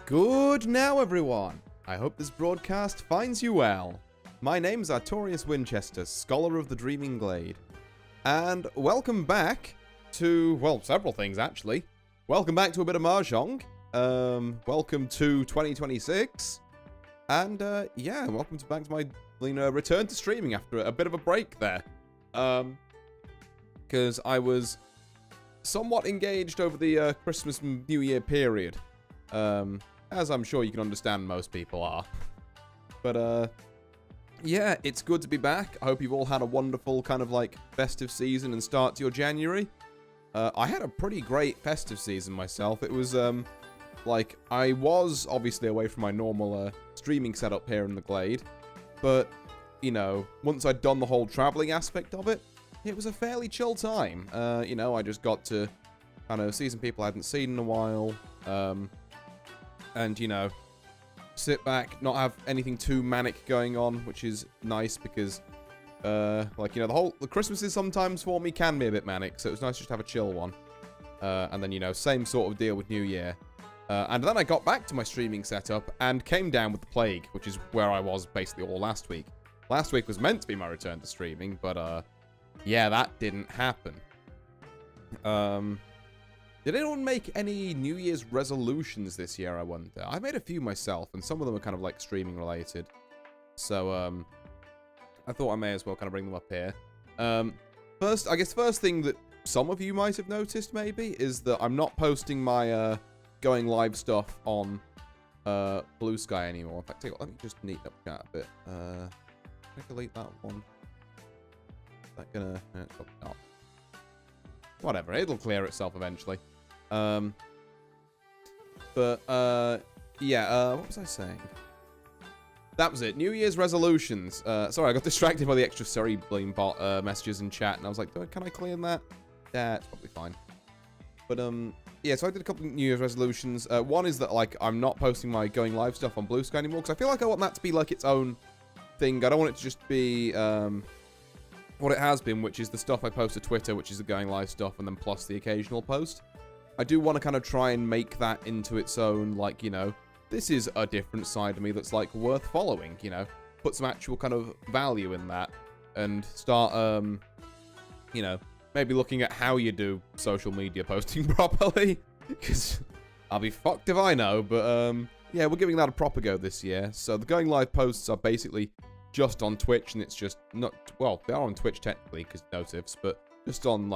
Good now, everyone. I hope this broadcast finds you well. My name's Artorius Winchester, Scholar of the Dreaming Glade. And welcome back to, well, several things, actually. Welcome back to a bit of Mahjong. Welcome to 2026. And, yeah, welcome back to my, return to streaming after a bit of a break there. Because I was somewhat engaged over the Christmas and New Year period. As I'm sure you can understand most people are. But, yeah, it's good to be back. I hope you've all had a wonderful kind of, festive season and start to your January. I had a pretty great festive season myself. It was, I was obviously away from my normal, streaming setup here in the Glade. But, once I'd done the whole traveling aspect of it, it was a fairly chill time. I just got to kind of see some people I hadn't seen in a while. And, sit back, not have anything too manic going on, which is nice because, the Christmases sometimes for me can be a bit manic, so it was nice just to have a chill one. And then, same sort of deal with New Year. And then I got back to my streaming setup and came down with the plague, which is where I was basically all last week. Last week was meant to be my return to streaming, but, yeah, that didn't happen. Did anyone make any New Year's resolutions this year, I wonder? I made a few myself, and some of them are kind of, streaming related. So, I thought I may as well kind of bring them up here. First thing that some of you might have noticed, maybe, is that I'm not posting my, going live stuff on, Blue Sky anymore. In fact, let me just neaten up that a bit. Can I delete that one? Is that gonna... No, it's probably not. Whatever, it'll clear itself eventually. Yeah, what was I saying? That was it. New Year's resolutions. Sorry, I got distracted by the extra cerebral bot messages in chat, and I was like, can I clear that? Yeah, it's probably fine. But, yeah, so I did a couple of New Year's resolutions. One is that, I'm not posting my going live stuff on Blue Sky anymore, because I feel like I want that to be, its own thing. I don't want it to just be, what it has been, which is the stuff I post to Twitter, which is the going live stuff, and then plus the occasional post. I do want to kind of try and make that into its own, this is a different side of me that's, worth following, Put some actual kind of value in that, and start, maybe looking at how you do social media posting properly, because I'll be fucked if I know, but, yeah, we're giving that a proper go this year. So the going live posts are basically just on Twitch, and it's just not, well, they are on Twitch technically, because notifs, but just on,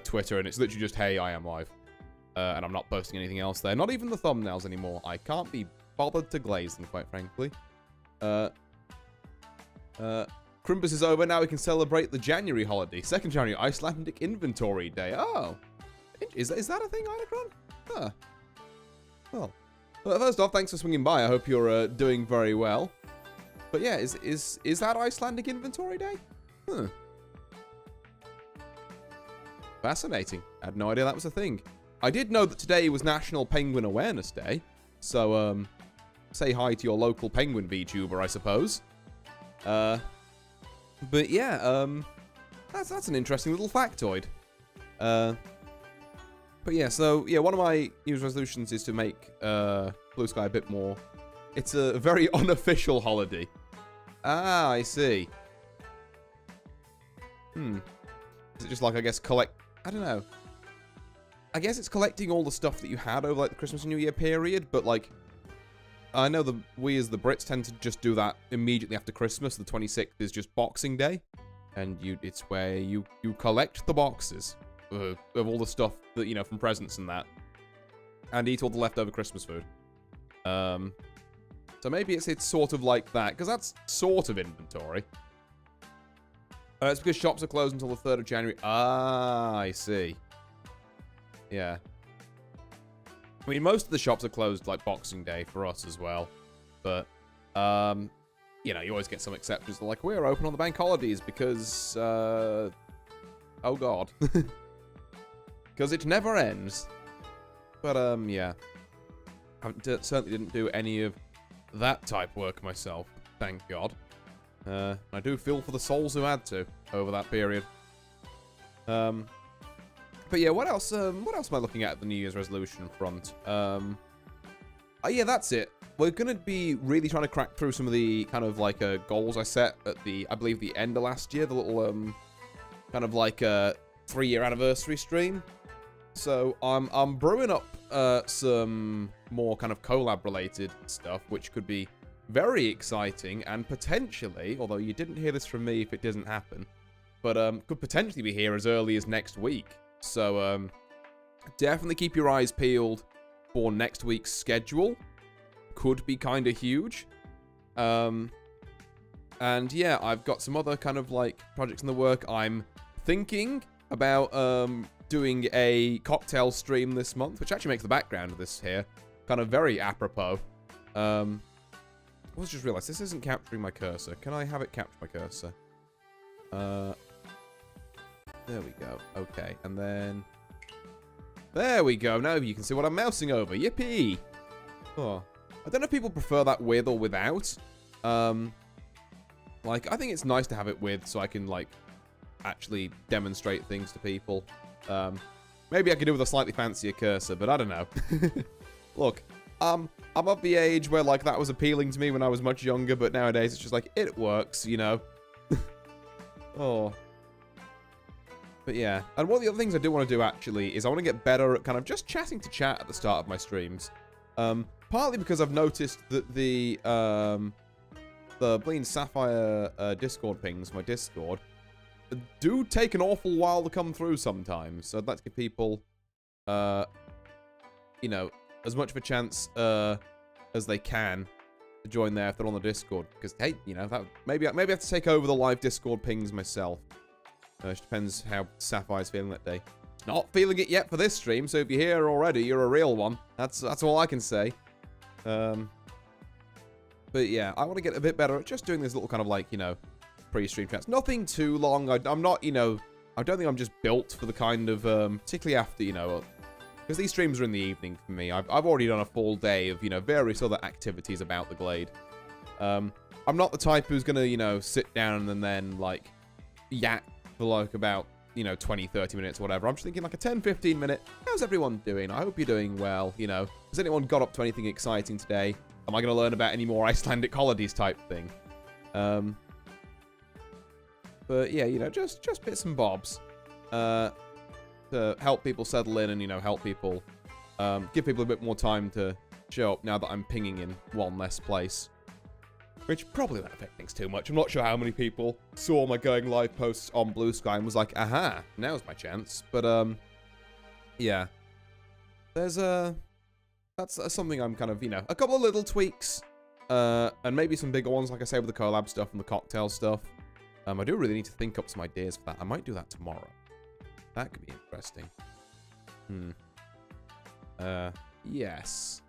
Twitter, and it's literally just, hey, I am live. And I'm not posting anything else there. Not even the thumbnails anymore. I can't be bothered to glaze them, quite frankly. Christmas is over, now we can celebrate the January holiday. 2nd January, Icelandic Inventory Day. Oh! Is that a thing, Idacron? Huh. Well, first off, thanks for swinging by. I hope you're doing very well. But yeah, is that Icelandic Inventory Day? Huh. Fascinating. I had no idea that was a thing. I did know that today was National Penguin Awareness Day. So, say hi to your local penguin VTuber, I suppose. But yeah, that's an interesting little factoid. But yeah, so, yeah, one of my New Year's resolutions is to make, Blue Sky a bit more... It's a very unofficial holiday. Ah, I see. Is it just I guess, I don't know. I guess it's collecting all the stuff that you had over, the Christmas and New Year period, but, I know we as the Brits tend to just do that immediately after Christmas. The 26th is just Boxing Day, and it's where you collect the boxes of all the stuff that, from presents and that, and eat all the leftover Christmas food. So maybe it's sort of like that, because that's sort of inventory. It's because shops are closed until the 3rd of January. Ah, I see. Yeah. I mean, most of the shops are closed, Boxing Day for us as well. But, you always get some exceptions. They're we're open on the bank holidays because, oh God. Because it never ends. But, yeah. I certainly didn't do any of that type work myself, thank God. I do feel for the souls who had to over that period. But yeah, what else am I looking at the New Year's resolution front? Yeah, that's it. We're going to be really trying to crack through some of the kind of like goals I set at the, I believe, the end of last year. The little kind of like 3-year anniversary stream. So I'm brewing up some more kind of collab related stuff, which could be very exciting and potentially, although you didn't hear this from me if it doesn't happen, but could potentially be here as early as next week. So definitely keep your eyes peeled for next week's schedule. Could be kind of huge. And yeah, I've got some other kind of like projects in the work. I'm thinking about doing a cocktail stream this month, which actually makes the background of this here kind of very apropos. I just realized this isn't capturing my cursor. Can I have it capture my cursor? There we go. Okay, and then there we go. Now you can see what I'm mousing over. Yippee! Oh, I don't know if people prefer that with or without. Like, I think it's nice to have it with, so I can like actually demonstrate things to people. Maybe I could do with a slightly fancier cursor, but I don't know. Look, I'm of the age where like that was appealing to me when I was much younger, but nowadays it's just like it works, you know. Oh. But yeah, and one of the other things I do want to do actually is I want to get better at kind of just chatting to chat at the start of my streams. Partly because I've noticed that the Bleeding Sapphire Discord pings, my Discord, do take an awful while to come through sometimes. So I'd like to give people, you know, as much of a chance as they can to join there if they're on the Discord. Because, hey, you know, that maybe I have to take over the live Discord pings myself. It depends how Sapphire's feeling that day. Not feeling it yet for this stream, so if you're here already, you're a real one. That's all I can say. But yeah, I want to get a bit better at just doing this little kind of like, you know, pre-stream chats. Nothing too long. I'm not, you know, I don't think I'm just built for the kind of, particularly after, you know, because these streams are in the evening for me. I've already done a full day of, you know, various other activities about the Glade. I'm not the type who's going to, you know, sit down and then, like, yak for, like, about, you know, 20, 30 minutes or whatever. I'm just thinking, like, a 10, 15 minute, how's everyone doing? I hope you're doing well, you know. Has anyone got up to anything exciting today? Am I going to learn about any more Icelandic holidays type thing? But, yeah, you know, just bits and bobs. To help people settle in and, you know, help people, give people a bit more time to show up now that I'm pinging in one less place. Which probably won't affect things too much. I'm not sure how many people saw my going live posts on Blue Sky and was like, aha, now's my chance. But, yeah. There's that's something I'm kind of, you know, a couple of little tweaks. And maybe some bigger ones, like I say, with the collab stuff and the cocktail stuff. I do really need to think up some ideas for that. I might do that tomorrow. That could be interesting. Yes.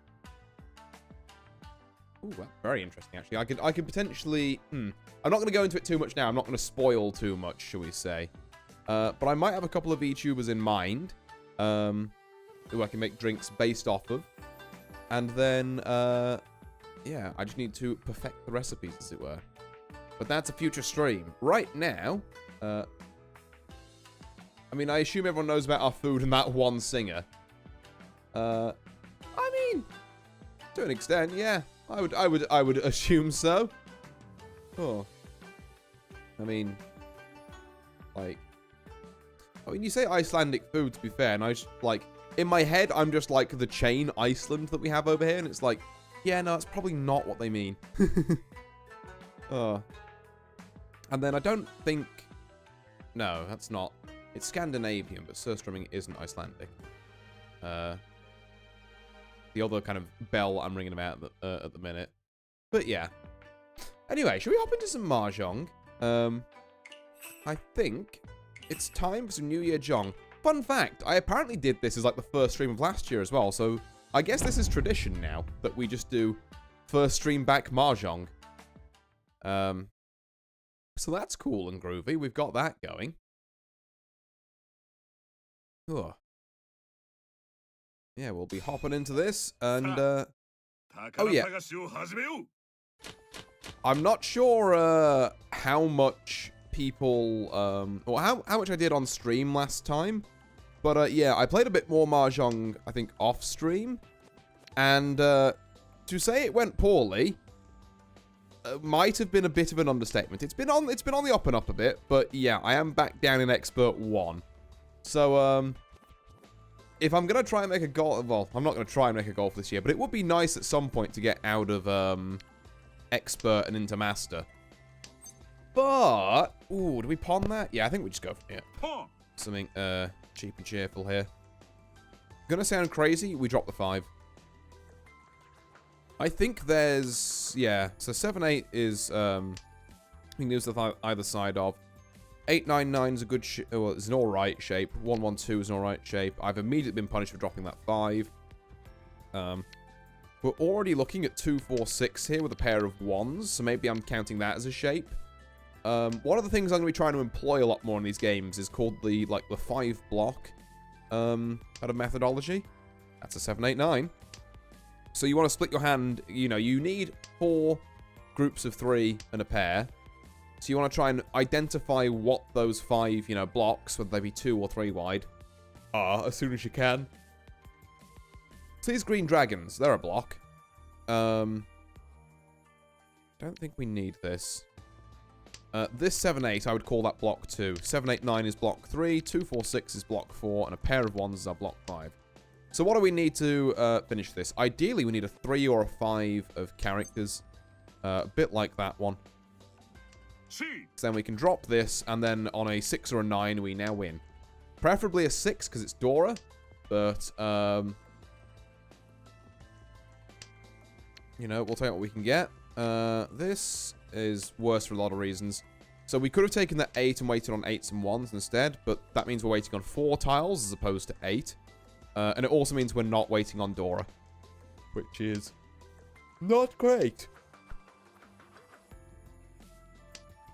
Ooh, well, very interesting, actually. I could potentially... I'm not going to go into it too much now. I'm not going to spoil too much, shall we say. But I might have a couple of VTubers in mind. Who I can make drinks based off of. And then, yeah, I just need to perfect the recipes, as it were. But that's a future stream. Right now, I mean, I assume everyone knows about our food and that one singer. I mean, to an extent, yeah. I would assume so. Oh. I mean, like, you say Icelandic food, to be fair, and I just, like, in my head, I'm just like the chain Iceland that we have over here, and it's like, yeah, no, it's probably not what they mean. Oh. And then I don't think, no, that's not. It's Scandinavian, but surstrumming isn't Icelandic. The other kind of bell I'm ringing about at the minute. But yeah. Anyway, should we hop into some Mahjong? I think it's time for some New Year Jong. Fun fact, I apparently did this as like the first stream of last year as well, so I guess this is tradition now, that we just do first stream back Mahjong. So that's cool and groovy. We've got that going. Oh. Yeah, we'll be hopping into this, and, oh yeah. I'm not sure, how much people, or how much I did on stream last time, but, yeah, I played a bit more Mahjong, I think, off stream, and, to say it went poorly might have been a bit of an understatement. It's been on the up and up a bit, but yeah, I am back down in Expert 1. So, if I'm going to try and make a goal... Well, I'm not going to try and make a goal for this year, but it would be nice at some point to get out of Expert and into Master. But... Ooh, do we pawn that? Yeah, I think we just go from here. Something cheap and cheerful here. Gonna sound crazy, we drop the 5. I think there's... Yeah, so 7-8 is... I think there's either side of. 8-9-9 is a good... Well, it's an alright shape. 1-1-2 is an alright shape. I've immediately been punished for dropping that 5. We're already looking at 2-4-6 here with a pair of 1s, so maybe I'm counting that as a shape. One of the things I'm going to be trying to employ a lot more in these games is called the 5 block kind of methodology. That's a 7-8-9. So you want to split your hand, you know, you need 4 groups of 3 and a pair. So you want to try and identify what those 5, you know, blocks, whether they be 2 or 3 wide, are as soon as you can. So these green dragons, they're a block. Don't think we need this. This 7-8, I would call that block 2. 7-8-9 is block 3, 2-4-6 is block 4, and a pair of 1s is our block 5. So what do we need to finish this? Ideally, we need a 3 or a 5 of characters. A bit like that one. So then we can drop this, and then on a 6 or a 9, we now win. Preferably a 6, because it's Dora. But, you know, we'll take what we can get. This is worse for a lot of reasons. So we could have taken that 8 and waited on 8s and 1s instead, but that means we're waiting on 4 tiles as opposed to 8. And it also means we're not waiting on Dora, which is not great.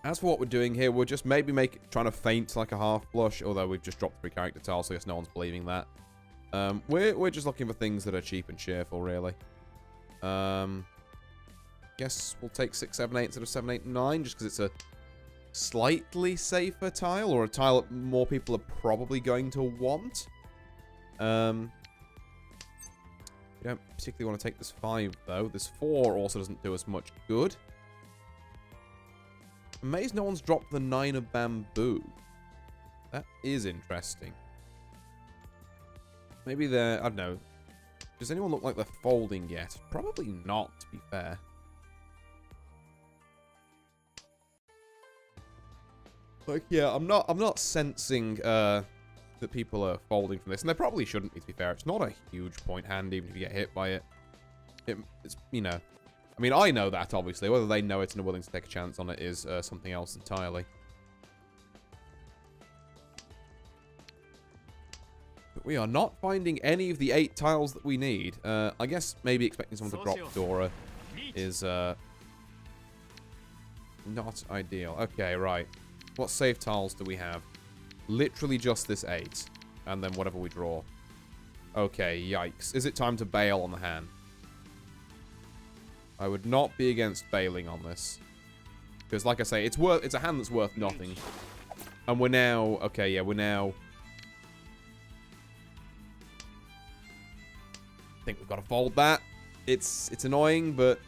As for what we're doing here, we're just maybe trying to feint like a half flush, although we've just dropped 3 character tiles, so I guess no one's believing that. We're just looking for things that are cheap and cheerful, really. Guess we'll take 6, 7, 8 instead of 7, 8, 9, just because it's a slightly safer tile, or a tile that more people are probably going to want. We don't particularly want to take this 5, though. This 4 also doesn't do us much good. Amazed no one's dropped the 9 of bamboo. That is interesting. Maybe they're... I don't know. Does anyone look like they're folding yet? Probably not, to be fair. Like, yeah, I'm not sensing that people are folding from this, and they probably shouldn't be, to be fair. It's not a huge point hand, even if you get hit by it. It's, you know... I mean, I know that, obviously. Whether they know it and are willing to take a chance on it is something else entirely. But we are not finding any of the 8 tiles that we need. I guess maybe expecting someone to drop Dora is not ideal. Okay, right. What save tiles do we have? Literally just this 8. And then whatever we draw. Okay, yikes. Is it time to bail on the hand? I would not be against bailing on this. Because, like I say, it's a hand that's worth nothing. And we're now... Okay, yeah, we're now... I think we've got to fold that. It's annoying, but...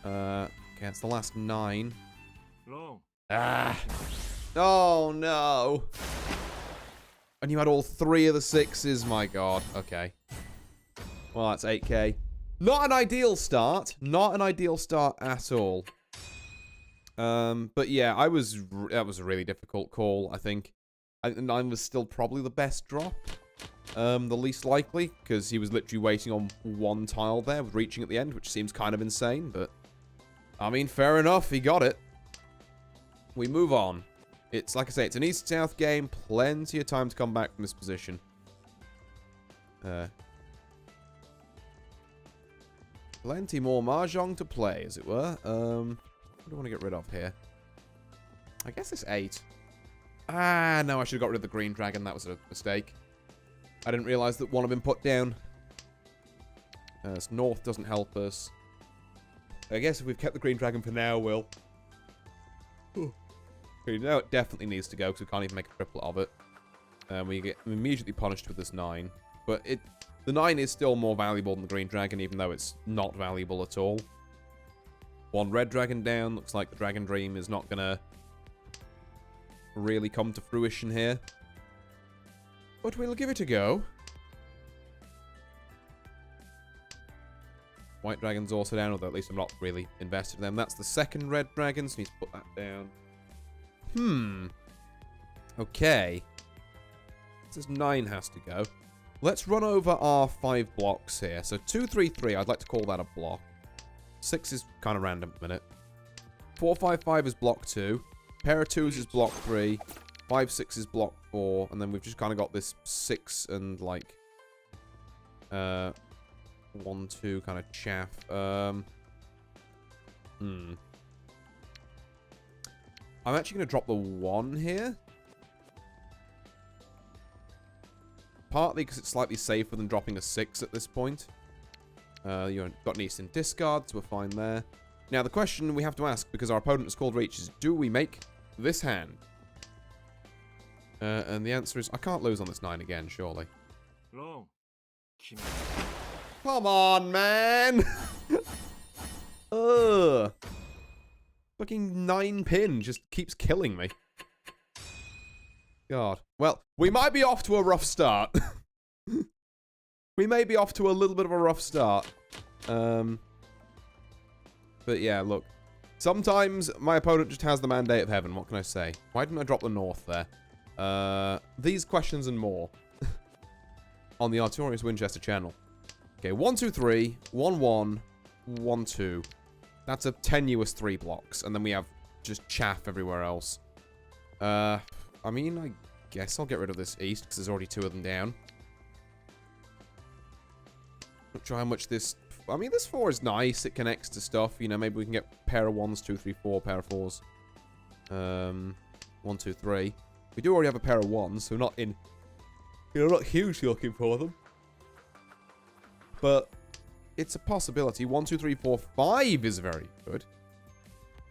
Okay, that's the last 9. Ah! Oh, no! And you had all 3 of the 6s? My god. Okay. Well, that's 8k. Not an ideal start. Not an ideal start at all. But yeah, that was a really difficult call, I think. I think 9 was still probably the best drop. The least likely, because he was literally waiting on 1 tile there with reaching at the end, which seems kind of insane, but... I mean, fair enough, he got it. We move on. It's, like I say, it's an east-south game. Plenty of time to come back from this position. Plenty more Mahjong to play, as it were. What do I want to get rid of here? I guess it's 8. Ah, no, I should have got rid of the green dragon. That was a mistake. I didn't realize that one had been put down. This north doesn't help us. I guess if we've kept the green dragon for now, we'll... Okay, now it definitely needs to go, because we can't even make a triplet of it. We get immediately punished with this 9. But The 9 is still more valuable than the green dragon, even though it's not valuable at all. 1 red dragon down. Looks like the dragon dream is not going to really come to fruition here. But we'll give it a go. White dragon's also down, although at least I'm not really invested in them. That's the second red dragon, so I need to put that down. Okay. This 9 has to go. Let's run over our 5 blocks here. So 2, 3, 3, I'd like to call that a block. 6 is kind of random at the minute. 4, 5, 5 is block 2. Pair of 2s is block 3. 5, 6 is block 4. And then we've just kind of got this 6 and like 1, 2 kind of chaff. I'm actually going to drop the 1 here. Partly because it's slightly safer than dropping a 6 at this point. You've got an Eastern discard, so we're fine there. Now, the question we have to ask, because our opponent has called reach, is do we make this hand? And the answer is, I can't lose on this 9 again, surely. Come on, man! Ugh. Fucking 9 pin just keeps killing me. God. Well, we might be off to a rough start. We may be off to a little bit of a rough start. But yeah, look. Sometimes my opponent just has the mandate of heaven. What can I say? Why didn't I drop the north there? These questions and more. On the Artorias Winchester channel. Okay, 1, 2, 3. 1, 1. 1, 2. That's a tenuous 3 blocks. And then we have just chaff everywhere else. I mean, I guess I'll get rid of this east, because there's already 2 of them down. Not sure how much this... I mean, this 4 is nice. It connects to stuff. You know, maybe we can get pair of 1s, 2, 3, 4, pair of 4s. 1, 2, 3. We do already have a pair of 1s, so we're not in... You know, not hugely looking for them. But it's a possibility. 1, 2, 3, 4, 5 is very good.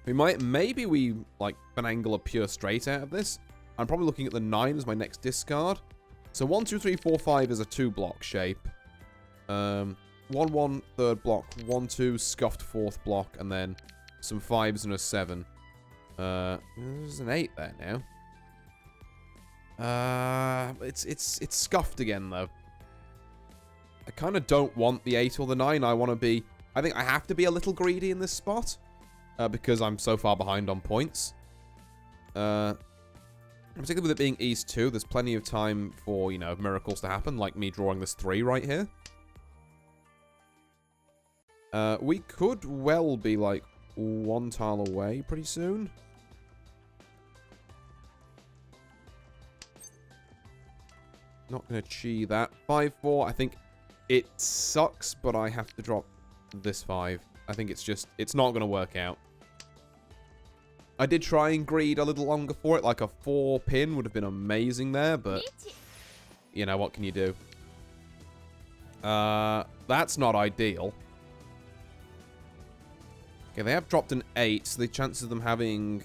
We might... Maybe we, like, finagle a pure straight out of this. I'm probably looking at the 9 as my next discard. So 1, 2, 3, 4, 5 is a 2-block shape. 1, 1, third block. 1, 2, scuffed 4th block. And then some 5s and a 7. There's an 8 there now. It's scuffed again, though. I kind of don't want the 8 or the 9. I want to be... I think I have to be a little greedy in this spot. Because I'm so far behind on points. Particularly with it being East 2, there's plenty of time for, you know, miracles to happen, like me drawing this 3 right here. We could well be, like, 1 tile away pretty soon. Not gonna chi that. 5, 4, I think it sucks, but I have to drop this 5. I think it's just, it's not gonna work out. I did try and greed a little longer for it, like a 4 pin would have been amazing there, but you know, what can you do? That's not ideal. Okay, they have dropped an 8, so the chances of them having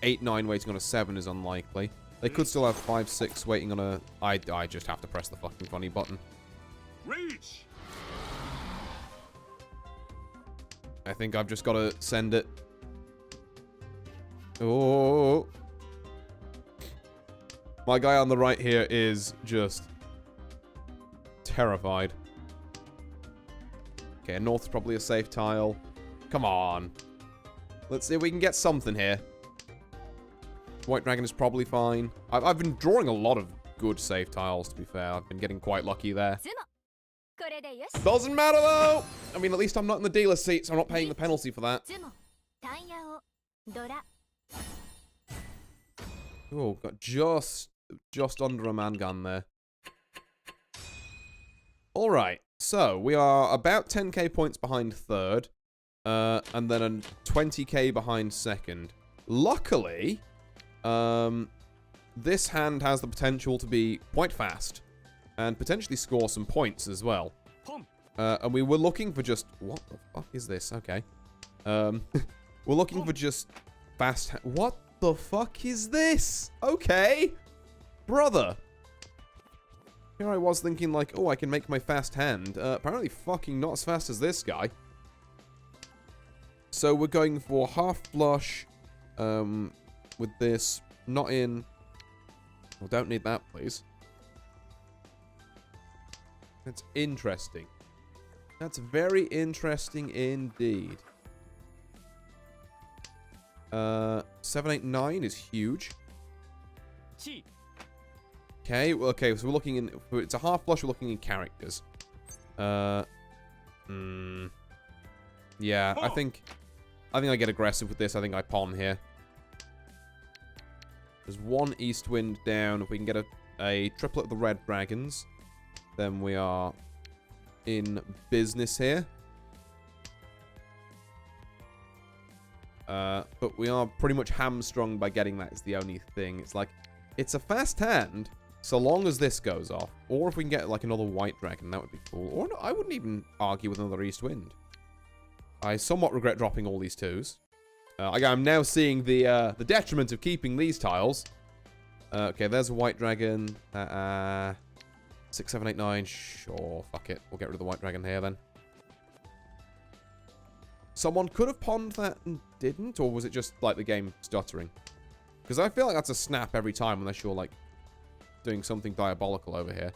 8, 9 waiting on a 7 is unlikely. They could still have 5, 6 waiting on a... I just have to press the fucking funny button. Reach! I think I've just got to send it. Oh. My guy on the right here is just terrified. Okay, north's probably a safe tile. Come on. Let's see if we can get something here. White dragon is probably fine. I've been drawing a lot of good safe tiles, to be fair. I've been getting quite lucky there. Doesn't matter, though! I mean, at least I'm not in the dealer's seat, so I'm not paying the penalty for that. Oh, got just under a man gun there. Alright, so we are about 10k points behind third. And then a 20k behind second. Luckily, this hand has the potential to be quite fast. And potentially score some points as well. And we were looking for just... What the fuck is this? Okay. We're looking for just fast... What the fuck is this? Okay. Brother. Here I was thinking like, oh, I can make my fast hand. Apparently fucking not as fast as this guy. So we're going for half flush with this. Not in. Well, don't need that, please. That's interesting. That's very interesting indeed. 789 is huge. Okay, well, okay, so we're looking in. It's a half flush. We're looking in characters. Yeah, I think I get aggressive with this. I think I pawn here. There's one east wind down. If we can get a triplet of the red dragons, then we are in business here. But we are pretty much hamstrung by getting that is the only thing. It's like, it's a fast hand, so long as this goes off. Or if we can get, like, another white dragon, that would be cool. Or no, I wouldn't even argue with another east wind. I somewhat regret dropping all these twos. I'm now seeing the detriment of keeping these tiles. Okay, there's a white dragon. 6, 7, 8, 9. Sure, fuck it. We'll get rid of the white dragon here, then. Someone could have pawned that and didn't, or was it just, like, the game stuttering? Because I feel like that's a snap every time, unless you're, like, doing something diabolical over here.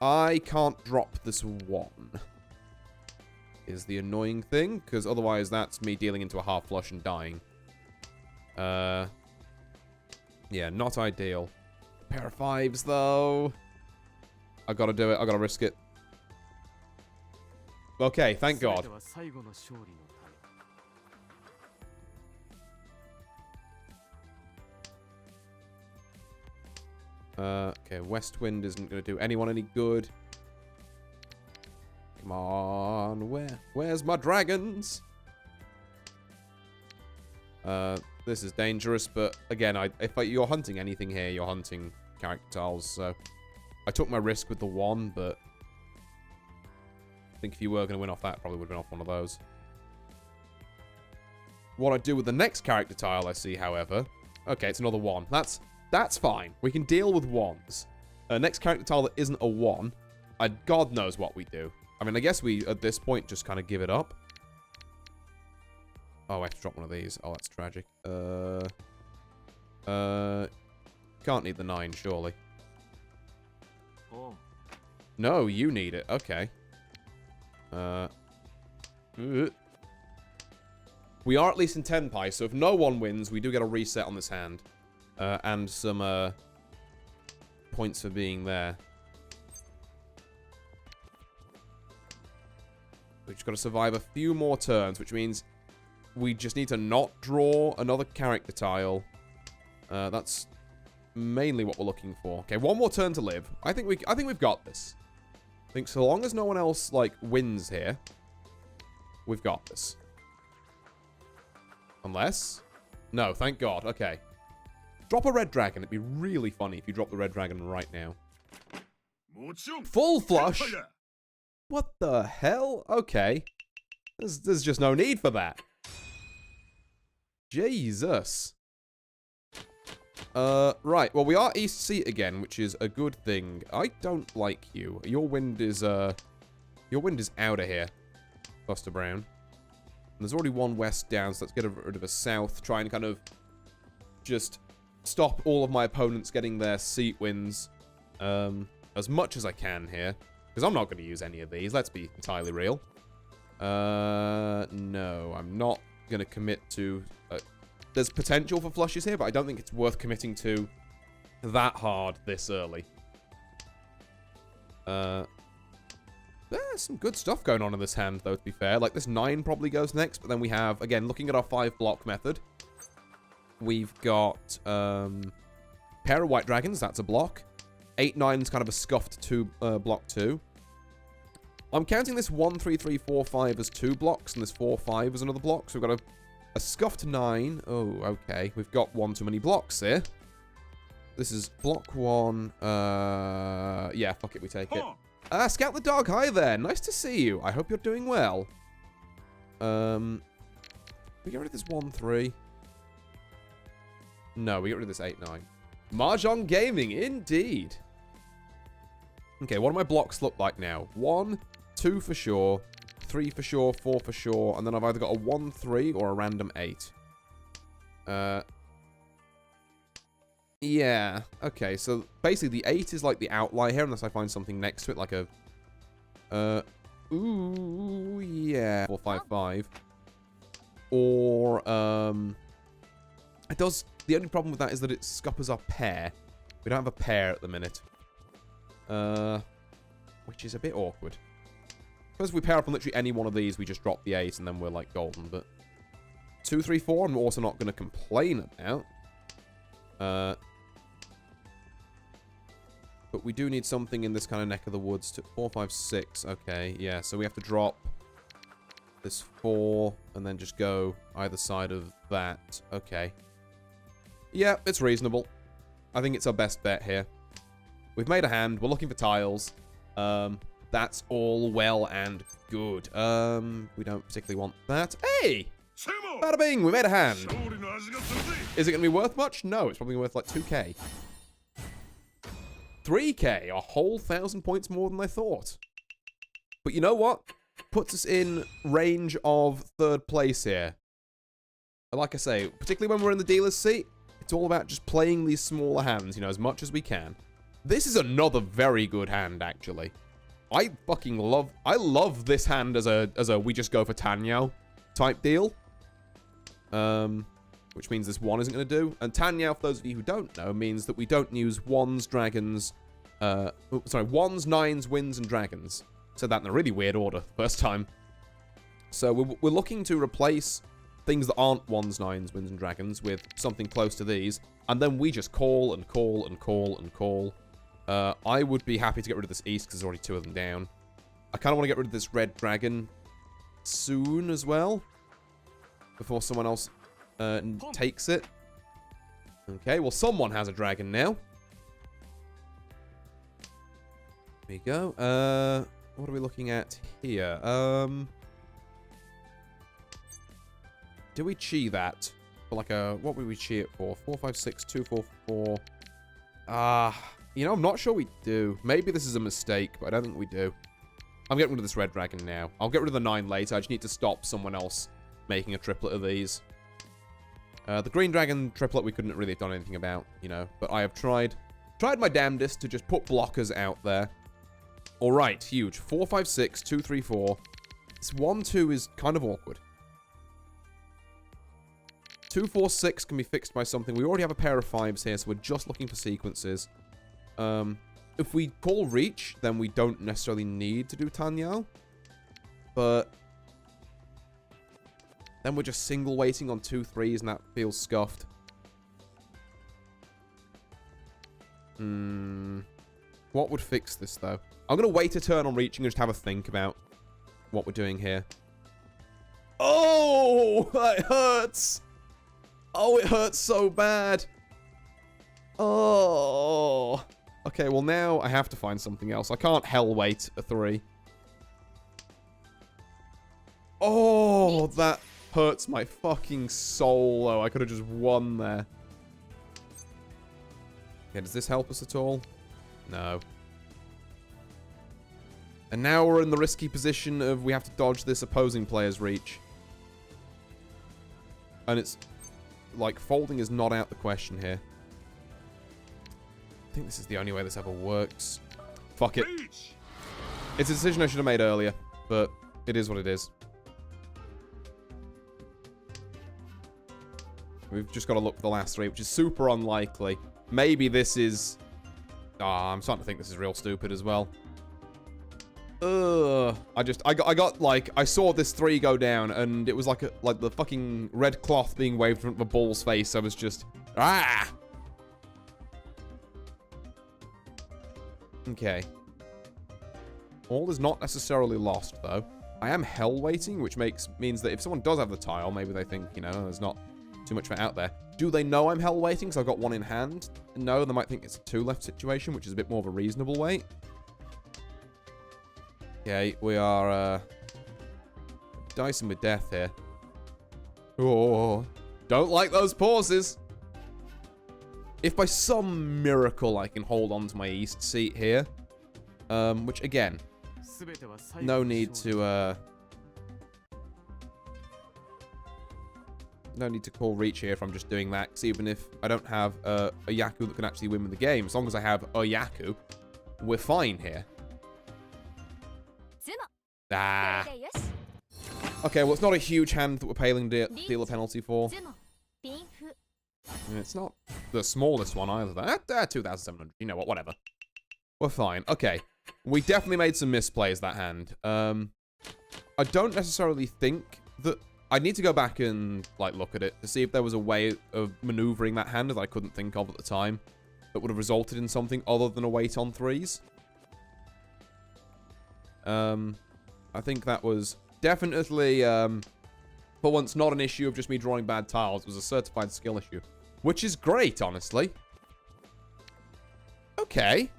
I can't drop this one. Is the annoying thing, because otherwise that's me dealing into a half flush and dying. Yeah, not ideal. Pair of fives, though. I gotta do it. I gotta risk it. Okay, thank God. Okay, West Wind isn't gonna do anyone any good. Come on, where's my dragons? This is dangerous, but again, if you're hunting anything here, you're hunting character tiles, so I took my risk with the one, but I think if you were going to win off that, probably would have been off one of those. What I do with the next character tile, I see, however. Okay, it's another one. That's fine. We can deal with ones. Next character tile that isn't a one, God knows what we do. I mean, I guess we, at this point, just kind of give it up. Oh, I have to drop one of these. Oh, that's tragic. Can't need the 9, surely. Oh. No, you need it. Okay. We are at least in 10 pi, so if no one wins, we do get a reset on this hand. And some, points for being there. We've just got to survive a few more turns, which means we just need to not draw another character tile. That's mainly what we're looking for. Okay, one more turn to live. I think we've got this. I think so long as no one else like wins here, we've got this. Unless, no, thank God. Okay, drop a red dragon. It'd be really funny if you drop the red dragon right now. Full flush. What the hell? Okay, there's just no need for that. Jesus. Right. Well, we are East Seat again, which is a good thing. I don't like you. Your wind is out of here, Buster Brown. And there's already one west down, so let's get rid of a south. Try and kind of just stop all of my opponents getting their seat wins as much as I can here. Because I'm not going to use any of these. Let's be entirely real. No, I'm not going to commit to... there's potential for flushes here, but I don't think it's worth committing to that hard this early. There's some good stuff going on in this hand, though, to be fair. Like, this 9 probably goes next, but then we have, again, looking at our 5-block method, we've got pair of white dragons, that's a block. 8-9 is kind of a scuffed block 2. I'm counting this 1, 3, 3, 4, 5 as 2 blocks, and this 4, 5 as another block, so we've got a scuffed 9. Oh, okay. We've got one too many blocks here. This is block 1. Yeah, fuck it, we take it. Scout the dog, hi there. Nice to see you. I hope you're doing well. We get rid of this 1, 3. No, we get rid of this 8, 9. Mahjong Gaming, indeed. Okay, what do my blocks look like now? 1, 2 for sure, 3 for sure, 4 for sure, and then I've either got a 1, 3 or a random 8. Yeah, okay, so basically the 8 is like the outlier here, unless I find something next to it, like a... ooh, yeah. 4, 5, 5. Or, it does... The only problem with that is that it scuppers our pair. We don't have a pair at the minute. Which is a bit awkward. Because if we pair up on literally any one of these, we just drop the 8 and then we're like golden, but... 2, 3, 4, I'm also not going to complain about. But we do need something in this kind of neck of the woods. To 4, 5, 6. Okay, yeah. So we have to drop this 4 and then just go either side of that. Okay. Yeah, it's reasonable. I think it's our best bet here. We've made a hand. We're looking for tiles. That's all well and good. We don't particularly want that. Hey! Bada bing! We made a hand. Is it going to be worth much? No, it's probably worth like 2k. 3k, a whole 1,000 points more than I thought. But you know what? Puts us in range of 3rd place here. Like I say, particularly when we're in the dealer's seat, it's all about just playing these smaller hands, you know, as much as we can. This is another very good hand, actually. I love this hand as a we just go for Tanyao type deal. Which means this 1 isn't going to do. And Tanyao, for those of you who don't know, means that we don't use 1s, dragons, 1s, 9s, wins, and dragons. Said that in a really weird order, first time. So we're looking to replace things that aren't 1s, 9s, wins, and dragons with something close to these. And then we just call and call and call and call. I would be happy to get rid of this east because there's already 2 of them down. I kind of want to get rid of this red dragon soon as well. Before someone else takes it. Okay, well, someone has a dragon now. There we go. What are we looking at here? Do we chi that? For like a... What would we chi it for? 4, 5, 6, 2, 4, 4. You know, I'm not sure we do. Maybe this is a mistake, but I don't think we do. I'm getting rid of this red dragon now. I'll get rid of the 9 later. I just need to stop someone else making a triplet of these. The green dragon triplet we couldn't really have done anything about, you know. But I have tried my damnedest to just put blockers out there. Alright, huge. 4, 5, 6, 2, 3, 4. This 1, 2 is kind of awkward. 2, 4, 6 can be fixed by something. We already have a pair of 5s here, so we're just looking for sequences. If we call reach, then we don't necessarily need to do Tanyao. But then we're just single waiting on 2 3s, and that feels scuffed. What would fix this, though? I'm going to wait a turn on reaching and just have a think about what we're doing here. Oh, that hurts. Oh, it hurts so bad. Oh. Okay, well, now I have to find something else. I can't hell wait a 3. Oh, that hurts my fucking soul, though. I could have just won there. Okay, does this help us at all? No. And now we're in the risky position of we have to dodge this opposing player's reach. And it's... like, folding is not out the question here. I think this is the only way this ever works. Fuck it. It's a decision I should have made earlier, but it is what it is. We've just got to look for the last 3, which is super unlikely. Maybe this is... I'm starting to think this is real stupid as well. I got like, I saw this 3 go down, and it was like the fucking red cloth being waved from the ball's face. I was just, Okay. All is not necessarily lost, though. I am hell waiting, which means that if someone does have the tile, maybe they think, you know, there's not too much for it out there. Do they know I'm hell waiting because I've got 1 in hand? No, they might think it's a 2 left situation, which is a bit more of a reasonable wait. Okay, we are dicing with death here. Oh, don't like those pauses. If by some miracle I can hold on to my east seat here, Which, again, no need to call reach here if I'm just doing that, because even if I don't have a Yaku that can actually win with the game, as long as I have a Yaku, we're fine here. Ah. Okay, well, it's not a huge hand that we're paying deal a penalty for. It's not the smallest one either. 2,700. You know what? Whatever. We're fine. Okay. We definitely made some misplays that hand. I don't necessarily think that... I need to go back and, like, look at it to see if there was a way of maneuvering that hand that I couldn't think of at the time that would have resulted in something other than a weight on threes. I think that was definitely, for once, not an issue of just me drawing bad tiles. It was a certified skill issue, which is great, honestly. Okay.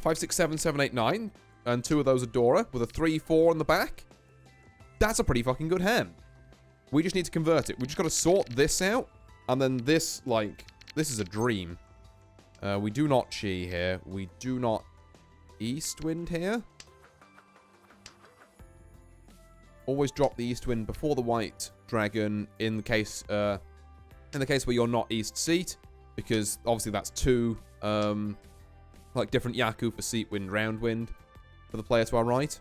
5, 6, 7, 7, 8, 9, and 2 of those are Dora with a 3, 4 on the back. That's a pretty fucking good hand. We just need to convert it. We just got to sort this out, and then this, like, this is a dream. We do not Chi here. We do not East Wind here. Always drop the East Wind before the White Dragon in the case where you're not East Seat, because obviously that's 2 like different Yaku for Seat Wind, Round Wind for the player to our right,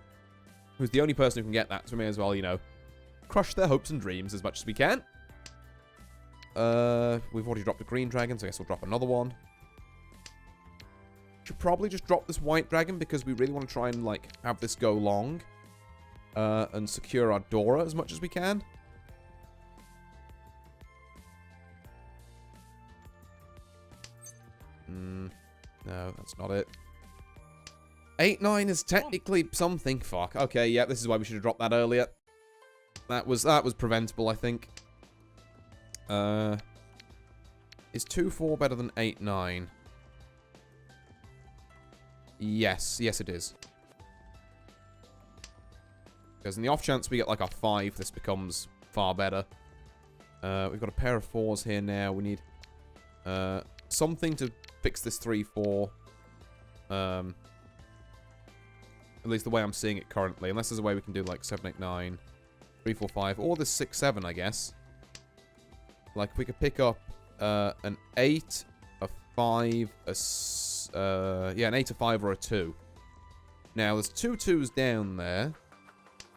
who's the only person who can get that. So we may as well, you know, crush their hopes and dreams as much as we can. We've already dropped a Green Dragon, so I guess we'll drop another one. Should probably just drop this White Dragon because we really want to try and, like, have this go long. And secure our Dora as much as we can. No, that's not it. 8, 9 is technically something. Fuck. Okay, yeah, this is why we should have dropped that earlier. That was preventable, I think. Is 2, 4 better than 8, 9? Yes, yes it is. Because in the off chance we get like a 5, this becomes far better. We've got a pair of 4s here now. We need something to fix this 3, 4. At least the way I'm seeing it currently. Unless there's a way we can do like 7, 8, 9, 3, 4, 5. Or this 6, 7, I guess. Like we could pick up an 8, a 5, yeah, an 8, a 5, or a 2. Now there's 2 2s down there.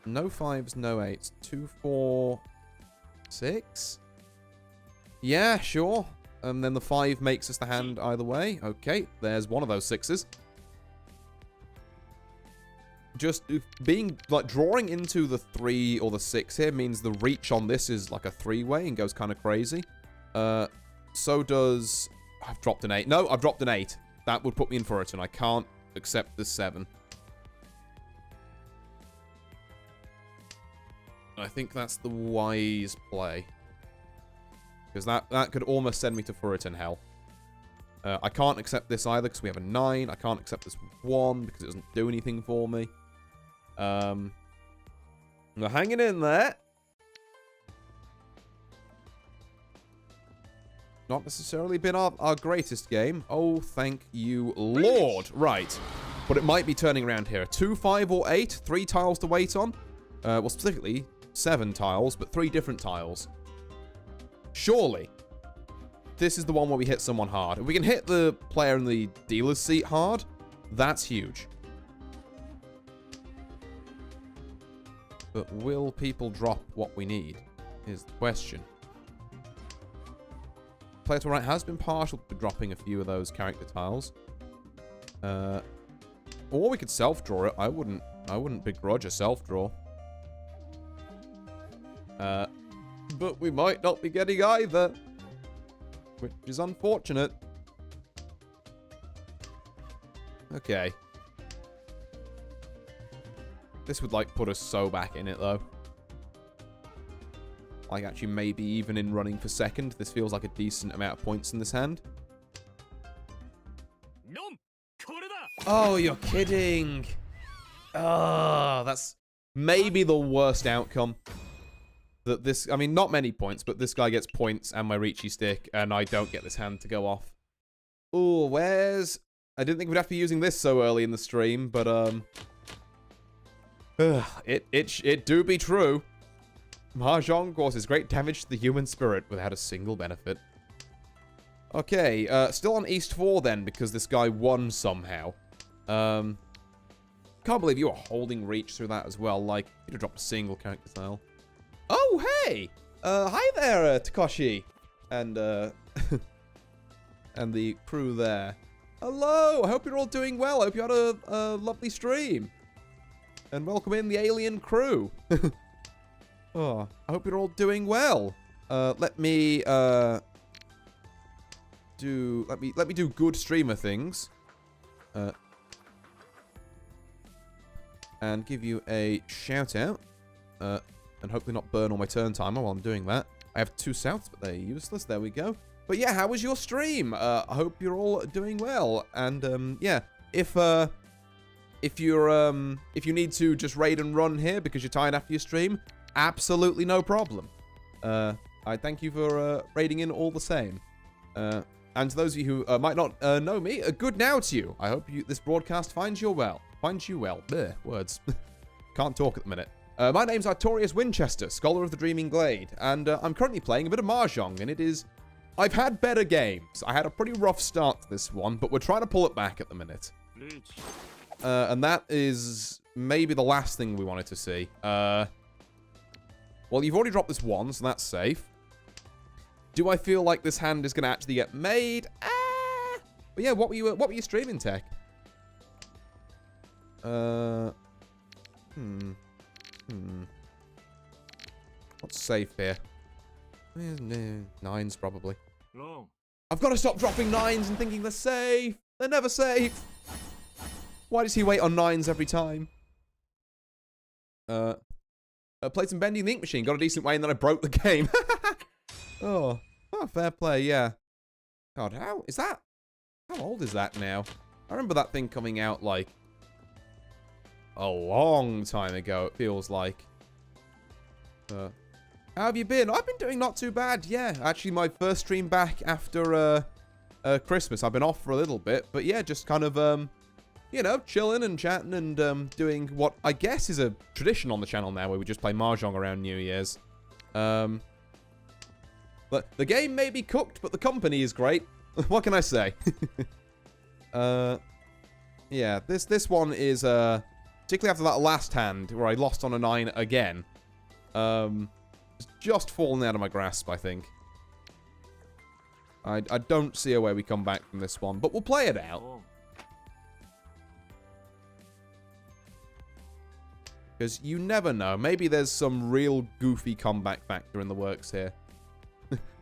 No 5s, no 8s. 2, 4, 6? Yeah, sure. And then the 5 makes us the hand either way. Okay, there's one of those 6s. Just being, like, drawing into the 3 or the 6 here means the reach on this is like a 3-way and goes kind of crazy. So does... I've dropped an 8. No, I've dropped an 8. That would put me in for it, and I can't accept the 7. I think that's the wise play. Because that could almost send me to Furitan Hell. I can't accept this either because we have a 9. I can't accept this 1 because it doesn't do anything for me. We're hanging in there. Not necessarily been our greatest game. Oh, thank you, Lord. Right. But it might be turning around here. 2, 5, or 8. 3 tiles to wait on. Well, specifically... 7 tiles, but 3 different tiles. Surely, this is the one where we hit someone hard. If we can hit the player in the dealer's seat hard, that's huge. But will people drop what we need, is the question. Player to right has been partial to dropping a few of those character tiles. Or we could self-draw it. I wouldn't begrudge a self-draw. But we might not be getting either, which is unfortunate. Okay. This would, like, put us so back in it, though. Like, actually, maybe even in running for second. This feels like a decent amount of points in this hand. Oh, you're kidding. Oh, that's maybe the worst outcome. That this, I mean, not many points, but this guy gets points and my Reachy stick, and I don't get this hand to go off. Oh, where's I didn't think we'd have to be using this so early in the stream, but, it do be true. Mahjong causes great damage to the human spirit without a single benefit. Okay, still on East 4 then, because this guy won somehow. Can't believe you were holding reach through that as well. Like, you'd have dropped a single character style. Oh, hey! Hi there, Takoshi. And, and the crew there. Hello! I hope you're all doing well. I hope you had a lovely stream. And welcome in the alien crew. Oh, I hope you're all doing well. Let me do good streamer things. And give you a shout out. And hopefully not burn all my turn timer while I'm doing that. I have 2 souths, but they're useless. There we go. But yeah, how was your stream? I hope you're all doing well. And yeah, if you need to just raid and run here because you're tired after your stream, absolutely no problem. I thank you for raiding in all the same. And to those of you who might not know me, good now to you. I hope this broadcast finds you well. Bleh, words. Can't talk at the minute. My name's Artorius Winchester, Scholar of the Dreaming Glade, and I'm currently playing a bit of Mahjong, and it is... I've had better games. I had a pretty rough start to this one, but we're trying to pull it back at the minute. And that is maybe the last thing we wanted to see. Well, you've already dropped this one, so that's safe. Do I feel like this hand is going to actually get made? But yeah, what were you streaming, Tech? What's safe here? Nines, probably. No. I've got to stop dropping 9s and thinking they're safe. They're never safe. Why does he wait on 9s every time? Played some Bending the Ink Machine. Got a decent way, and then I broke the game. Oh, fair play, yeah. God, how old is that now? I remember that thing coming out, like, a long time ago, it feels like. How have you been? I've been doing not too bad, yeah. Actually, my first stream back after Christmas. I've been off for a little bit, but yeah, just kind of, you know, chilling and chatting and doing what I guess is a tradition on the channel now, where we just play Mahjong around New Year's. But the game may be cooked, but the company is great. What can I say? Yeah, this one is, particularly after that last hand, where I lost on a 9 again. It's just fallen out of my grasp, I think. I don't see a way we come back from this one, but we'll play it out. Because you never know. Maybe there's some real goofy comeback factor in the works here.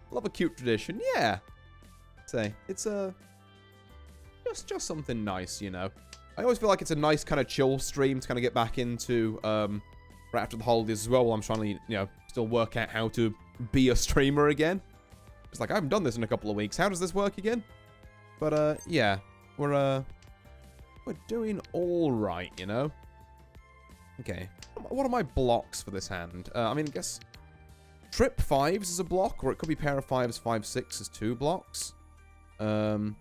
Love a cute tradition. Yeah. Say, it's just something nice, you know. I always feel like it's a nice kind of chill stream to kind of get back into right after the holidays as well, while I'm trying to, you know, still work out how to be a streamer again. It's like, I haven't done this in a couple of weeks. How does this work again? But, yeah. We're doing all right, you know? Okay. What are my blocks for this hand? I mean, I guess trip 5s is a block, or it could be pair of 5s, 5-6 is 2 blocks. 2-3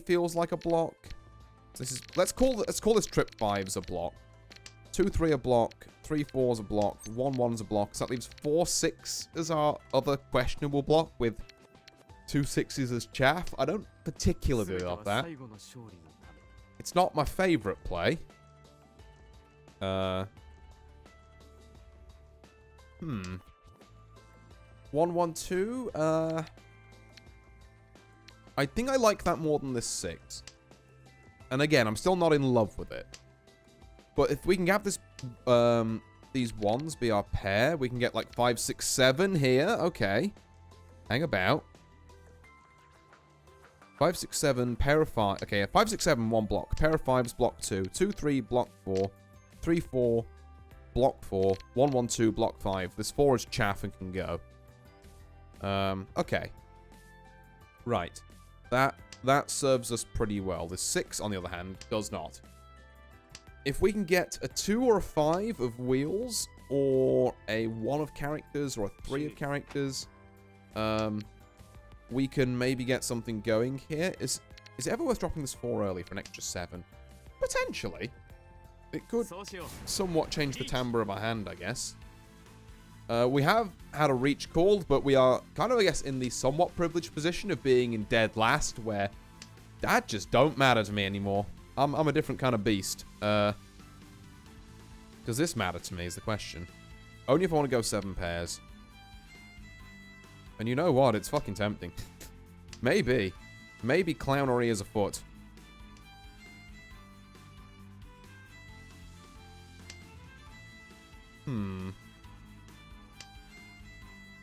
feels like a block. This is let's call this trip 5s a block. 2-3 a block, 3-4's a block, 1-1's a block. So that leaves 4-6 as our other questionable block with 2 6s as chaff. I don't particularly love that. It's not my favorite play. 1-1-2. I think I like that more than this 6. And again, I'm still not in love with it. But if we can have this, these ones be our pair, we can get like 5, 6, 7 here. Okay. Hang about. 5, 6, 7, pair of 5. Okay, 5, 6, 7, 1 block. Pair of 5s, block 2. 2, 3, block 4. 3, 4, block 4. 1, 1, 2, block 5. This 4 is chaff and can go. Okay. Right. That serves us pretty well. The 6, on the other hand, does not. If we can get a 2 or a 5 of wheels, or a 1 of characters, or a 3 of characters, we can maybe get something going here. Is Is it ever worth dropping this 4 early for an extra 7? Potentially. It could somewhat change the timbre of our hand, I guess. We have had a reach called, but we are kind of, I guess, in the somewhat privileged position of being in dead last, where that just don't matter to me anymore. I'm a different kind of beast. Does this matter to me is the question. Only if I want to go 7 pairs. And you know what? It's fucking tempting. Maybe. Maybe clownery is afoot.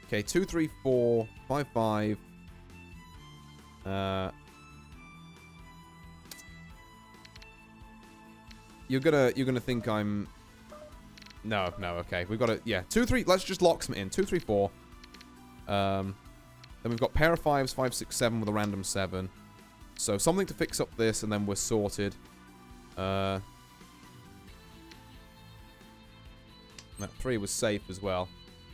Okay, 2, 3, 4, 5, 5. You're gonna think I'm... No, okay. We've got to... Yeah, 2, 3... Let's just locksmith in. 2, 3, 4. Then we've got pair of 5s, 5, 6, 7 with a random 7. So something to fix up this, and then we're sorted. That 3 was safe as well.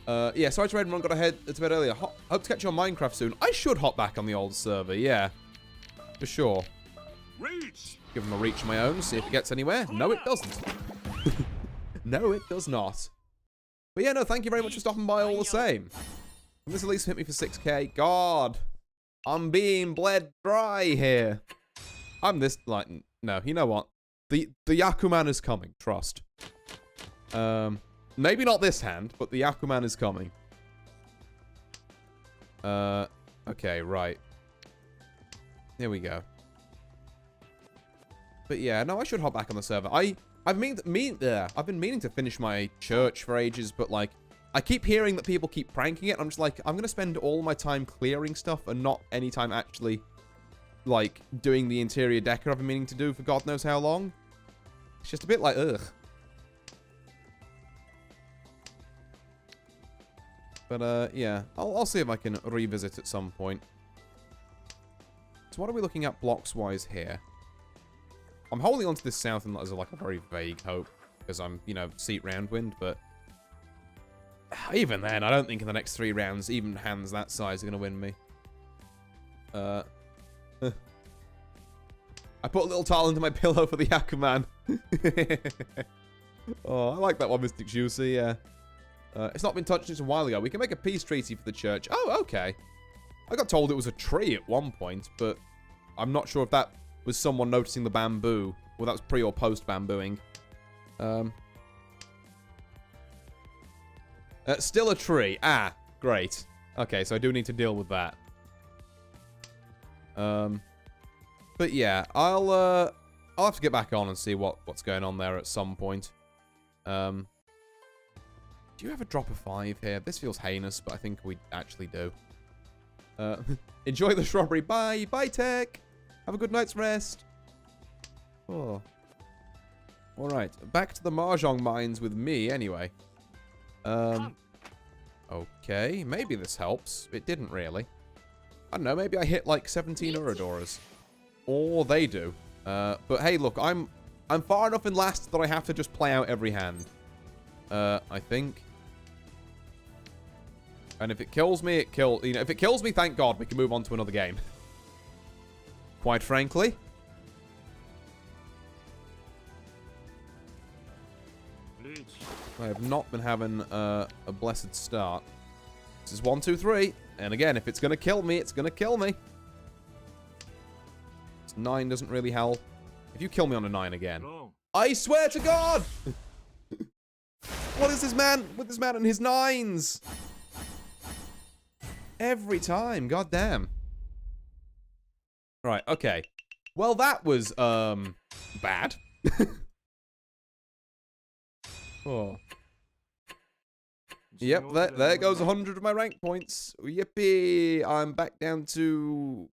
Yeah, sorry to everyone got ahead to bed earlier. Hope to catch you on Minecraft soon. I should hop back on the old server, yeah. For sure. Reach! Give him a reach of my own, see if it gets anywhere. No, it doesn't. No, it does not. But yeah, no, thank you very much for stopping by all the same. And this at least hit me for 6k. God. I'm being bled dry here. I'm this, like, no, you know what? The Yakuman is coming, trust. Maybe not this hand, but the Yakuman is coming. Okay, right. Here we go. But yeah, no, I should hop back on the server. I've been meaning to finish my church for ages, but like, I keep hearing that people keep pranking it. I'm just like, I'm gonna spend all my time clearing stuff and not any time actually, like, doing the interior decor I've been meaning to do for God knows how long. It's just a bit like, ugh. But, yeah. I'll see if I can revisit at some point. So what are we looking at blocks-wise here? I'm holding on to this south and as like a very vague hope. Because I'm, you know, seat round wind, but... Even then, I don't think in the next 3 rounds, even hands that size are going to win me. I put a little towel into my pillow for the Yakuman. Oh, I like that one, Mystic Juicy, yeah. It's not been touched since a while ago. We can make a peace treaty for the church. Oh, okay. I got told it was a tree at one point, but I'm not sure if that was someone noticing the bamboo. Well, that was pre or post bambooing. Still a tree. Ah, great. Okay, so I do need to deal with that. But yeah, I'll have to get back on and see what's going on there at some point. Do you have a drop of 5 here? This feels heinous, but I think we actually do. Enjoy the shrubbery. Bye. Bye, Tech. Have a good night's rest. Oh. Alright. Back to the Mahjong mines with me, anyway. Okay. Maybe this helps. It didn't really. I don't know. Maybe I hit, like, 17 Uradoras. Or they do. But hey, look. I'm far enough in last that I have to just play out every hand. I think. And if it kills me, it kills... You know, if it kills me, thank God, we can move on to another game. Quite frankly. I have not been having a blessed start. This is 1, 2, 3. And again, if it's going to kill me, it's going to kill me. This 9 doesn't really help. If you kill me on a 9 again. I swear to God! What is this man with this man and his 9s? Every time, goddamn. Right, okay. Well, that was, bad. Oh. Yep, there goes 100 of my rank points. Yippee! I'm back down to...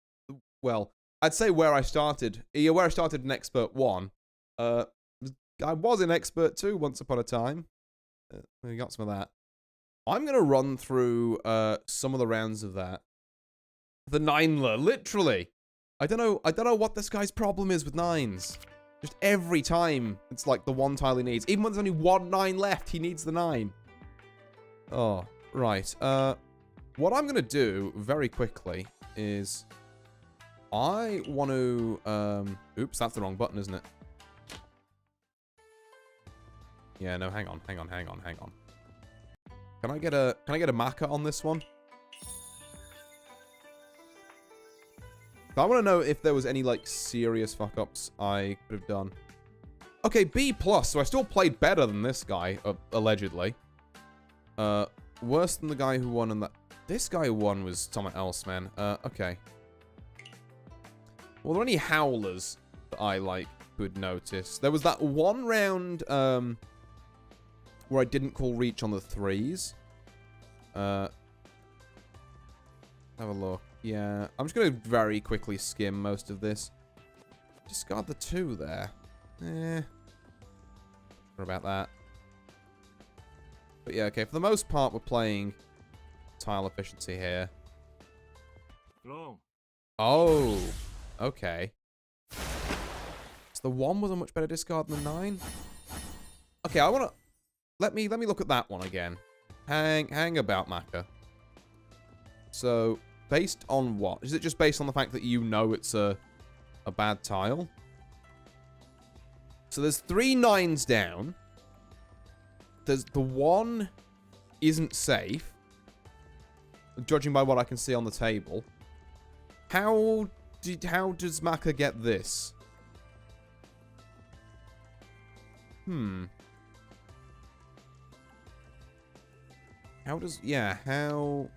Well, I'd say where I started. Yeah, where I started in Expert 1. I was in Expert 2 once upon a time. We got some of that. I'm going to run through some of the rounds of that. The 9ler, literally. I don't know what this guy's problem is with 9s. Just every time, it's like the one tile he needs. Even when there's only 1 9 left, he needs the 9. Oh, right. What I'm going to do very quickly is... I want to, oops, that's the wrong button, isn't it? Yeah, no, hang on. Can I get a Maka on this one? I want to know if there was any, like, serious fuck-ups I could have done. Okay, B+, so I still played better than this guy, allegedly. Worse than the guy who won, and that... This guy who won was something else, man. Okay. Were there any howlers that I, like, could notice? There was that one round, where I didn't call reach on the 3s. Have a look. Yeah, I'm just going to very quickly skim most of this. Discard the 2 there. Sure about that. But yeah, okay, for the most part, we're playing tile efficiency here. Oh, okay. So the 1 was a much better discard than the 9? Okay, I want to... Let me look at that one again. Hang about, Maka. So... Based on what? Is it just based on the fact that you know it's a bad tile? So there's 3 9s down. There's the 1 isn't safe. Judging by what I can see on the table. How does Maka get this? How does... Yeah, how...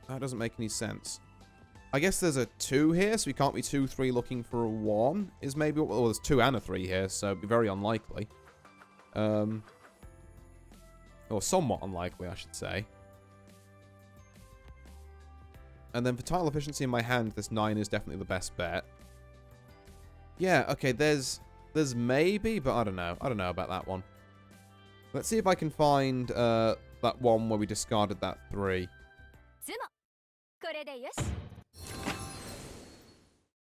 That doesn't make any sense. I guess there's a 2 here, so we can't be 2, 3 looking for a 1. Is maybe... Well, there's 2 and a 3 here, so it'd be very unlikely. Or somewhat unlikely, I should say. And then for tile efficiency in my hand, this 9 is definitely the best bet. Yeah, okay, there's maybe, but I don't know. I don't know about that one. Let's see if I can find that one where we discarded that 3.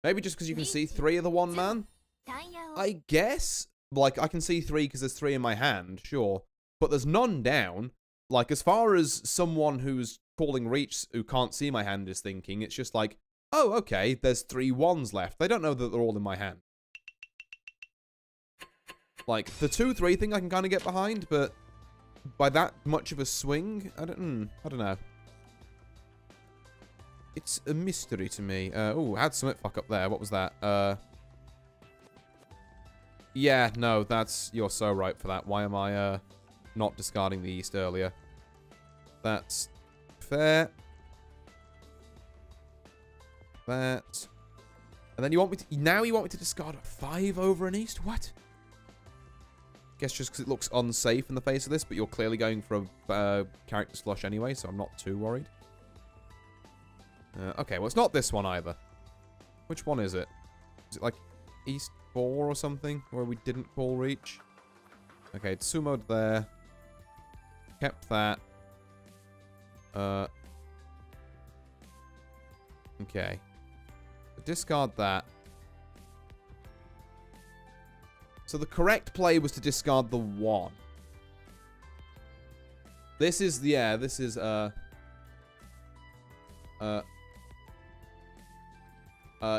Maybe just because you can see 3 of the 1 man? I guess. Like, I can see 3 because there's 3 in my hand, sure. But there's none down. Like, as far as someone who's calling reach who can't see my hand is thinking, it's just like, oh, okay, there's 3 1s left. They don't know that they're all in my hand. Like, the 2-3 thing I can kind of get behind, but by that much of a swing, I don't know. It's a mystery to me. Oh, I had some fuck up there. What was that? Yeah, no, that's... You're so right for that. Why am I, not discarding the East earlier? That's fair. That. And then you want me to... Now you want me to discard a 5 over an East? What? Guess just because it looks unsafe in the face of this, but you're clearly going for a character slush anyway, so I'm not too worried. Okay, well, it's not this one either. Which one is it? Is it like East 4 or something? Where we didn't call reach? Okay, it's sumoed there. Kept that. Okay. Discard that. So the correct play was to discard the 1. This is, yeah, this is,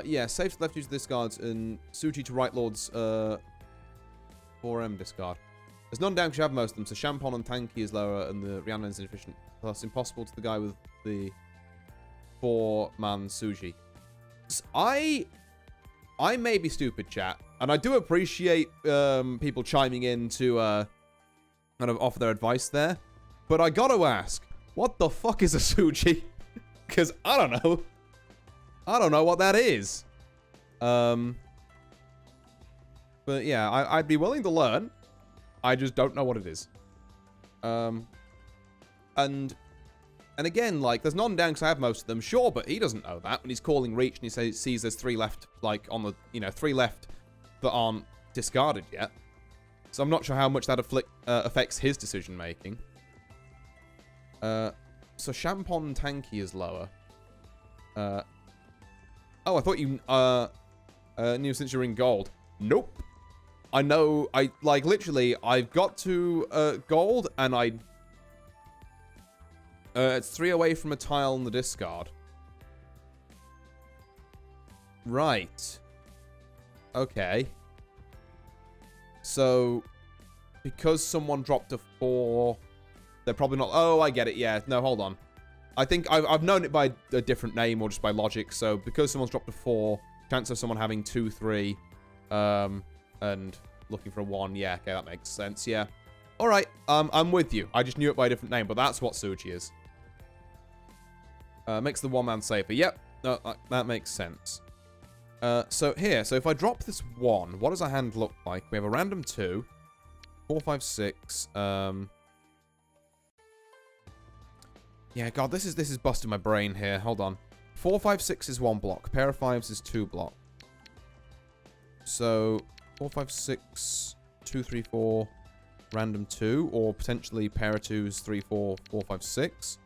yeah, safe to left use discards and Suji to right lord's 4M discard. There's none down because you have most of them, so Champon and Tanky is lower and the Rhiannon is inefficient. Plus impossible to the guy with the 4-man Suji. So I may be stupid, chat, and I do appreciate people chiming in to kind of offer their advice there, but I gotta ask, what the fuck is a Suji? Because I don't know. I don't know what that is. But yeah, I'd be willing to learn. I just don't know what it is. And again, like, there's none down because I have most of them. Sure, but he doesn't know that when he's calling reach and he sees there's 3 left, like, on the, 3 left that aren't discarded yet. So I'm not sure how much that affects his decision making. So Champon Tanky is lower. Oh, I thought you knew since you're in gold. Nope. I know, like, literally, I've got to gold, and it's 3 away from a tile in the discard. Right. Okay. So, because someone dropped a 4, they're probably not... Oh, I get it. Yeah. No, hold on. I think I've known it by a different name or just by logic. So, because someone's dropped a 4, chance of someone having 2, 3, and looking for a 1. Yeah, okay, that makes sense. Yeah. All right. I'm with you. I just knew it by a different name, but that's what Suji is. Makes the one-man safer. Yep. No, that makes sense. So if I drop this 1, what does our hand look like? We have a random 2, 4, 5, 6. Yeah, God, this is busting my brain here. Hold on. 4, 5, 6 is 1 block. Pair of 5s is 2 block. So 4, 5, 6, 2, 3, 4, random 2, or potentially pair of 2s, 3, 4, 4, 5, 6,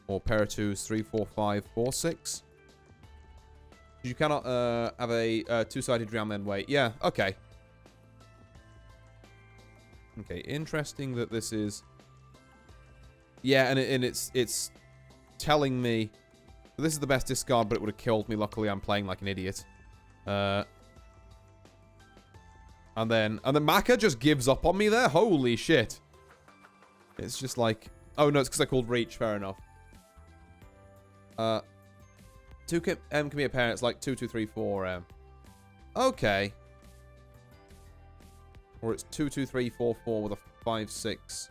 or pair of 2s, 3, 4, 5, 4, 6. You cannot have a two-sided round then wait. Yeah, okay. Okay, interesting that this is... Yeah, and it's telling me... This is the best discard, but it would have killed me. Luckily, I'm playing like an idiot. And then Maka just gives up on me there? Holy shit. It's just like... Oh, no, it's because I called Reach. Fair enough. 2 M can be a pair. It's like 2, 2, 3, 4 M. Okay. Or it's 2, 2, 3, 4, 4 with a 5, 6.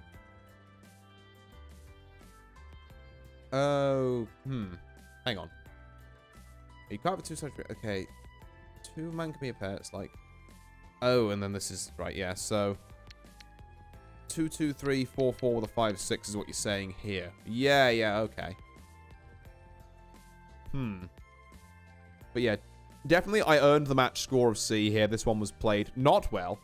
Oh, hang on. You can't have a 2-sided... Okay. 2 man can be a pair. It's like... Oh, and then this is... Right, yeah, so... 2, 2, 3, 4, 4 with a 5, 6 is what you're saying here. Yeah, yeah, okay. But yeah, definitely I earned the match score of C here. This one was played not well.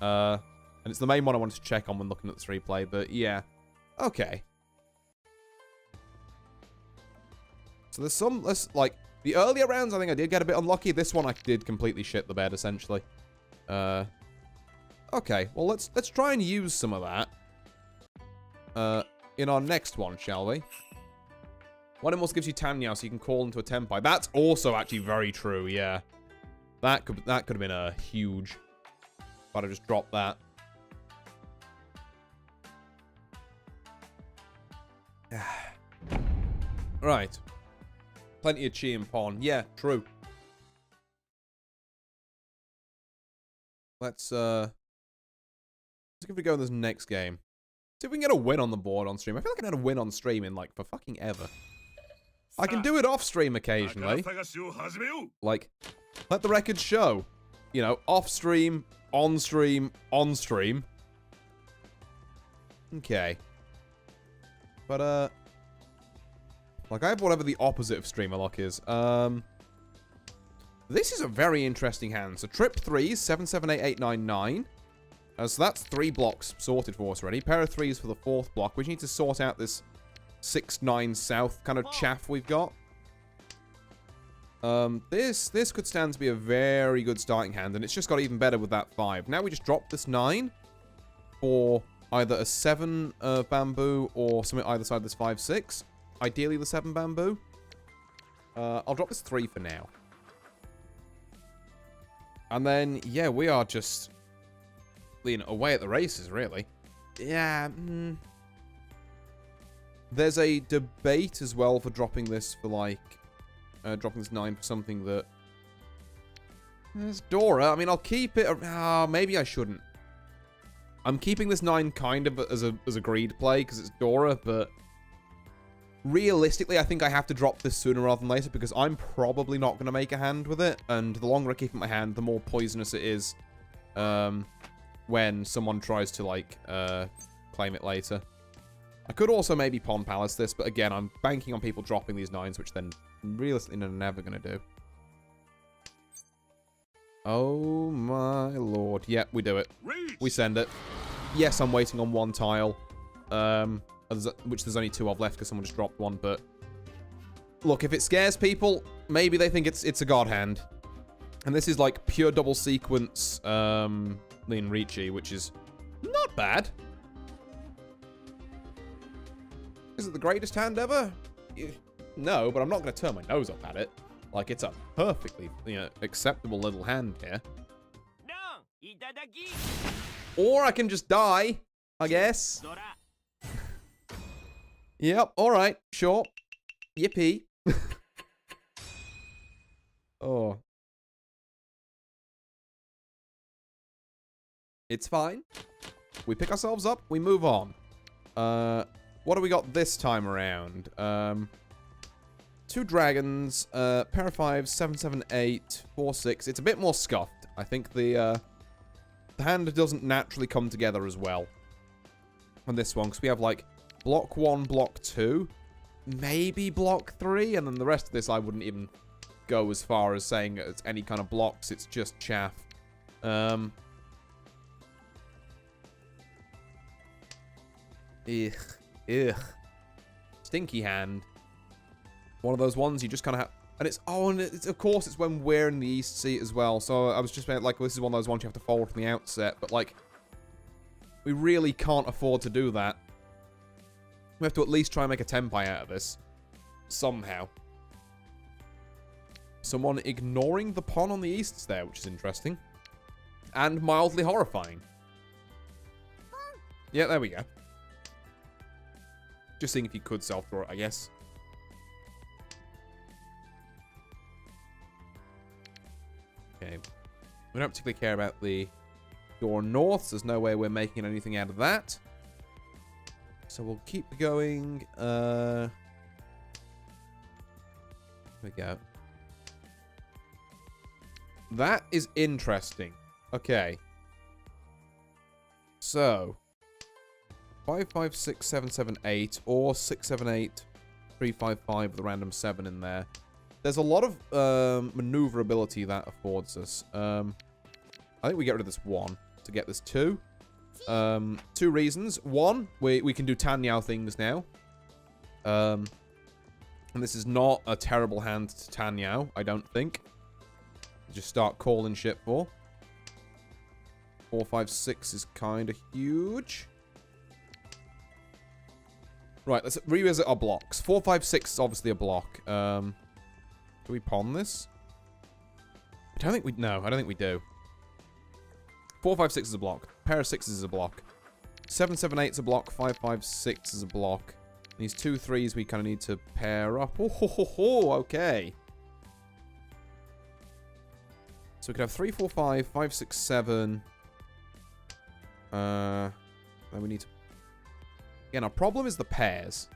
And it's the main one I wanted to check on when looking at this replay, but yeah. Okay. So there's some, like, the earlier rounds I think I did get a bit unlucky. This one I did completely shit the bed, essentially. Okay, well let's try and use some of that. In our next one, shall we? One Immortal gives you Tanya, so you can call into a Tenpai. That's also actually very true, yeah. That could have been a huge... But I just dropped that. Right. Plenty of chi and pawn. Yeah, true. Let's give it a go in this next game. See if we can get a win on the board on stream. I feel like I had a win on stream in, like, for fucking ever. I can do it off stream occasionally. Like, let the record show. You know, off stream, on stream, on stream. Okay. But, like, I have whatever the opposite of streamer lock is. This is a very interesting hand. So, trip 3s, 7, 7, 8, 8, 9, 9. So that's 3 blocks sorted for us already. Pair of 3s for the 4th block. We need to sort out this 6, 9 south kind of chaff we've got. This could stand to be a very good starting hand, and it's just got even better with that 5. Now we just drop this 9 for either a 7 bamboo or something either side of this 5, 6. Ideally the 7 bamboo. I'll drop this 3 for now. And then, yeah, we are just... away at the races, really. Yeah, There's a debate as well for dropping this for, like... dropping this 9 for something that... There's Dora. I mean, I'll keep it... maybe I shouldn't. I'm keeping this 9 kind of as a greed play, because it's Dora, but... Realistically, I think I have to drop this sooner rather than later, because I'm probably not going to make a hand with it, and the longer I keep it in my hand, the more poisonous it is. When someone tries to, like, claim it later. I could also maybe Pawn Palace this, but again, I'm banking on people dropping these 9s, which then realistically they're never going to do. Oh my lord. Yep, we do it. We send it. Yes, I'm waiting on 1 tile. Which there's only 2 of left because someone just dropped 1, but... Look, if it scares people, maybe they think it's a god hand. And this is like pure double sequence, Lean Ricci, which is not bad. Is it the greatest hand ever? No, but I'm not going to turn my nose up at it. Like, it's a perfectly, acceptable little hand here. Or I can just die, I guess. Yep, alright, sure. Yippee. Oh. It's fine. We pick ourselves up, we move on. What do we got this time around? 2 dragons, pair of 5s, 7, 7, 8, 4, 6. It's a bit more scuffed. I think the hand doesn't naturally come together as well on this one, because we have, like, block 1, block 2, maybe block 3, and then the rest of this I wouldn't even go as far as saying it's any kind of blocks, it's just chaff. Ugh. Stinky hand. One of those ones you just kind of have... And it's... Oh, and it's, of course, it's when we're in the East seat as well. So I was just like, this is one of those ones you have to fold from the outset. But, like, we really can't afford to do that. We have to at least try and make a tenpai out of this. Somehow. Someone ignoring the pawn on the Easts there, which is interesting. And mildly horrifying. Yeah, there we go. Just seeing if you could self-draw it, I guess. Okay. We don't particularly care about the door north, so there's no way we're making anything out of that. So we'll keep going. Here we go. That is interesting. Okay. So 5, 5, 6, 7, 7, 8, or 6, 7, 8, 3, 5, 5 with a random 7 in there. There's a lot of maneuverability that affords us. I think we get rid of this 1 to get this 2. 2 reasons. 1, we can do Tanyao things now. And this is not a terrible hand to Tanyao, I don't think. Just start calling shit for. 4, 5, 6 is kind of huge. Right, let's revisit our blocks. 4, 5, 6 is obviously a block. Do we pawn this? I don't think we... No, I don't think we do. 4, 5, 6 is a block. Pair of 6s is a block. 7, 7, 8 is a block. 5, 5, 6 is a block. These 2, 3s we kind of need to pair up. Oh, ho, ho, ho, okay. So we could have 3, 4, 5, 5, 6, 7. Then we need to... Again, our problem is the pairs.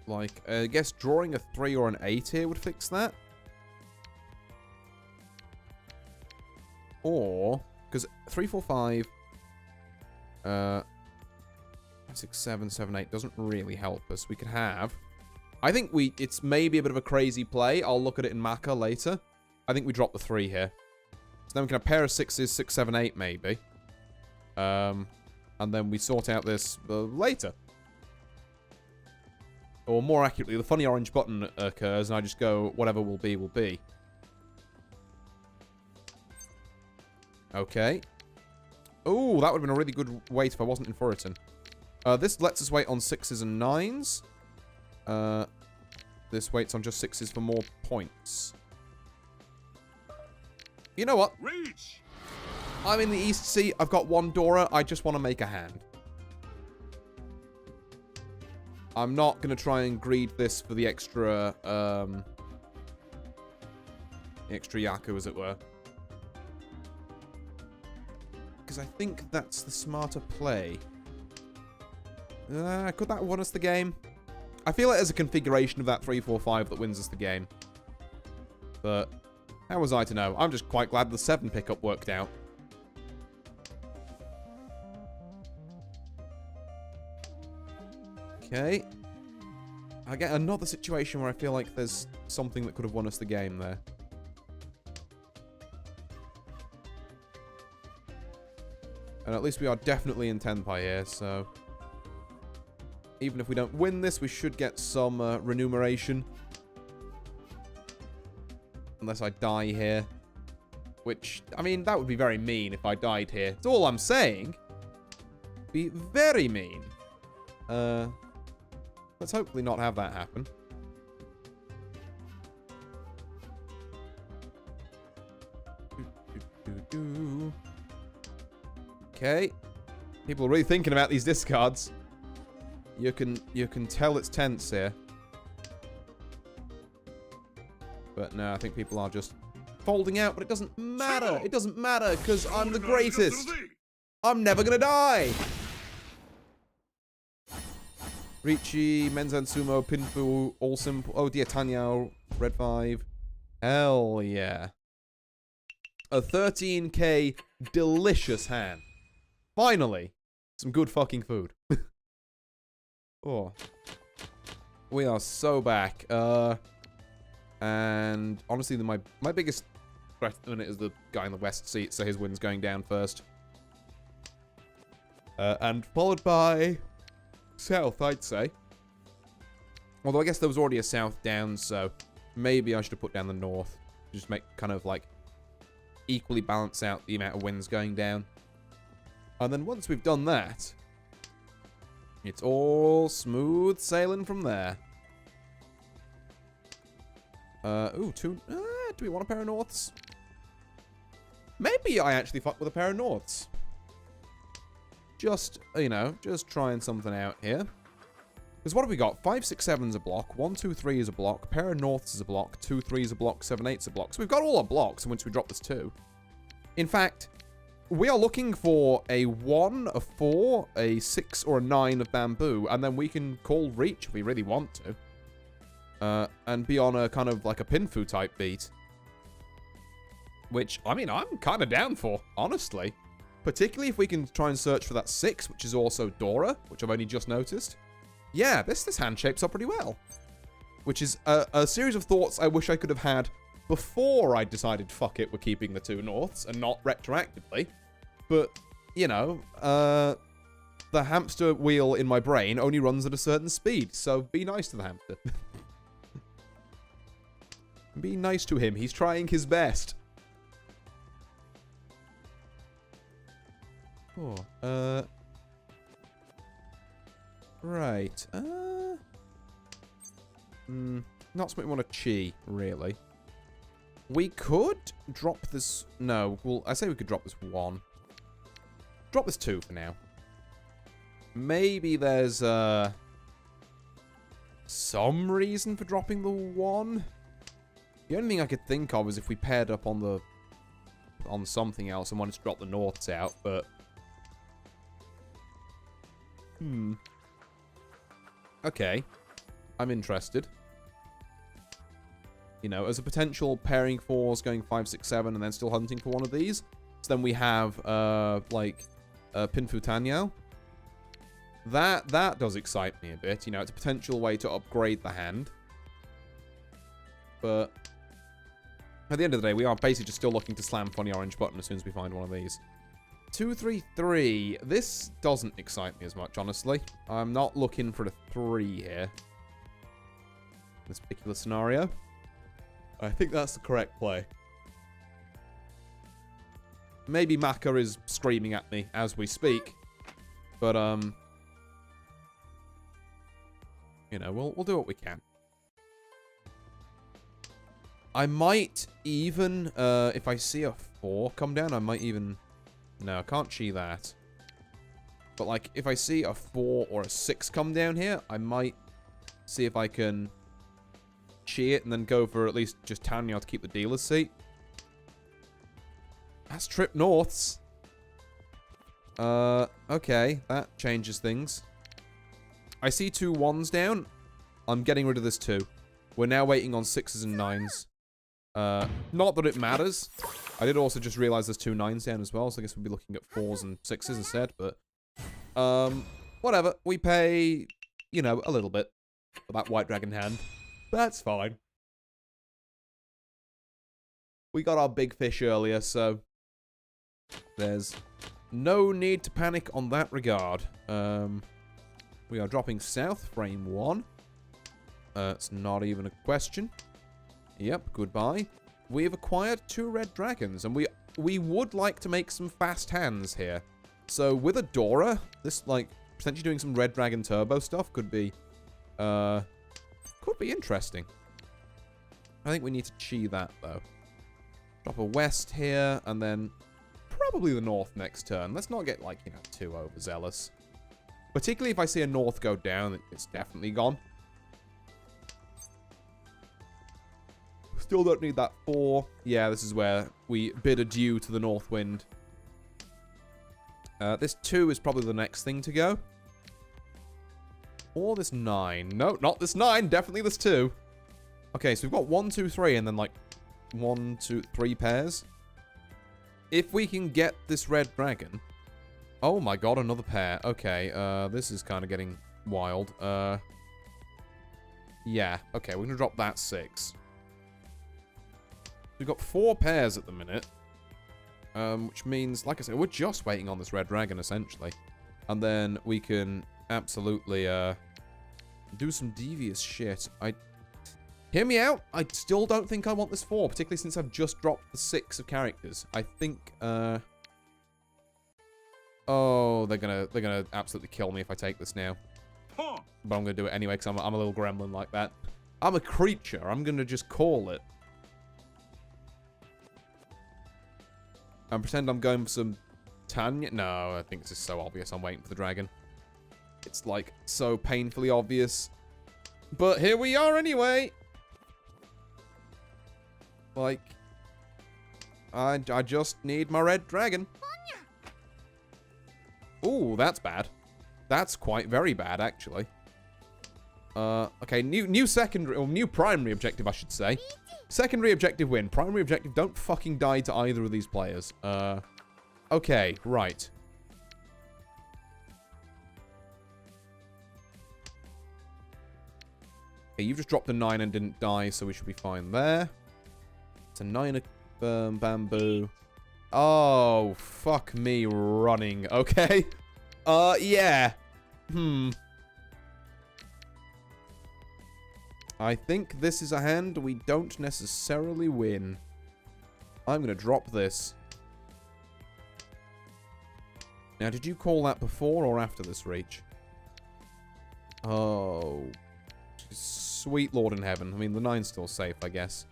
Like, I guess drawing a 3 or an 8 here would fix that. Or, because 3, 4, 5, 6, 7, 7, 8 doesn't really help us. We could have... I think it's maybe a bit of a crazy play. I'll look at it in Maka later. I think we drop the 3 here. So then we can have a pair of 6s, 6, 7, 8 maybe. And then we sort out this later. Or more accurately, the funny orange button occurs and I just go, whatever will be, will be. Okay. Ooh, that would have been a really good wait if I wasn't in Furiton. This lets us wait on 6s and 9s. This waits on just 6s for more points. You know what? Reach! I'm in the East Sea. I've got 1 Dora. I just want to make a hand. I'm not going to try and greed this for the extra, Yaku, as it were. Because I think that's the smarter play. Could that win us the game? I feel like there's a configuration of that 3, 4, 5 that wins us the game. But how was I to know? I'm just quite glad the 7 pickup worked out. Okay. I get another situation where I feel like there's something that could have won us the game there. And at least we are definitely in Tenpai here, so... Even if we don't win this, we should get some remuneration. Unless I die here. Which, I mean, that would be very mean if I died here. That's all I'm saying. would be very mean. Let's hopefully not have that happen. Okay. People are really thinking about these discards. You can tell it's tense here. But no, I think people are just folding out, but it doesn't matter. It doesn't matter, because I'm the greatest. I'm never gonna die. Ricci, Menzan Sumo, Pinfu, All Simple. Oh dear, Tanyao, Red 5. Hell yeah. A 13k delicious hand. Finally. Some good fucking food. Oh. We are so back. And honestly, my biggest threat at the minute is the guy in the west seat, so his win's going down first. And followed by south, I'd say. Although I guess there was already a south down, so maybe I should have put down the north. Just make kind of like equally balance out the amount of winds going down. And then once we've done that, it's all smooth sailing from there. Ooh, do we want a pair of norths? Maybe I actually fuck with a pair of norths. Just, you know, just trying something out here. Because what have we got? 5, 6, 7's a block. 1, 2, 3 is a block. Pair of norths is a block. 2, 3 is a block. 7, 8's a block. So we've got all our blocks once we drop this 2. In fact, we are looking for a 1, a 4, a 6, or a 9 of bamboo. And then we can call reach if we really want to. And be on a kind of like a Pinfu type beat. Which, I mean, I'm kind of down for, honestly. Particularly if we can try and search for that 6, which is also Dora, which I've only just noticed. Yeah, this hand shapes up pretty well. Which is a series of thoughts I wish I could have had before I decided, fuck it, we're keeping the 2 norths and not retroactively. But, you know, the hamster wheel in my brain only runs at a certain speed, so be nice to the hamster. Be nice to him, he's trying his best. Oh, right, not something we want to chi, really. We could drop this, no, well, I say we could drop this 1. Drop this 2 for now. Maybe there's, some reason for dropping the 1. The only thing I could think of is if we paired up on something else and wanted to drop the norths out, but... Okay. I'm interested. You know, as a potential pairing 4s going 5, 6, 7 and then still hunting for one of these. So then we have, like, Pinfu Tanyao. That does excite me a bit. You know, it's a potential way to upgrade the hand. But... at the end of the day, we are basically just still looking to slam funny orange button as soon as we find one of these. 2, 3, 3. This doesn't excite me as much, honestly. I'm not looking for a 3 here. In this particular scenario. I think that's the correct play. Maybe Maka is screaming at me as we speak. But, you know, we'll do what we can. I might even, if I see a 4 come down, I might even... No, I can't chi that. But, like, if I see a 4 or a 6 come down here, I might see if I can chi it and then go for at least just Tanyao to keep the dealer's seat. That's trip norths. Okay, that changes things. I see 2 1s down. I'm getting rid of this 2. We're now waiting on 6s and 9s. Not that it matters. I did also just realize there's 2 9s down as well, so I guess we'll be looking at 4s and 6s instead, but... whatever. We pay, you know, a little bit for that white dragon hand. That's fine. We got our big fish earlier, so... there's no need to panic on that regard. We are dropping south, frame 1. It's not even a question. Yep, goodbye. We've acquired 2 red dragons, and we would like to make some fast hands here. So with Adora, this, like, potentially doing some Red Dragon Turbo stuff could be interesting. I think we need to chi that, though. Drop a west here, and then probably the north next turn. Let's not get, like, you know, too overzealous. Particularly if I see a north go down, it's definitely gone. Still don't need that 4. Yeah, this is where we bid adieu to the north wind. This 2 is probably the next thing to go. Or this 9. No, not this 9. Definitely this 2. Okay, so we've got 1, 2, 3, and then, like, 1, 2, 3 pairs. If we can get this red dragon... Oh my god, another pair. Okay, this is kind of getting wild. Yeah, okay, we're going to drop that 6. We've got 4 pairs at the minute. Which means, like I said, we're just waiting on this red dragon, essentially. And then we can absolutely do some devious shit. Hear me out. I still don't think I want this 4, particularly since I've just dropped the 6 of characters. I think, oh, they're gonna absolutely kill me if I take this now. But I'm gonna do it anyway, because I'm a little gremlin like that. I'm a creature. I'm gonna just call it. And pretend I'm going for some Tanya. No, I think this is so obvious. I'm waiting for the dragon. It's, like, so painfully obvious. But here we are anyway. Like, I just need my red dragon. Ooh, that's bad. That's quite very bad, actually. Okay, new secondary, or new primary objective, I should say. Secondary objective win. Primary objective, don't fucking die to either of these players. Okay, right. Okay, you've just dropped a 9 and didn't die, so we should be fine there. It's a 9 of bamboo. Oh, fuck me running. Okay. Yeah. I think this is a hand we don't necessarily win. I'm going to drop this. Now, did you call that before or after this reach? Oh. Sweet Lord in heaven. I mean, the 9's still safe, I guess.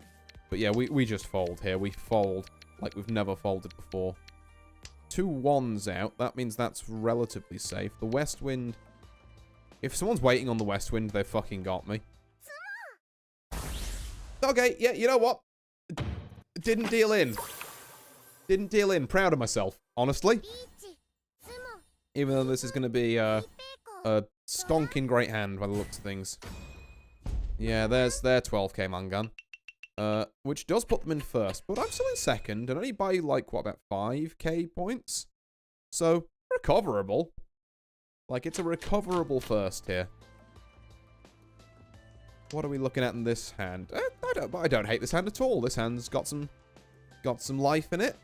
But yeah, we just fold here. We fold like we've never folded before. 2 1s out. That means that's relatively safe. The west wind... If someone's waiting on the west wind, they fucking got me. Okay, yeah, you know what? Didn't deal in. Didn't deal in. Proud of myself, honestly. Even though this is going to be a stonking great hand by the looks of things. Yeah, there's their 12k Mangan. Which does put them in first, but I'm still in second, and only by, like, what, about 5k points? So, recoverable. Like, it's a recoverable first here. What are we looking at in this hand? I don't hate this hand at all. This hand's got some life in it.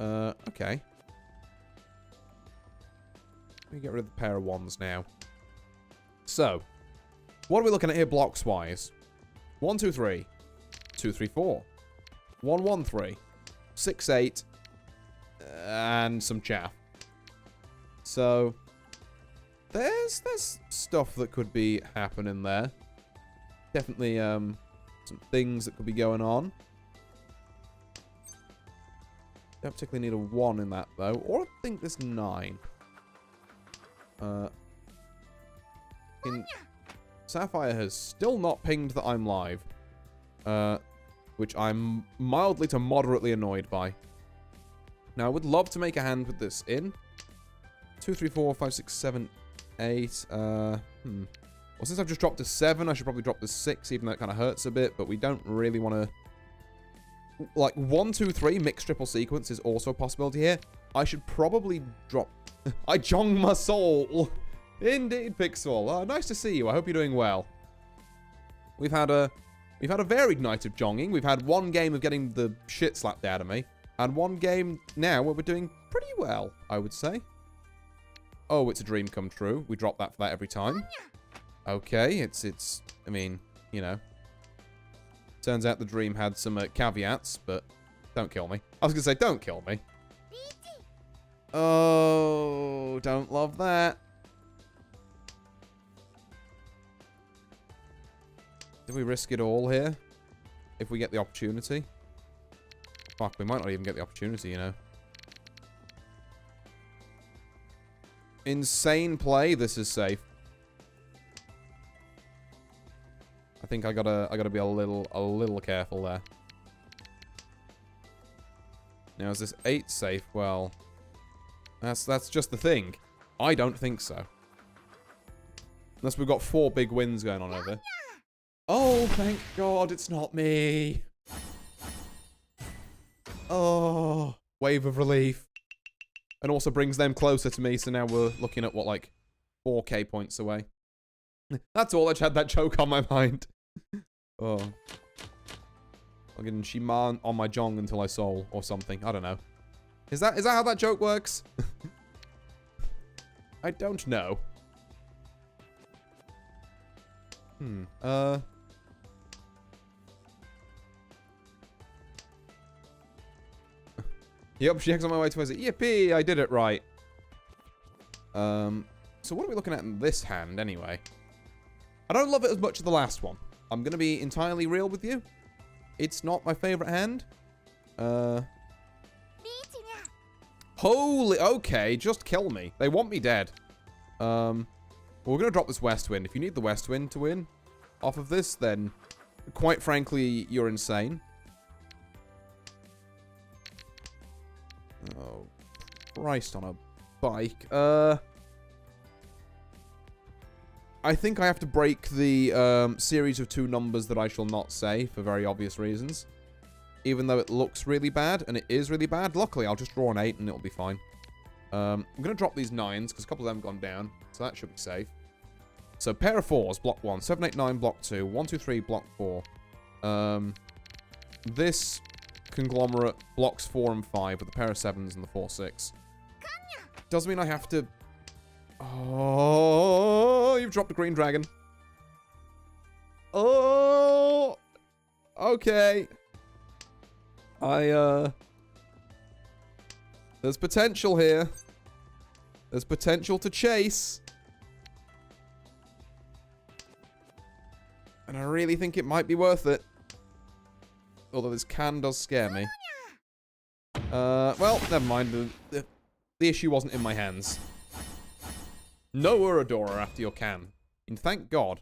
Okay. Let me get rid of the pair of 1s now. So, what are we looking at here blocks-wise? 1, 2, 3. 2, 3, 4. 1, 1, 3. 6, 8. And some chaff. So, there's stuff that could be happening there. Definitely, some things that could be going on. Don't particularly need a 1 in that, though. Or I think this 9. Sapphire has still not pinged that I'm live. Which I'm mildly to moderately annoyed by. Now, I would love to make a hand with this in. 2, 3, 4, 5, 6, 7, 8. Well, since I've just dropped a 7, I should probably drop the 6, even though it kind of hurts a bit. But we don't really want to... Like, 1, 2, 3 mixed triple sequence is also a possibility here. I should probably drop... Mahjong Soul! Indeed, Pixel. Nice to see you. I hope you're doing well. We've had a varied night of jonging. We've had 1 game of getting the shit slapped out of me. And 1 game now where we're doing pretty well, I would say. Oh, it's a dream come true. We drop that for that every time. Okay, it's, I mean, you know. Turns out the dream had some caveats, but don't kill me. I was going to say, don't kill me. Oh, don't love that. Do we risk it all here? If we get the opportunity? Fuck, we might not even get the opportunity, you know. Insane play. This is safe. I think I gotta be a little careful there. Now, is this 8 safe? Well, that's just the thing. I don't think so. Unless we've got 4 big wins going on over. Oh, thank God it's not me. Oh, wave of relief. And also brings them closer to me, so now we're looking at, what, like, 4k points away. That's all. I just had that joke on my mind. Oh. I'll get Shiman on my Mahjong until I soul, or something. I don't know. Is that how that joke works? I don't know. Yep, she on my way to visit. Yippee, I did it right. So what are we looking at in this hand, anyway? I don't love it as much as the last one. I'm going to be entirely real with you. It's not my favorite hand. Holy, okay, just kill me. They want me dead. Well, we're going to drop this West Wind. If you need the West Wind to win off of this, then quite frankly, you're insane. Oh, Christ on a bike. I think I have to break the series of 2 numbers that I shall not say for very obvious reasons. Even though it looks really bad, and it is really bad. Luckily, I'll just draw an 8 and it'll be fine. I'm going to drop these 9s, because a couple of them have gone down. So that should be safe. So, pair of 4s, block 1. 7, 8, 9, block 2. 1, 2, 3, block 4. This conglomerate blocks 4 and 5 with a pair of 7s and the 4, 6. Doesn't mean I have to... Oh, you've dropped a green dragon. Oh, okay. There's potential here. There's potential to chase. And I really think it might be worth it. Although this can does scare me. Well, never mind. The issue wasn't in my hands. No Uradora after your can. And thank God.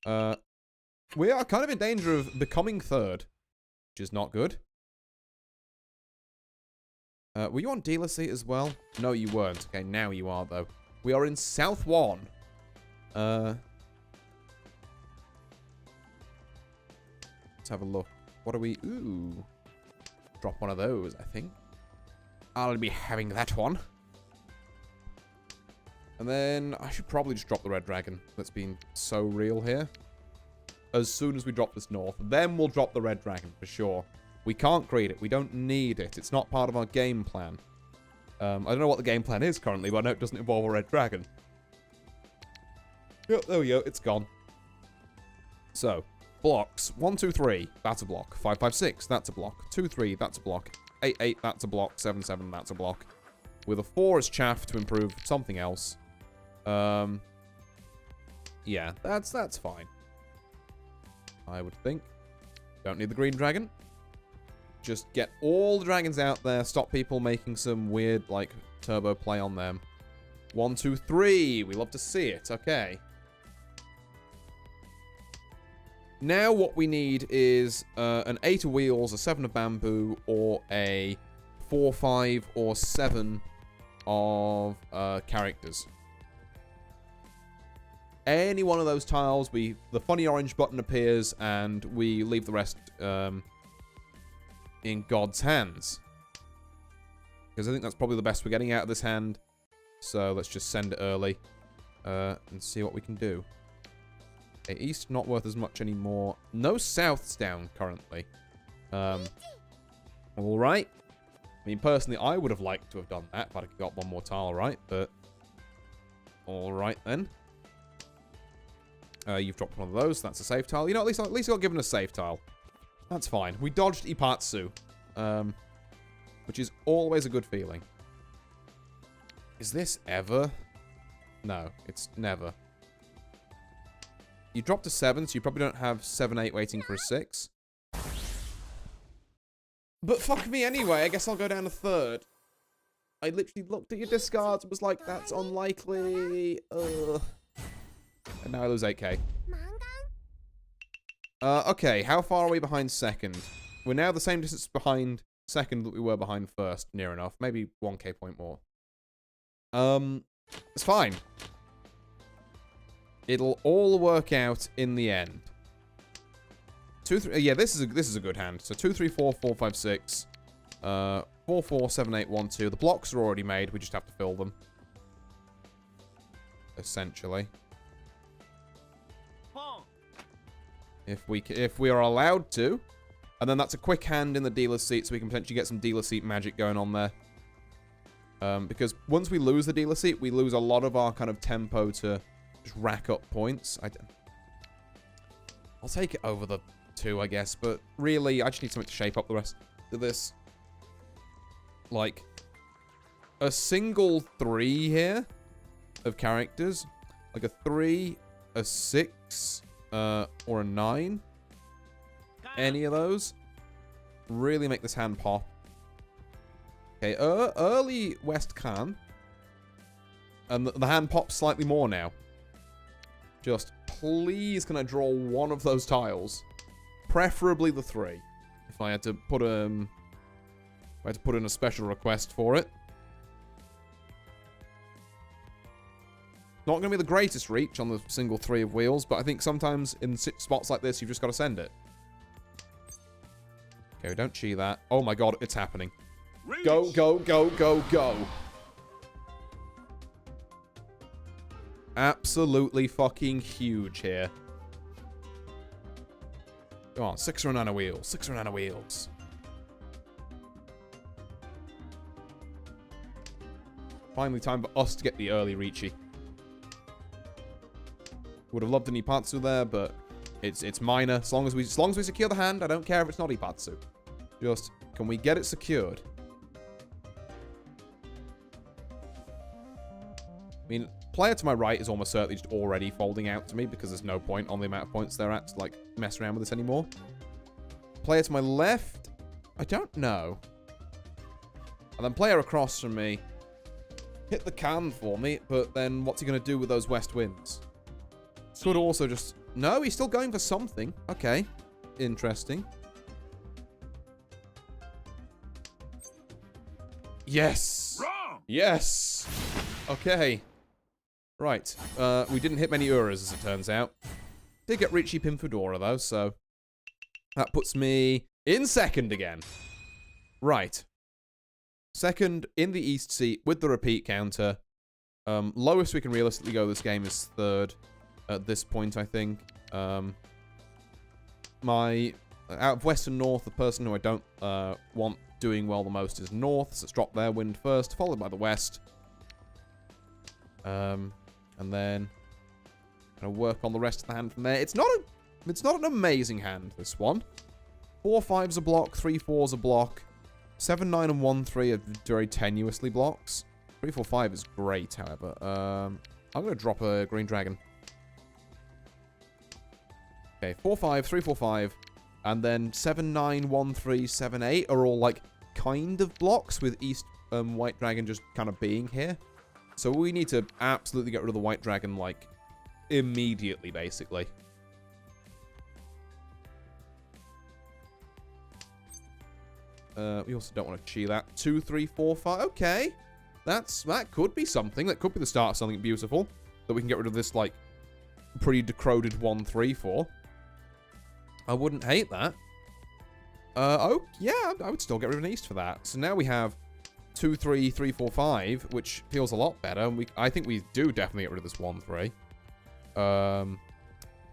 We are kind of in danger of becoming 3rd. Which is not good. Were you on dealer seat as well? No, you weren't. Okay, now you are, though. We are in South 1. Let's have a look. What are we... Ooh. Drop one of those, I think. I'll be having that one. And then I should probably just drop the red dragon. That's been so real here. As soon as we drop this north, then we'll drop the red dragon for sure. We can't create it. We don't need it. It's not part of our game plan. I don't know what the game plan is currently, but I know it doesn't involve a red dragon. Yep, there we go. It's gone. So, blocks. 1, 2, 3. That's a block. 5, 5, 6. That's a block. 2, 3. That's a block. 8, 8. That's a block. 7, 7. That's a block. With a 4 as chaff to improve something else. Yeah, that's fine. I would think. Don't need the green dragon. Just get all the dragons out there. Stop people making some weird, like, turbo play on them. 1, 2, 3. We love to see it. Okay. Now what we need is an 8 of wheels, a 7 of bamboo, or a 4, 5, or 7 of characters. Any one of those tiles, the funny orange button appears, and we leave the rest in God's hands. Because I think that's probably the best we're getting out of this hand. So let's just send it early and see what we can do. Okay, east not worth as much anymore. No souths down currently. Alright. I mean, personally, I would have liked to have done that if I'd got one more tile right, but... Alright then. You've dropped one of those, so that's a safe tile. You know, at least I got given a safe tile. That's fine. We dodged Ipatsu. Which is always a good feeling. Is this ever? No, it's never. You dropped a 7, so you probably don't have 7, 8 waiting for a 6. But fuck me anyway, I guess I'll go down a 3rd. I literally looked at your discards and was like, that's unlikely. And now I lose 8k. Okay, how far are we behind 2nd? We're now the same distance behind 2nd that we were behind 1st, near enough. Maybe 1k point more. It's fine. It'll all work out in the end. 2, 3, yeah, this is a good hand. So 2, 3, 4, 4, 5, 6. 4, 4, 7, 8, 1, 2. The blocks are already made. We just have to fill them. Essentially. If we are allowed to. And then that's a quick hand in the dealer's seat, so we can potentially get some dealer seat magic going on there. Because once we lose the dealer seat, we lose a lot of our kind of tempo to just rack up points. I'll take it over the 2, I guess. But really, I just need something to shape up the rest of this. Like, a single 3 here of characters. Like a 3, a 6, or a 9. Any of those really make this hand pop. Okay, early West can. And the hand pops slightly more now. Just, please, can I draw one of those tiles? Preferably the 3. If I had to put in a special request for it. Not going to be the greatest reach on the single 3 of wheels, but I think sometimes in spots like this, you've just got to send it. Okay, don't cheat that. Oh my god, it's happening. Go, go, go, go, go. Absolutely fucking huge here. Come on, 6 or 9 of wheels. 6 or 9 of wheels. Finally time for us to get the early Reachy. Would have loved an Ipatsu there, but it's minor. As long as we secure the hand, I don't care if it's not Ipatsu. Just, can we get it secured? I mean, player to my right is almost certainly just already folding out to me because there's no point on the amount of points they're at to, like, mess around with this anymore. Player to my left, I don't know. And then player across from me hit the can for me, but then what's he going to do with those west winds? Could also just... No, he's still going for something. Okay. Interesting. Yes! Wrong. Yes! Okay. Right. We didn't hit many Uras, as it turns out. Did get Richie Pin Fedora, though, so... That puts me in 2nd again. Right. 2nd in the East seat with the repeat counter. Lowest we can realistically go this game is 3rd. At this point, I think. Out of West and North, the person who I don't want doing well the most is North. So let's drop their wind first, followed by the West. And then gonna work on the rest of the hand from there. It's not an amazing hand, this one. 4 5s a block, 3 4s a block. 7 9 and 1 3 are very tenuously blocks. 3 4 5 is great, however. I'm gonna drop a green dragon. Okay, 4 5, 3 4 5, and then 7 9 1 3 7 8 are all like kind of blocks with East White Dragon just kind of being here. So we need to absolutely get rid of the White Dragon like immediately, basically. We also don't want to chi that. 2 3 4 5. Okay, that could be something. That could be the start of something beautiful that we can get rid of this like pretty decroded 1 3 4. I wouldn't hate that. Oh, yeah, I would still get rid of an East for that. So now we have 2 3 3 4 5, which feels a lot better. And I think we do definitely get rid of this 1 3.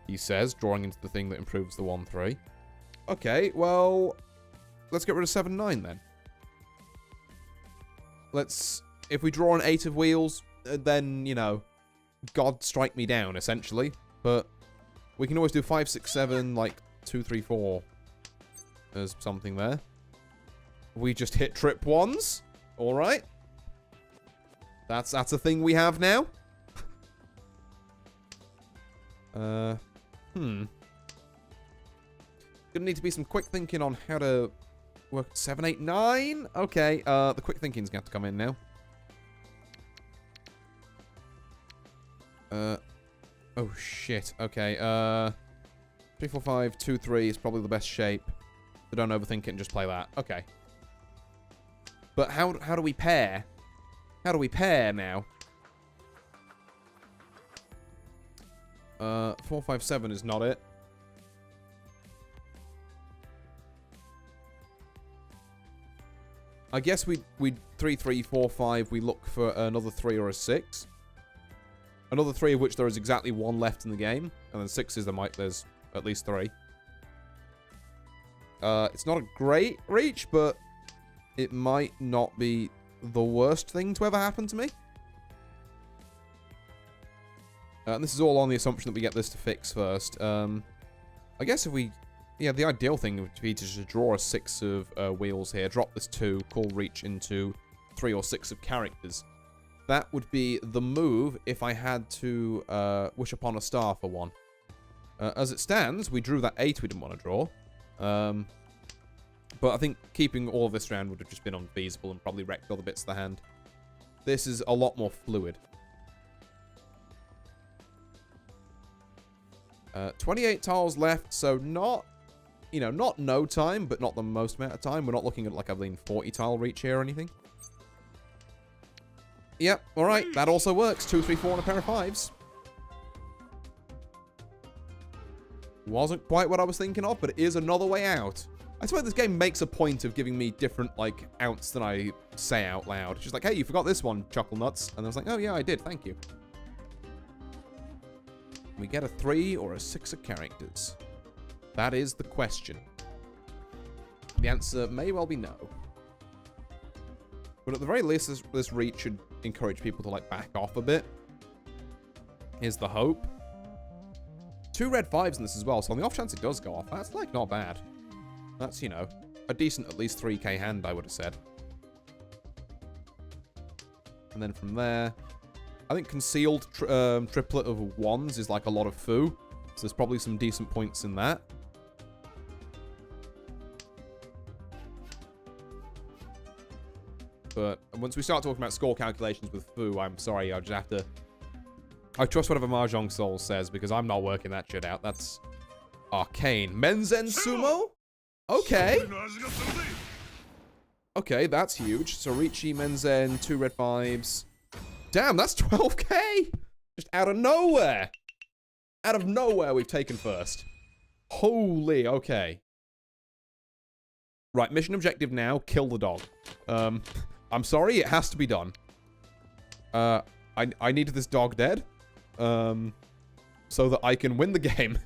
He says, drawing into the thing that improves the 1 3. Okay, well, let's get rid of 7 9 then. If we draw an 8 of wheels, then, you know, God strike me down, essentially. But we can always do 5 6 7, like 2 3 4. There's something there. We just hit trip 1s. Alright. That's a thing we have now. Gonna need to be some quick thinking on how to work 7, 8, 9. Okay, the quick thinking's gonna have to come in now. Oh shit. Okay, 3, 4, 5, 2, 3 is probably the best shape. So don't overthink it and just play that. Okay. But how do we pair? How do we pair now? 4, 5, 7 is not it. I guess we 3, 3, 4, 5. We look for another 3 or a 6. Another 3 of which there is exactly 1 left in the game, and then 6s there's at least 3. It's not a great reach, but it might not be the worst thing to ever happen to me. And this is all on the assumption that we get this to fix first. I guess if we... Yeah, the ideal thing would be to just draw a 6 of wheels here, drop this 2, call reach into 3 or 6 of characters. That would be the move if I had to wish upon a star for 1. As it stands, we drew that 8 we didn't want to draw. But I think keeping all of this around would have just been unfeasible and probably wrecked other bits of the hand. This is a lot more fluid. 28 tiles left, so not, you know, not no time, but not the most amount of time. We're not looking at like a lean 40 tile reach here or anything. Yep, alright, that also works. 2, 3, 4 and a pair of 5s. Wasn't quite what I was thinking of, but it is another way out. I swear this game makes a point of giving me different, like, outs than I say out loud. It's just like, hey, you forgot this one, Chuckle Nuts. And I was like, oh yeah, I did, thank you. We get a 3 or a 6 of characters. That is the question. The answer may well be no. But at the very least, this reach should encourage people to, like, back off a bit. Here's the hope. 2 red 5s in this as well, so on the off chance it does go off, that's, like, not bad. That's, you know, a decent at least 3k hand, I would have said. And then from there, I think concealed triplet of 1s is like a lot of foo. So there's probably some decent points in that. But once we start talking about score calculations with foo, I'm sorry, I just have to... I trust whatever Mahjong Soul says, because I'm not working that shit out. That's arcane. Menzen Sumo? Okay. Okay, that's huge. So Richi, Menzen, 2 red 5s. Damn, that's 12k! Just out of nowhere! Out of nowhere, we've taken first. Holy, okay. Right, mission objective now, kill the dog. I'm sorry, it has to be done. I needed this dog dead. So that I can win the game.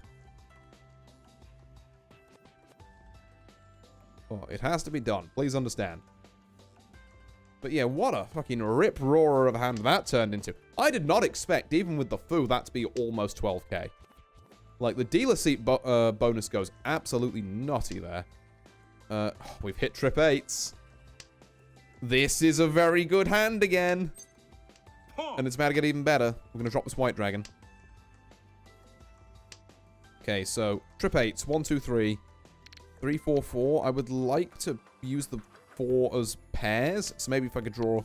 Oh, it has to be done. Please understand. But yeah, what a fucking rip-roarer of a hand that turned into. I did not expect, even with the foo, that to be almost 12k. Like, the dealer seat bonus goes absolutely nutty there. We've hit trip 8s. This is a very good hand again. And it's about to get even better. We're going to drop this white dragon. Okay, so trip 8s. 1, 2, 3. 3, 4, 4. I would like to use the 4 as pairs. So maybe if I could draw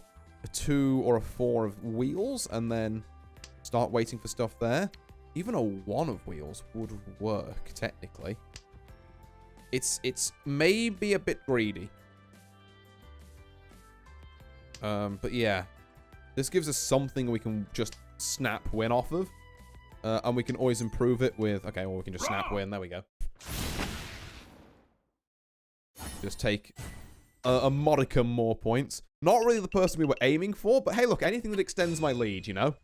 a 2 or a 4 of wheels and then start waiting for stuff there. Even a 1 of wheels would work, technically. It's maybe a bit greedy. But yeah. This gives us something we can just snap win off of. And we can always improve it with... Okay, well, we can just snap win. There we go. Just take a modicum more points. Not really the person we were aiming for, but hey, look, anything that extends my lead, you know?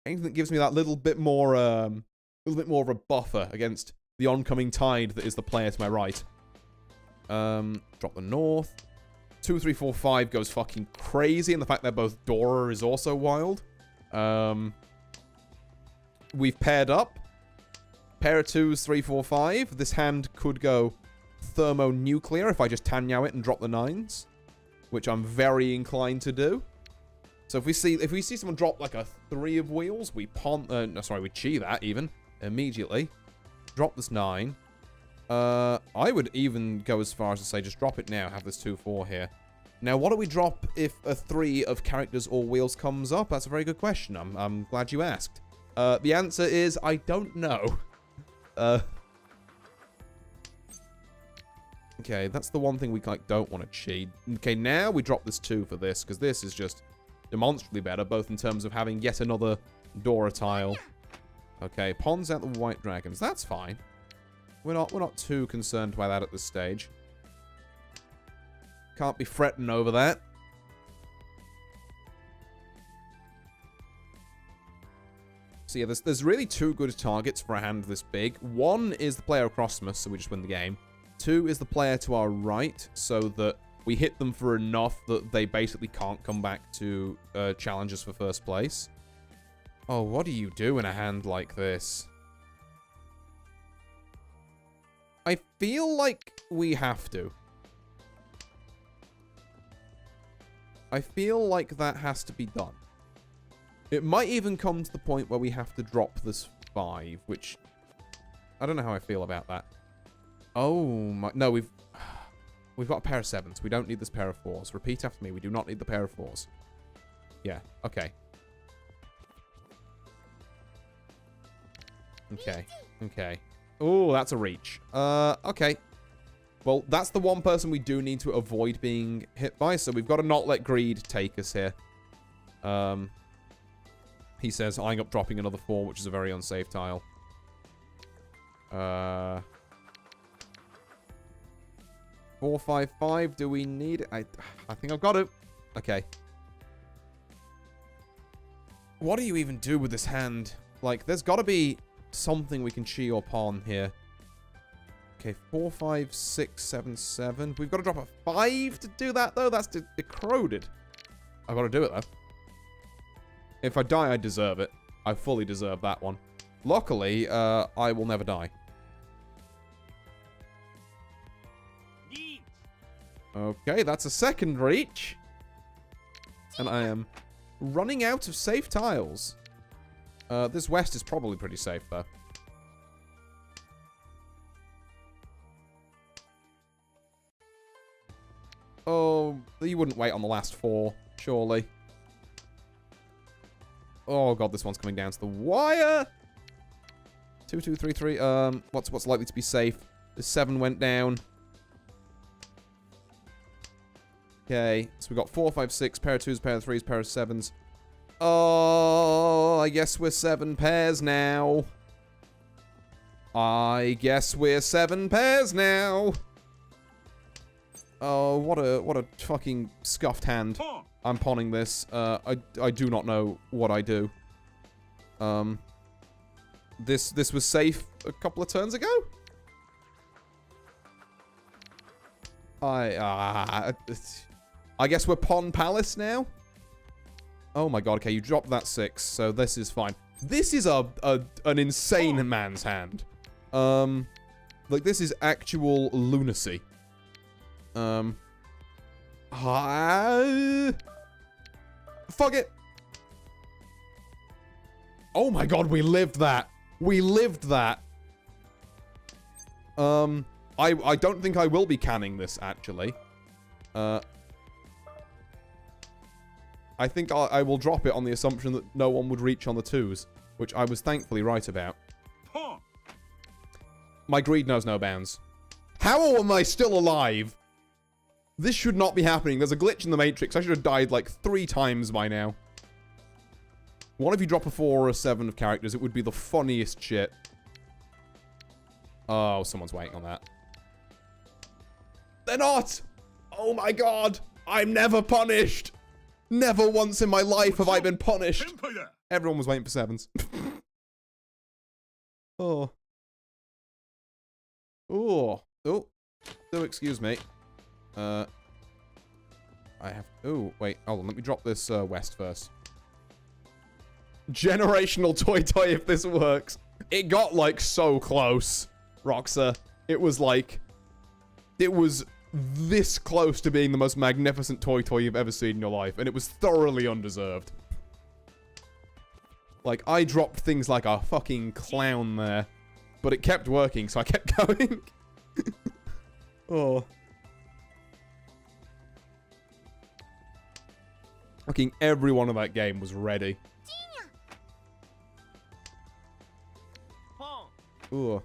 Anything that gives me that little bit more of a buffer against the oncoming tide that is the player to my right. Drop the north. 2, 3, 4, 5 goes fucking crazy, and the fact that both Dora is also wild. We've paired up. Pair of 2s, 3, 4, 5. This hand could go thermonuclear if I just Tanyao it and drop the 9s, which I'm very inclined to do. So if we see someone drop like a 3 of wheels, we we chi that even immediately. Drop this 9. I would even go as far as to say just drop it now. Have this 2-4 here. Now, what do we drop if a 3 of characters or wheels comes up? That's a very good question. I'm glad you asked. The answer is I don't know. Okay, that's the one thing we like don't want to cheat. Okay, now we drop this 2 for this, because this is just demonstrably better, both in terms of having yet another Dora tile. Okay, pawns out the white dragons. That's fine. We're not too concerned by that at this stage. Can't be fretting over that. So yeah, there's really 2 good targets for a hand this big. 1 is the player across from us, so we just win the game. 2 is the player to our right, so that we hit them for enough that they basically can't come back to challenge us for first place. Oh, what do you do in a hand like this? I feel like we have to. I feel like that has to be done. It might even come to the point where we have to drop this 5, which... I don't know how I feel about that. Oh my... No, we've got a pair of 7s. We don't need this pair of 4s. Repeat after me. We do not need the pair of 4s. Yeah, okay. Okay, okay. Oh, that's a reach. Okay. Well, that's the one person we do need to avoid being hit by, so we've got to not let greed take us here. He says, eyeing up dropping another 4, which is a very unsafe tile. 4, 5, 5. Do we need it? I think I've got it. Okay. What do you even do with this hand? Like, there's got to be something we can chi or pawn here. Okay, 4, 5, 6, 7, 7. We've got to drop a 5 to do that, though. That's decroded. I've got to do it, though. If I die, I deserve it. I fully deserve that one. Luckily, I will never die. Okay, that's a second reach. And I am running out of safe tiles. This west is probably pretty safe, though. Oh, you wouldn't wait on the last 4, surely. Oh god, this one's coming down to the wire. 2, 2, 3, 3. What's likely to be safe? The 7 went down. Okay, so we got 4, 5, 6, pair of 2s, pair of 3s, pair of 7s. Oh, I guess we're 7 pairs now. I guess we're 7 pairs now. Oh, what a fucking scuffed hand. I'm pawning this. I do not know what I do. This was safe a couple of turns ago? I guess we're Pawn Palace now? Oh my god, okay, you dropped that 6, so this is fine. This is an insane man's hand. Like, this is actual lunacy. Fuck it. Oh my god, we lived that. We lived that. I don't think I will be canning this, actually. I think I will drop it on the assumption that no one would reach on the 2s, which I was thankfully right about. My greed knows no bounds. How am I still alive? This should not be happening. There's a glitch in the Matrix. I should have died like 3 times by now. What if you drop a 4 or a 7 of characters? It would be the funniest shit. Oh, someone's waiting on that. They're not! Oh my god! I'm never punished! Never once in my life have I been punished! Everyone was waiting for 7s. Oh. Oh. Oh. Oh, excuse me. I have... Oh, wait. Hold on. Let me drop this west first. Generational toy if this works. It got, like, so close, Roxa. It was, like... It was this close to being the most magnificent toy you've ever seen in your life, and it was thoroughly undeserved. Like, I dropped things like a fucking clown there, but it kept working, so I kept going. Oh. Fucking everyone in that game was ready. Ooh.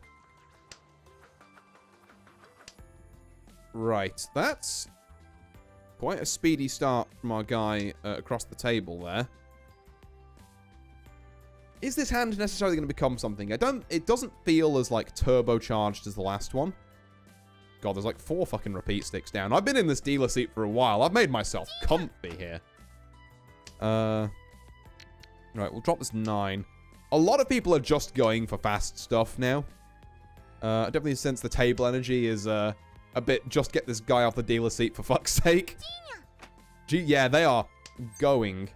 Right, that's quite a speedy start from our guy across the table there. Is this hand necessarily going to become something? It doesn't feel as, like, turbocharged as the last one. God, there's, like, 4 fucking repeat sticks down. I've been in this dealer seat for a while. I've made myself comfy here. Right, we'll drop this 9. A lot of people are just going for fast stuff now. I definitely sense the table energy is, a bit, just get this guy off the dealer seat for fuck's sake. Yeah, they are going.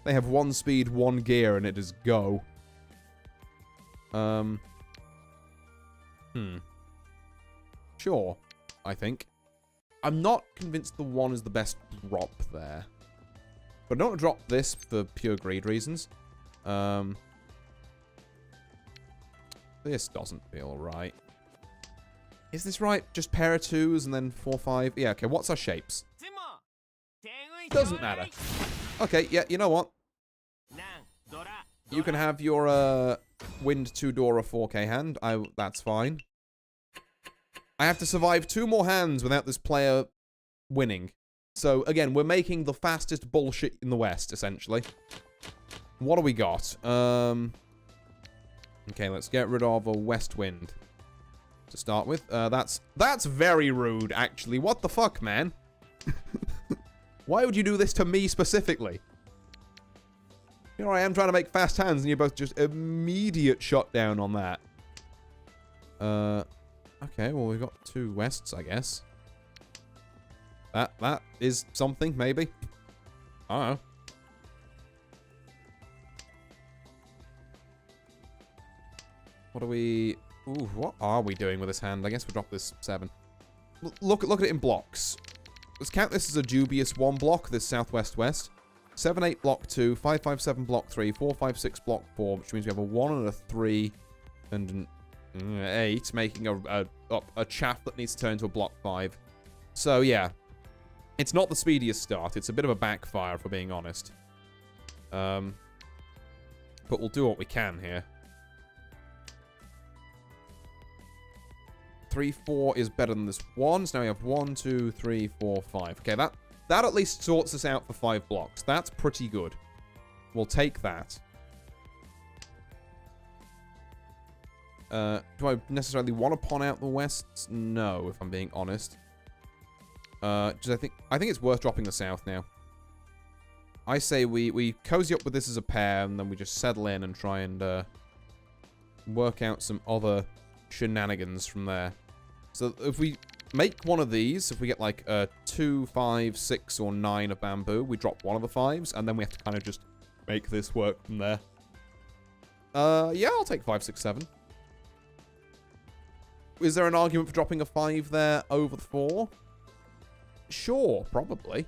They have 1 speed, 1 gear, and it is go. Sure, I think. I'm not convinced the 1 is the best drop there. But I don't want to drop this for pure greed reasons. This doesn't feel right. Is this right? Just pair of 2s and then 4, 5? Yeah, okay, what's our shapes? Doesn't matter. Okay, yeah, you know what? You can have your, Wind 2 Dora 4K hand. That's fine. I have to survive 2 more hands without this player winning. So, again, we're making the fastest bullshit in the West, essentially. What do we got? Okay, let's get rid of a West Wind to start with. That's very rude, actually. What the fuck, man? Why would you do this to me specifically? Here I am trying to make fast hands, and you're both just immediate shutdown on that. Okay, well, we've got 2 Wests, I guess. That is something, maybe. I don't know. What are we... Ooh, what are we doing with this hand? I guess we'll drop this 7. Look at it in blocks. Let's count this as a dubious 1 block, this southwest-west. 7, 8, block 2. 5, 5, 7, block 3. 4, 5, 6, block 4, which means we have a 1 and a 3 and an 8, making a chaff that needs to turn into a block 5. So, yeah. It's not the speediest start. It's a bit of a backfire, if we're being honest. But we'll do what we can here. 3, 4 is better than this 1. So now we have 1, 2, 3, 4, 5. Okay, that at least sorts us out for 5 blocks. That's pretty good. We'll take that. Do I necessarily want to pawn out the Wests? No, if I'm being honest. Just I think it's worth dropping the South now. I say we cozy up with this as a pair, and then we just settle in and try and work out some other shenanigans from there. So if we make one of these, if we get like a 2, 5, 6, or 9 of bamboo, we drop one of the 5s, and then we have to kind of just make this work from there. Yeah, I'll take 5, 6, 7. Is there an argument for dropping a 5 there over the 4? Sure, probably.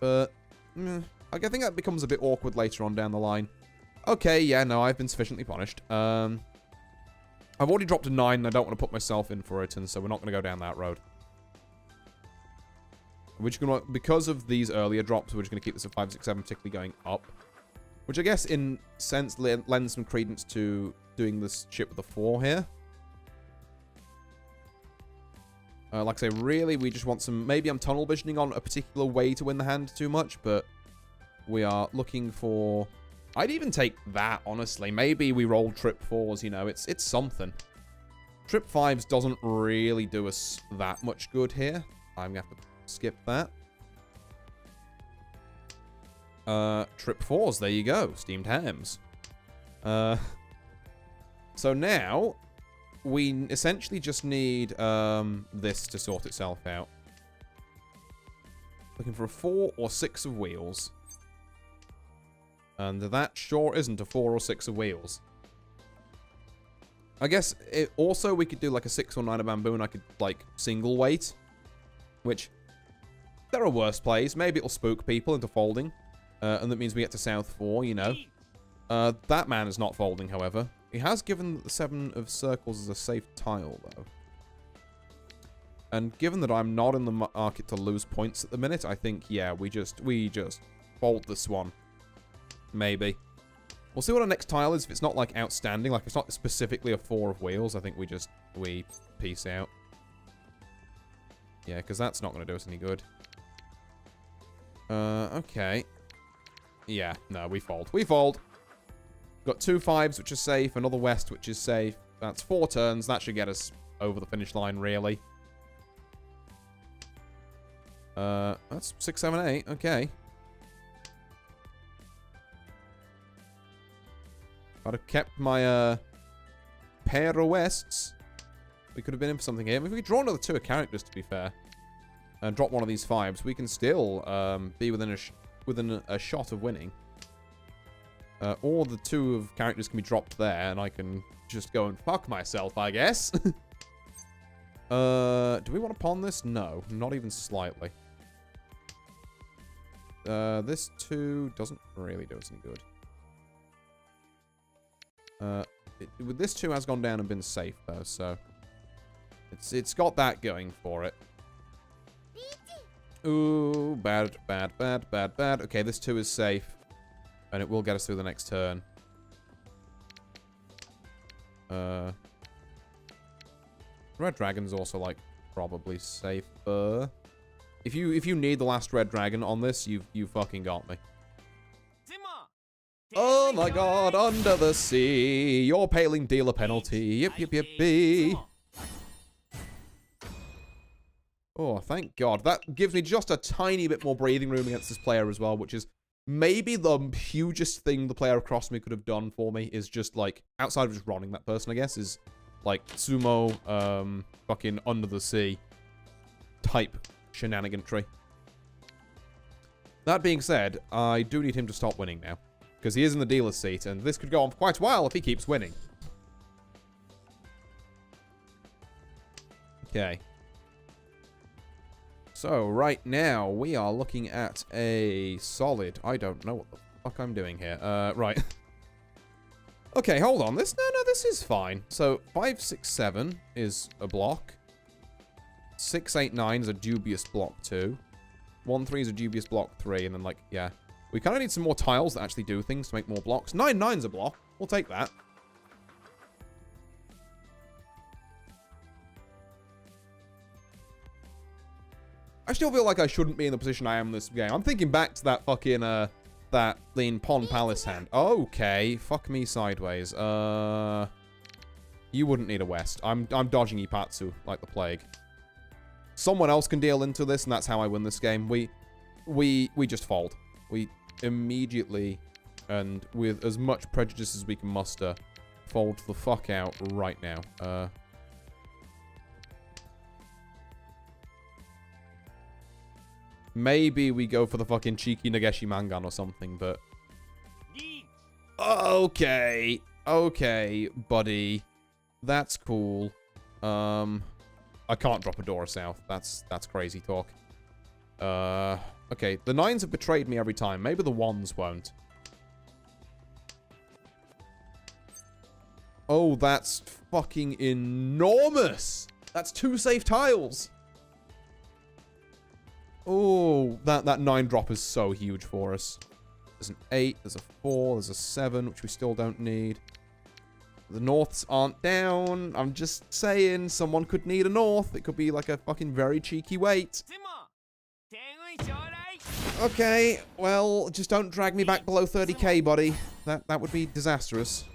But, I think that becomes a bit awkward later on down the line. Okay, yeah, no, I've been sufficiently punished. I've already dropped a 9, and I don't want to put myself in for it, and so we're not going to go down that road. We're just going to, because of these earlier drops, we're just going to keep this at 5, 6, 7, particularly going up. Which I guess, in sense, lends some credence to doing this shit with the 4 here. Like I say, really, we just want some... Maybe I'm tunnel visioning on a particular way to win the hand too much, but we are looking for... I'd even take that, honestly. Maybe we roll trip 4s, you know. It's something. Trip 5s doesn't really do us that much good here. I'm going to have to skip that. Trip 4s, there you go. Steamed hams. So now... we essentially just need this to sort itself out. Looking for a 4 or 6 of wheels. And that sure isn't a 4 or 6 of wheels. I guess also we could do like a 6 or 9 of bamboo and I could like single weight. which there are worse plays. Maybe it'll spook people into folding, and that means we get to South 4, you know. That man is not folding, however. He has given the 7 of circles as a safe tile, though. And given that I'm not in the market to lose points at the minute, I think, yeah, we just fold this one. Maybe. We'll see what our next tile is. If it's not, like, outstanding, like, it's not specifically a 4 of wheels, I think we peace out. Yeah, because that's not going to do us any good. Okay. Yeah, no, we fold. We fold. Got 2 5s, which are safe, another west, which is safe. That's 4 turns. That should get us over the finish line, really. That's 6, 7, 8. Okay. I'd have kept my, pair of wests. We could have been in for something here. If we draw another 2 of characters, to be fair, and drop one of these 5s, we can still, be within a shot of winning. Or the 2 of characters can be dropped there, and I can just go and fuck myself, I guess. Do we want to pawn this? No, not even slightly. This 2 doesn't really do us any good. This 2 has gone down and been safe, though, so it's got that going for it. Ooh, bad, bad, bad, bad, bad. Okay, this 2 is safe, and it will get us through the next turn. Red Dragon's also, like, probably safer. If you need the last red dragon on this, you fucking got me. Oh my god, under the sea. Your paling deal a penalty. Yip, yip, yippee. Oh, thank god. That gives me just a tiny bit more breathing room against this player as well, which is maybe the hugest thing the player across me could have done for me, is just, like, outside of just running that person, I guess, is, like, sumo, fucking under the sea type shenanigantry. That being said, I do need him to stop winning now, because he is in the dealer's seat, and this could go on for quite a while if he keeps winning. Okay. So, right now, we are looking at a solid... I don't know what the fuck I'm doing here. Right. Okay, hold on. This is fine. So, 5, 6, 7 is a block. 6, 8, 9 is a dubious block 2. 1, 3 is a dubious block 3, and then, like, yeah. We kind of need some more tiles that actually do things to make more blocks. 9, 9's a block. We'll take that. I still feel like I shouldn't be in the position I am in this game. I'm thinking back to that fucking, that Lean Pond Palace hand. Okay, fuck me sideways. You wouldn't need a west. I'm dodging Ipatsu like the plague. Someone else can deal into this, and that's how I win this game. We just fold. We immediately, and with as much prejudice as we can muster, fold the fuck out right now. Maybe we go for the fucking cheeky Nageshi Mangan or something, but... Okay. Okay, buddy. That's cool. I can't drop a door south. That's crazy talk. Okay, the 9s have betrayed me every time. Maybe the 1s won't. Oh, that's fucking enormous! That's 2 safe tiles! Oh, that 9 drop is so huge for us. There's an 8, there's a 4, there's a 7, which we still don't need. The norths aren't down. I'm just saying, someone could need a north. It could be like a fucking very cheeky wait. Okay, well, just don't drag me back below 30k, buddy. That would be disastrous.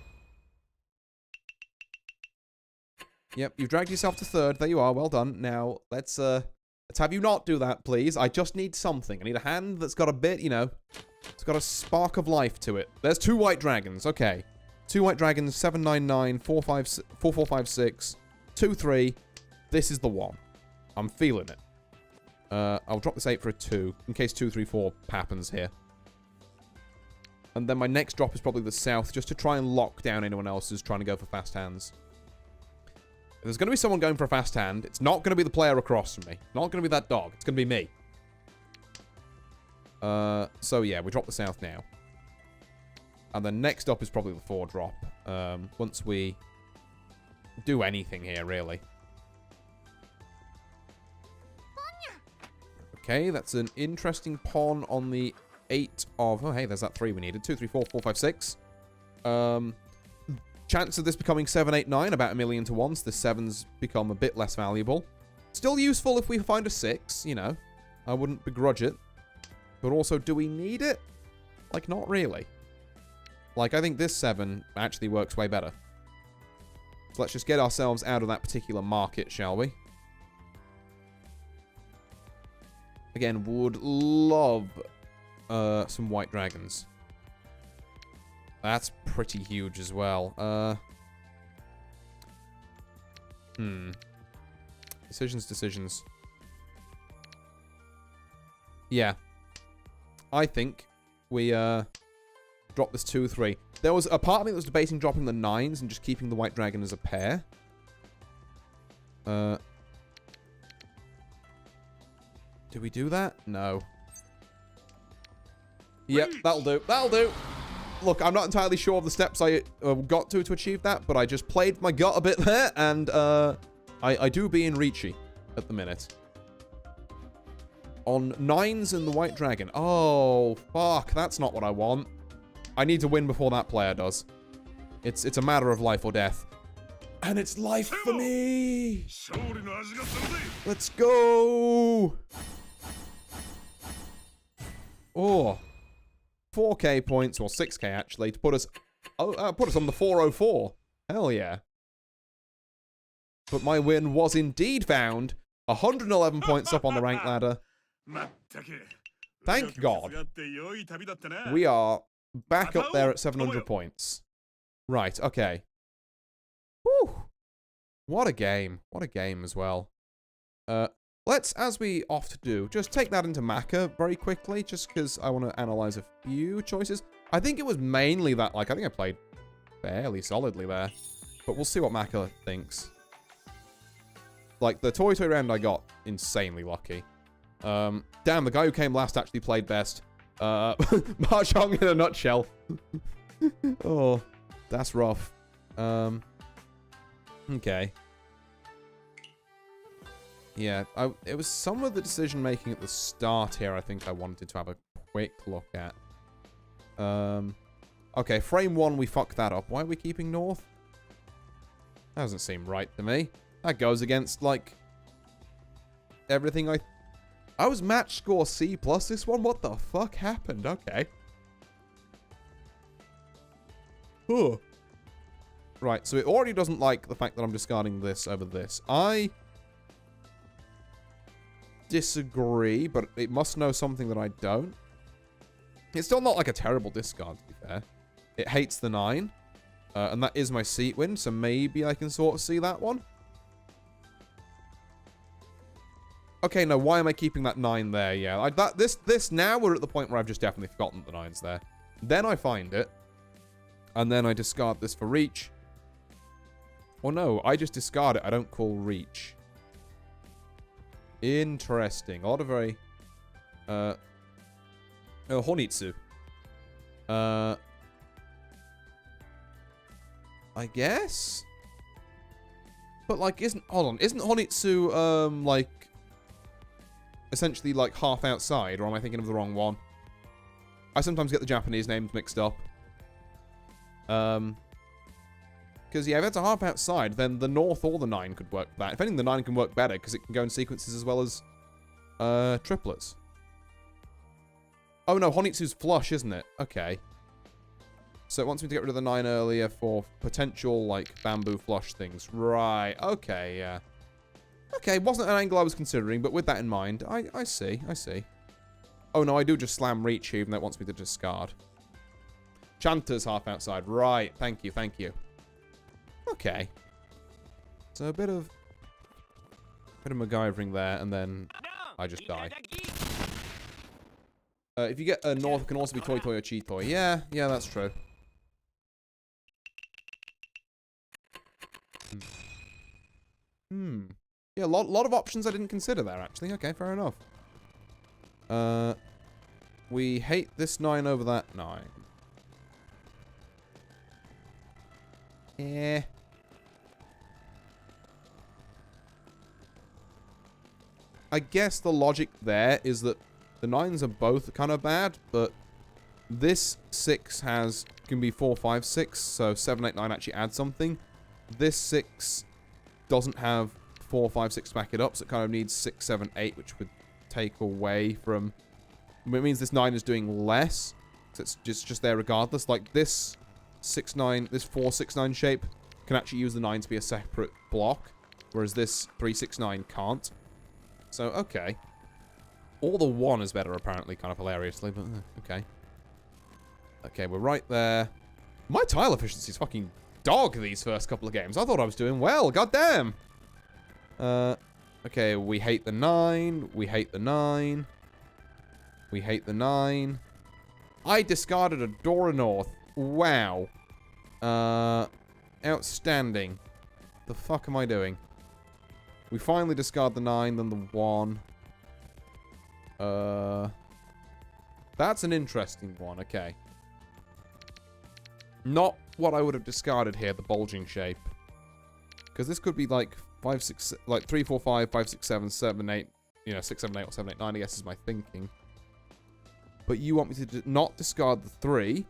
Yep, you've dragged yourself to 3rd. There you are. Well done. Now, let's have you not do that, please. I just need something. I need a hand that's got a bit, you know, it's got a spark of life to it. There's 2 white dragons. Okay. 2 white dragons, 7, 9, 9, 4, 5, 4, 4, 5, 6, 2, 3. This is the one. I'm feeling it. I'll drop this 8 for a 2, in case 2, 3, 4 happens here. And then my next drop is probably the south, just to try and lock down anyone else who's trying to go for fast hands. If there's going to be someone going for a fast hand, it's not going to be the player across from me. Not going to be that dog. It's going to be me. So yeah, we drop the south now. And then next up is probably the 4 drop. Once we do anything here, really. Okay, that's an interesting pawn on the 8 of... Oh, hey, there's that 3 we needed. 2, 3, 4, 4, 5, 6. Chance of this becoming 7, 8, 9, about 1,000,000 to 1. So the 7's become a bit less valuable. Still useful if we find a 6, you know. I wouldn't begrudge it. But also, do we need it? Like, not really. Like, I think this 7 actually works way better. So let's just get ourselves out of that particular market, shall we? Again, would love some white dragons. That's pretty huge as well. Decisions. Yeah. I think we drop this 2, 3. There was a part of me that was debating dropping the 9s and just keeping the white dragon as a pair. Do we do that? No. Yep, that'll do. That'll do. Look, I'm not entirely sure of the steps I got to achieve that, but I just played my gut a bit there, and I do being reachy at the minute. On 9s and the white dragon. Oh, fuck. That's not what I want. I need to win before that player does. It's a matter of life or death. And it's life for me! Let's go! Oh. 4k points, or 6k actually, to put us... put us on the 404. Hell yeah. But my win was indeed found. 111 points up on the rank ladder. Thank God. We are back up there at 700 points. Right, okay. Whew. What a game. What a game as well. Let's, as we often do, just take that into Maka very quickly, just because I want to analyze a few choices. I think it was mainly that, like, I think I played fairly solidly there. But we'll see what Maka thinks. Like, the Toy round I got insanely lucky. Damn, the guy who came last actually played best. Mahjong in a nutshell. Oh, that's rough. Okay. Yeah, it was some of the decision making at the start here I think I wanted to have a quick look at. Okay, frame 1 we fucked that up. Why are we keeping north? That doesn't seem right to me. That goes against, like, everything I was match score C+ this one? What the fuck happened? Okay. Huh. Right, so it already doesn't like the fact that I'm discarding this over this. I disagree, but it must know something that I don't. It's still not like a terrible discard, to be fair. It hates the 9. And that is my seat win, so maybe I can sort of see that one. Okay, no, why am I keeping that 9 there? Yeah, this now we're at the point where I've just definitely forgotten the 9's there. Then I find it. And then I discard this for reach. Or no, I just discard it. I don't call reach. Interesting. A lot of very... Honitsu. I guess? But, like, hold on. Isn't Honitsu, like... essentially, like, half outside? Or am I thinking of the wrong one? I sometimes get the Japanese names mixed up. Because, yeah, if it's a half outside, then the north or the 9 could work for that. If anything, the 9 can work better, because it can go in sequences as well as triplets. Oh, no, Honitsu's flush, isn't it? Okay. So it wants me to get rid of the 9 earlier for potential, like, bamboo flush things. Right, okay, yeah. Okay, wasn't an angle I was considering, but with that in mind, I see. Oh, no, I do just slam reach, even though it wants me to discard. Chanter's half outside. Right, thank you. Okay. So a bit of MacGyvering there, and then I just die. If you get a north, it can also be Toy or Cheat Toy. Yeah, that's true. Yeah, a lot of options I didn't consider there, actually. Okay, fair enough. We hate this 9 over that 9. Yeah. I guess the logic there is that the 9s are both kind of bad, but this 6 can be 4, 5, 6, so 7, 8, 9 actually adds something. This 6 doesn't have 4, 5, 6 to back it up, so it kind of needs 6, 7, 8, which would take away from... It means this 9 is doing less, so it's just there regardless. Like this 6, 9, this 4, 6, 9 shape can actually use the 9 to be a separate block, whereas this 3, 6, 9 can't. So, okay. All the 1 is better, apparently, kind of hilariously, but okay. Okay, we're right there. My tile efficiency is fucking dog these first couple of games. I thought I was doing well, goddamn. Okay, we hate the 9. We hate the 9. We hate the 9. I discarded a Dora North. Wow. Outstanding. The fuck am I doing? We finally discard the 9, then the 1. That's an interesting one. Okay. Not what I would have discarded here, the bulging shape. Because this could be like 5, 6, like 3, 4, 5, 5, 6, 7, 7, 8. You know, 6, 7, 8, or 7, 8, 9, I guess is my thinking. But you want me to not discard the 3,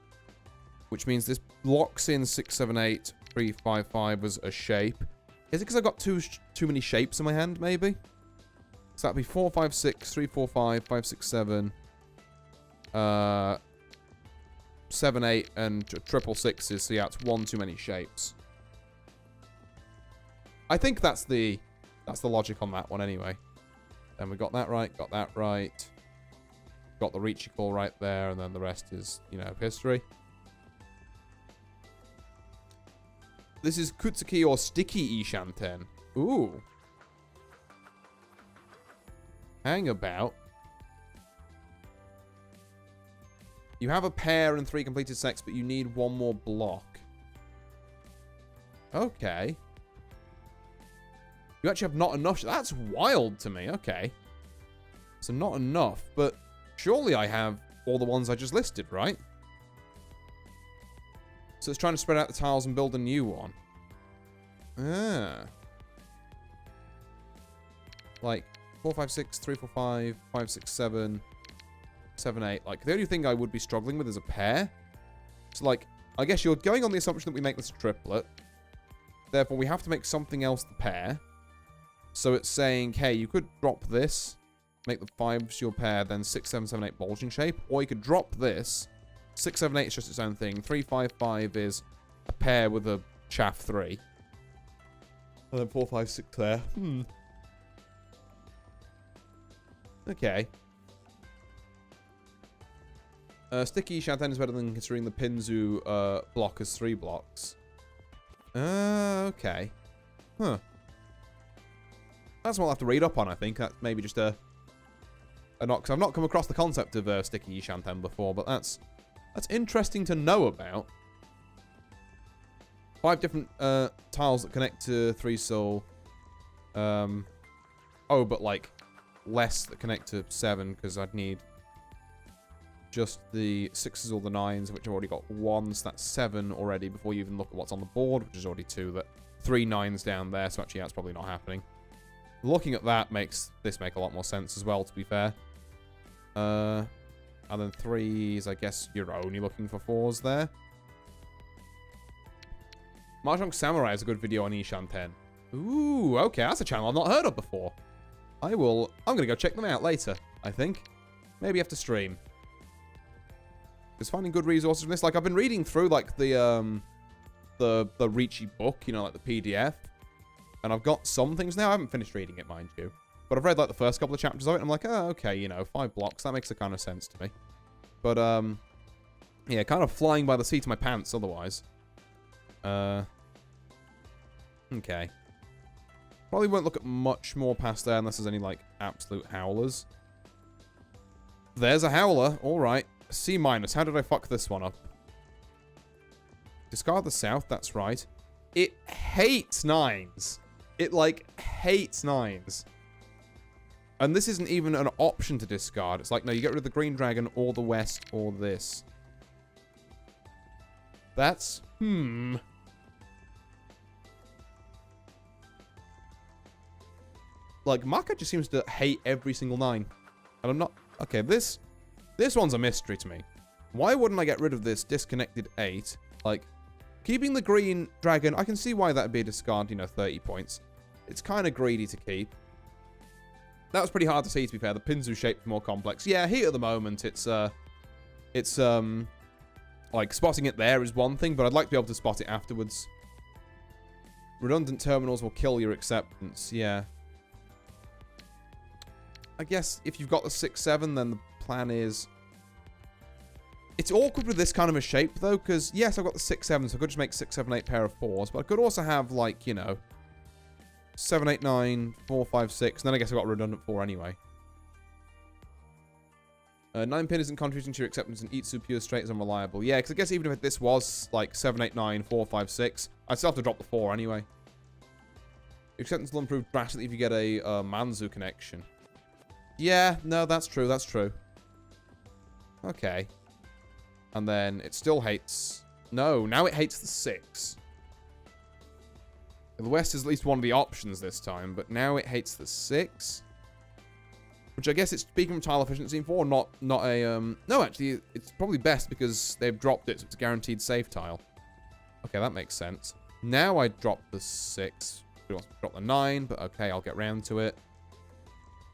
which means this locks in 6, 7, 8, 3, 5, 5 as a shape. Is it because I've got too many shapes in my hand, maybe? So that'd be 4, 5, 6, 3, 4, 5, 5, 6, 7. 7, 8, and triple 6s. So yeah, it's 1 too many shapes. I think that's the logic on that one anyway. And we got that right, got that right. Got the Reachy call right there, and then the rest is, you know, history. This is Kutsuki or Sticky Ishanten. Ooh. Hang about. You have a pair and 3 completed sets, but you need 1 more block. Okay. You actually have not enough. That's wild to me. Okay. So not enough, but surely I have all the ones I just listed, right? So it's trying to spread out the tiles and build a new one. Ah. Like 4, 5, 6, 3, 4, 5, 5, 6, 7, 7, 8. Like the only thing I would be struggling with is a pair. So like, I guess you're going on the assumption that we make this a triplet. Therefore, we have to make something else the pair. So it's saying, hey, you could drop this, make the 5s your pair, then 6, 7, 7, 8 bulging shape. Or you could drop this. 6, 7, 8 is just its own thing. 3, 5, 5 is a pair with a chaff 3. And then 4, 5, 6 there. Okay. Sticky Shanten is better than considering the Pinzu block as 3 blocks. Okay. Huh. That's what I'll have to read up on, I think. That's maybe just a knock. Because I've not come across the concept of Sticky Shanten before, but that's interesting to know about. 5 different tiles that connect to 3 soul. Oh, but like less that connect to 7, because I'd need just the 6s or the 9s, which I've already got 1, so that's 7 already before you even look at what's on the board, which is already 2. That 3 9s down there, so actually that's probably not happening. Looking at that makes this make a lot more sense as well, to be fair. And then 3s, I guess you're only looking for 4s there. Mahjong Samurai is a good video on Ishanten. Ooh, okay, that's a channel I've not heard of before. I'm gonna go check them out later, I think. Maybe after stream. Because finding good resources from this, like I've been reading through like the Reachy book, you know, like the PDF. And I've got some things now. I haven't finished reading it, mind you. But I've read like the first couple of chapters of it, and I'm like, oh, okay, you know, 5 blocks. That makes a kind of sense to me. But, yeah, kind of flying by the seat of my pants otherwise. Okay. Probably won't look at much more past there unless there's any, like, absolute howlers. There's a howler. All right. C-. How did I fuck this one up? Discard the south. That's right. It hates 9s. It, like, hates 9s. And this isn't even an option to discard. It's like, no, you get rid of the green dragon or the west or this. That's... Like, Maka just seems to hate every single 9. And I'm not... Okay, this one's a mystery to me. Why wouldn't I get rid of this disconnected 8? Like, keeping the green dragon, I can see why that would be a discard, you know, 30 points. It's kind of greedy to keep. That was pretty hard to see, to be fair. The Pinzu shape's more complex. Yeah, here at the moment, it's like, spotting it there is one thing, but I'd like to be able to spot it afterwards. Redundant terminals will kill your acceptance, yeah. I guess if you've got the 6-7, then the plan is... It's awkward with this kind of a shape, though, because, yes, I've got the 6-7, so I could just make 6, 7, 8 pair of 4s, but I could also have, like, you know, 7, 8, 9, 4, 5, 6, and then I guess I've got a redundant 4 anyway. 9 pin isn't contributing to your acceptance, and Itsu pure straight is unreliable. Yeah, because I guess even if this was, like, 7, 8, 9, 4, 5, 6, I'd still have to drop the 4 anyway. Your acceptance will improve drastically if you get a Manzu connection. Yeah, no, that's true, that's true. Okay. And then it still hates... No, now it hates the 6. The west is at least one of the options this time, but now it hates the 6. Which I guess it's speaking from tile efficiency 4, not a... No, actually, it's probably best because they've dropped it, so it's a guaranteed safe tile. Okay, that makes sense. Now I drop the 6. We want to drop the 9, but okay, I'll get round to it.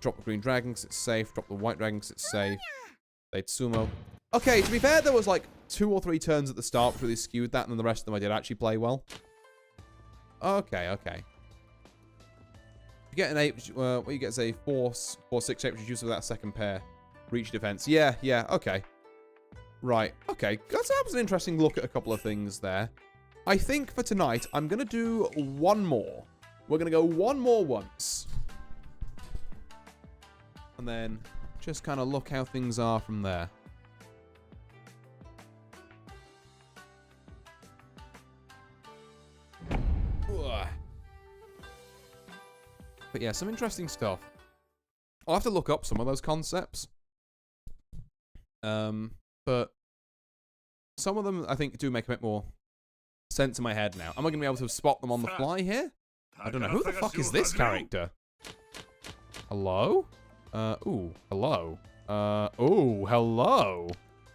Drop the green dragon because it's safe. Drop the white dragon because it's safe. They'd sumo. Okay, to be fair, there was like 2 or 3 turns at the start which really skewed that, and then the rest of them I did actually play well. Okay, okay. You get an 8, what you get is a 4-6 shape, which is used without a second pair. Reach defense. Yeah, yeah, okay. Right, okay. That was an interesting look at a couple of things there. I think for tonight, I'm going to do one more. We're going to go one more once. And then just kind of look how things are from there. Ugh. But yeah, some interesting stuff. I'll have to look up some of those concepts. But some of them I think do make a bit more sense in my head now. Am I going to be able to spot them on the fly here? I don't know. Who the fuck is this character? Hello? Ooh, hello. Ooh, hello.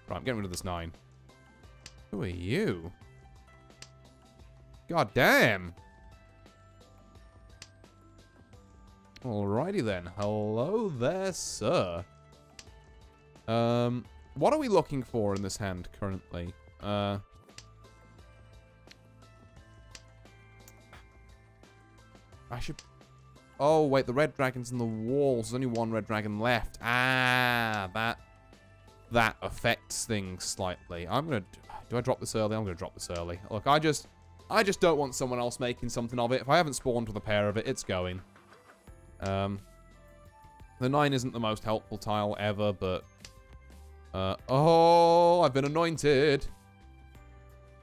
Right, I'm getting rid of this 9. Who are you? God damn. Alrighty then. Hello there, sir. What are we looking for in this hand currently? I should... Oh, wait, the red dragon's in the walls. There's only one red dragon left. Ah, that affects things slightly. I'm gonna... Do I drop this early? I'm gonna drop this early. Look, I just don't want someone else making something of it. If I haven't spawned with a pair of it, it's going. The 9 isn't the most helpful tile ever, but... oh, I've been anointed.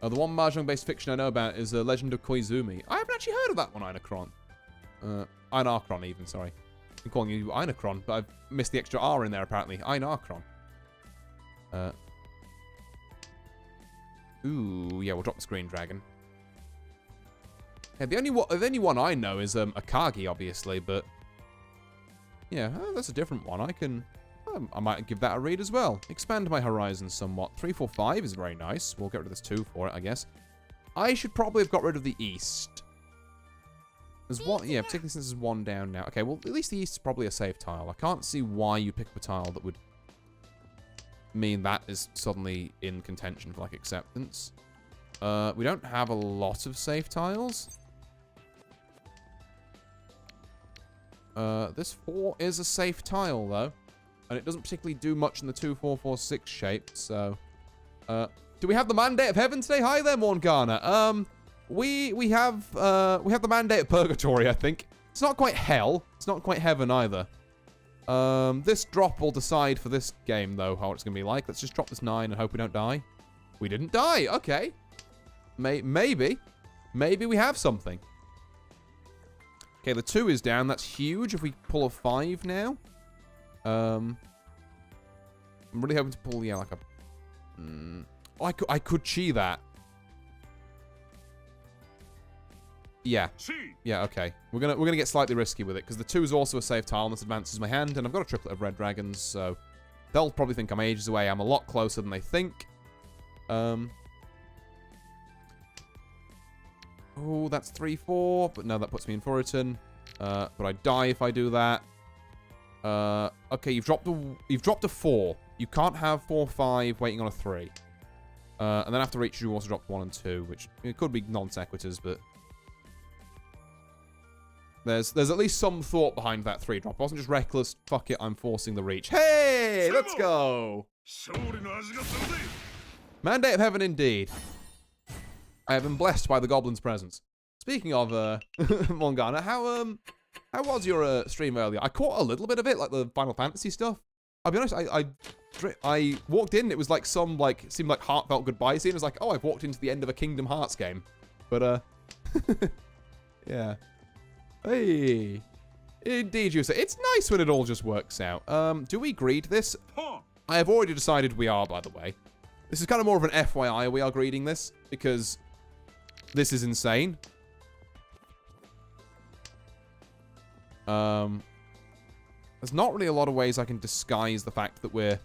The one Mahjong-based fiction I know about is The Legend of Koizumi. I haven't actually heard of that one, Einarchron. Einarchron, even, sorry. I'm calling you Einarchron, but I've missed the extra R in there, apparently. Einarchron. Ooh, yeah, we'll drop the Green Dragon. Yeah, the only one I know is Akagi, obviously, but... Yeah, that's a different one. I might give that a read as well. Expand my horizons somewhat. 3, 4, 5 is very nice. We'll get rid of this 2 for it, I guess. I should probably have got rid of the east. There's one, yeah, particularly since there's 1 down now. Okay, well, at least the east is probably a safe tile. I can't see why you pick up a tile that would mean that is suddenly in contention for, like, acceptance. We don't have a lot of safe tiles. This 4 is a safe tile, though. And it doesn't particularly do much in the 2, 4, 4, 6 shape, so... do we have the Mandate of Heaven today? Hi there, Morgana. We have the Mandate of Purgatory, I think. It's not quite hell. It's not quite heaven, either. This drop will decide for this game, though, how it's going to be like. Let's just drop this 9 and hope we don't die. We didn't die. Okay. Maybe. Maybe we have something. Okay, the 2 is down. That's huge. If we pull a 5 now. I'm really hoping to pull, yeah, like a... Oh, I could chi that. Yeah. Yeah, okay. We're gonna get slightly risky with it, because the 2 is also a safe tile, and this advances my hand, and I've got a triplet of red dragons, so they'll probably think I'm ages away. I'm a lot closer than they think. Oh, that's 3-4, but no, that puts me in Furiton. But I die if I do that. Okay, you've dropped a 4. You can't have 4-5 waiting on a 3. And then after each, you also dropped 1 and 2, which it could be non sequiturs, but there's at least some thought behind that 3 drop. It wasn't just reckless. Fuck it, I'm forcing the reach. Hey, let's go. Mandate of heaven, indeed. I have been blessed by the goblin's presence. Speaking of Mongana, how was your stream earlier? I caught a little bit of it, like the Final Fantasy stuff. I'll be honest, I walked in, it was like some, seemed like heartfelt goodbye scene. It was like, oh, I've walked into the end of a Kingdom Hearts game. But, yeah. Hey. Indeed, you say. It's nice when it all just works out. Do we greed this? I have already decided we are, by the way. This is kind of more of an FYI, we are greeding this, because this is insane. There's not really a lot of ways I can disguise the fact that we're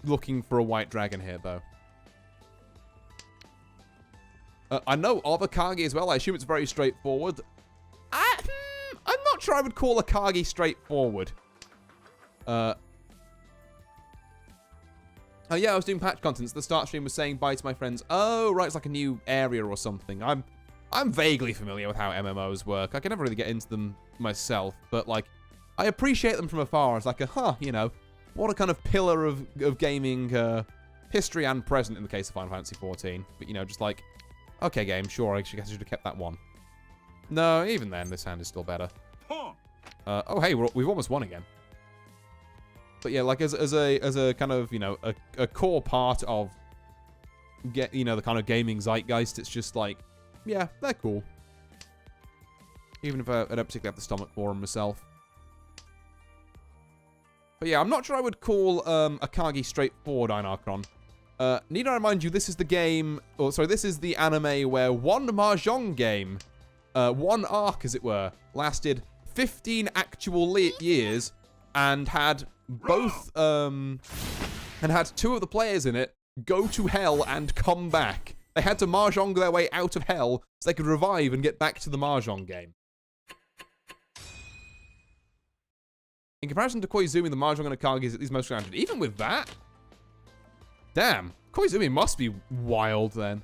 looking for a white dragon here, though. I know of a Kagi as well. I assume it's very straightforward. I'm not sure I would call a Kagi straightforward. Oh yeah, I was doing patch contents. The start stream was saying bye to my friends. Oh, right, it's like a new area or something. I'm vaguely familiar with how MMOs work. I can never really get into them myself, but like, I appreciate them from afar. It's like you know, what a kind of pillar of gaming history and present in the case of Final Fantasy XIV. But you know, just like, okay, game, sure, I guess I should have kept that one. No, even then, this hand is still better. Oh hey, we've almost won again. But yeah, like as a kind of, you know, a core part of you know, the kind of gaming zeitgeist, it's just like, yeah, they're cool. Even if I don't particularly have the stomach for them myself. But yeah, I'm not sure I would call Akagi straightforward, Einarchron. Need I remind you, this is the game, or sorry, this is the anime where one Mahjong game, one arc as it were, lasted 15 actual years and had both, and had 2 of the players in it go to hell and come back. They had to Mahjong their way out of hell so they could revive and get back to the Mahjong game. In comparison to Koizumi, the Mahjong and Akagi is at least most grounded. Even with that? Damn. Koizumi must be wild then.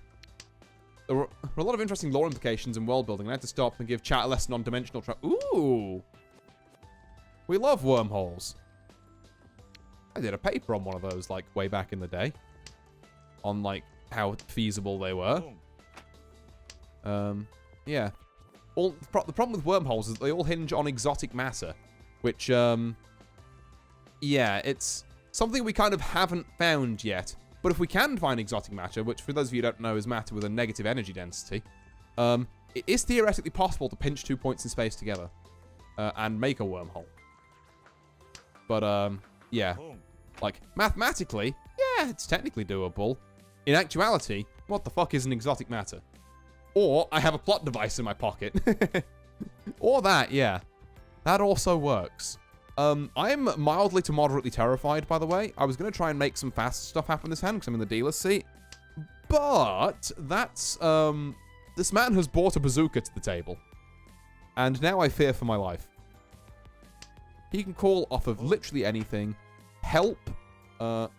There were a lot of interesting lore implications and world building. I had to stop and give chat a lesson on dimensional travel. Ooh. We love wormholes. I did a paper on one of those, like, way back in the day. On, like, how feasible they were. Yeah. The problem with wormholes is that they all hinge on exotic matter. Which, yeah, it's something we kind of haven't found yet. But if we can find exotic matter, which for those of you who don't know is matter with a negative energy density, it is theoretically possible to pinch 2 points in space together and make a wormhole. But, yeah, like, mathematically, yeah, it's technically doable. In actuality, what the fuck is an exotic matter? Or I have a plot device in my pocket. Or that, yeah. That also works. I'm mildly to moderately terrified, by the way. I was going to try and make some fast stuff happen this hand because I'm in the dealer's seat. But that's, this man has brought a bazooka to the table. And now I fear for my life. He can call off of literally anything. Help. And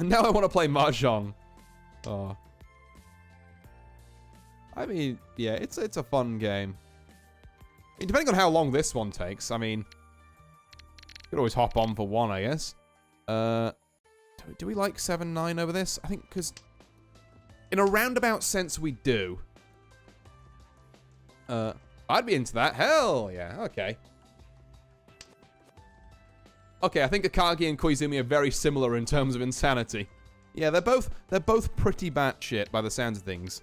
now I want to play Mahjong. Oh. I mean, yeah, it's a fun game. I mean, depending on how long this one takes, I mean, you could always hop on for one, I guess. Do we like 7-9 over this? I think because in a roundabout sense we do. I'd be into that. Hell yeah. Okay. Okay, I think Akagi and Koizumi are very similar in terms of insanity. Yeah, they're both pretty batshit by the sounds of things.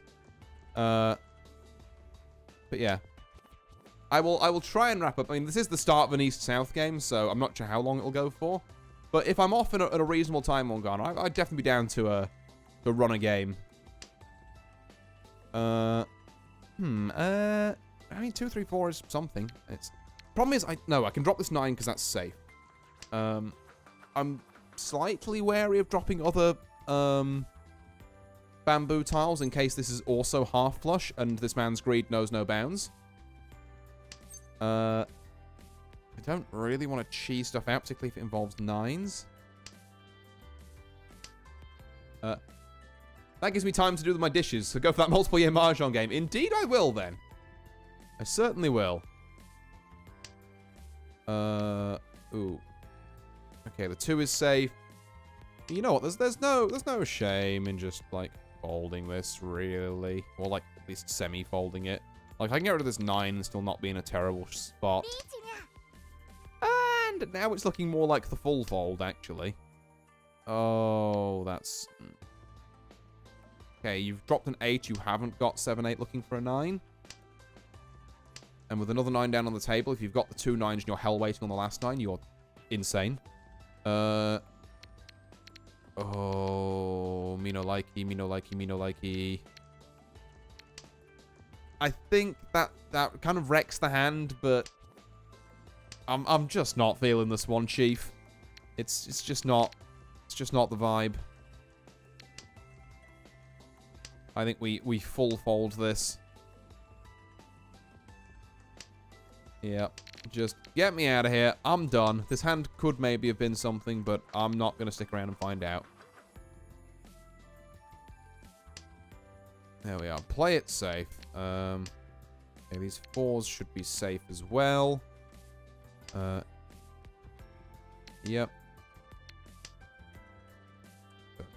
But yeah. I will try and wrap up. I mean, this is the start of an East-South game, so I'm not sure how long it'll go for. But if I'm off at a reasonable time on Ghana, I'd definitely be down to run a game. I mean, 2, 3, 4 is something. Problem is, I can drop this 9 because that's safe. I'm slightly wary of dropping other bamboo tiles in case this is also half flush and this man's greed knows no bounds. I don't really want to cheese stuff out, particularly if it involves 9s. That gives me time to do my dishes, so go for that multiple-year Mahjong game. Indeed I will, then. I certainly will. Ooh. Okay, the 2 is safe. You know what? There's no shame in just, like, folding this, really. Or, like, at least semi-folding it. Like, I can get rid of this 9 and still not be in a terrible spot. And now it's looking more like the full fold, actually. Oh, that's... Okay, you've dropped an 8. You haven't got 7, 8 looking for a 9. And with another 9 down on the table, if you've got the 2 9s and you're hell waiting on the last 9, you're insane. Oh, me no likey, me no likey, me no likey. I think that kind of wrecks the hand, but I'm just not feeling this one, Chief. It's just not the vibe. I think we full fold this. Yep. Just get me out of here. I'm done. This hand could maybe have been something, but I'm not going to stick around and find out. There we are. Play it safe. Okay, these 4s should be safe as well. Yep.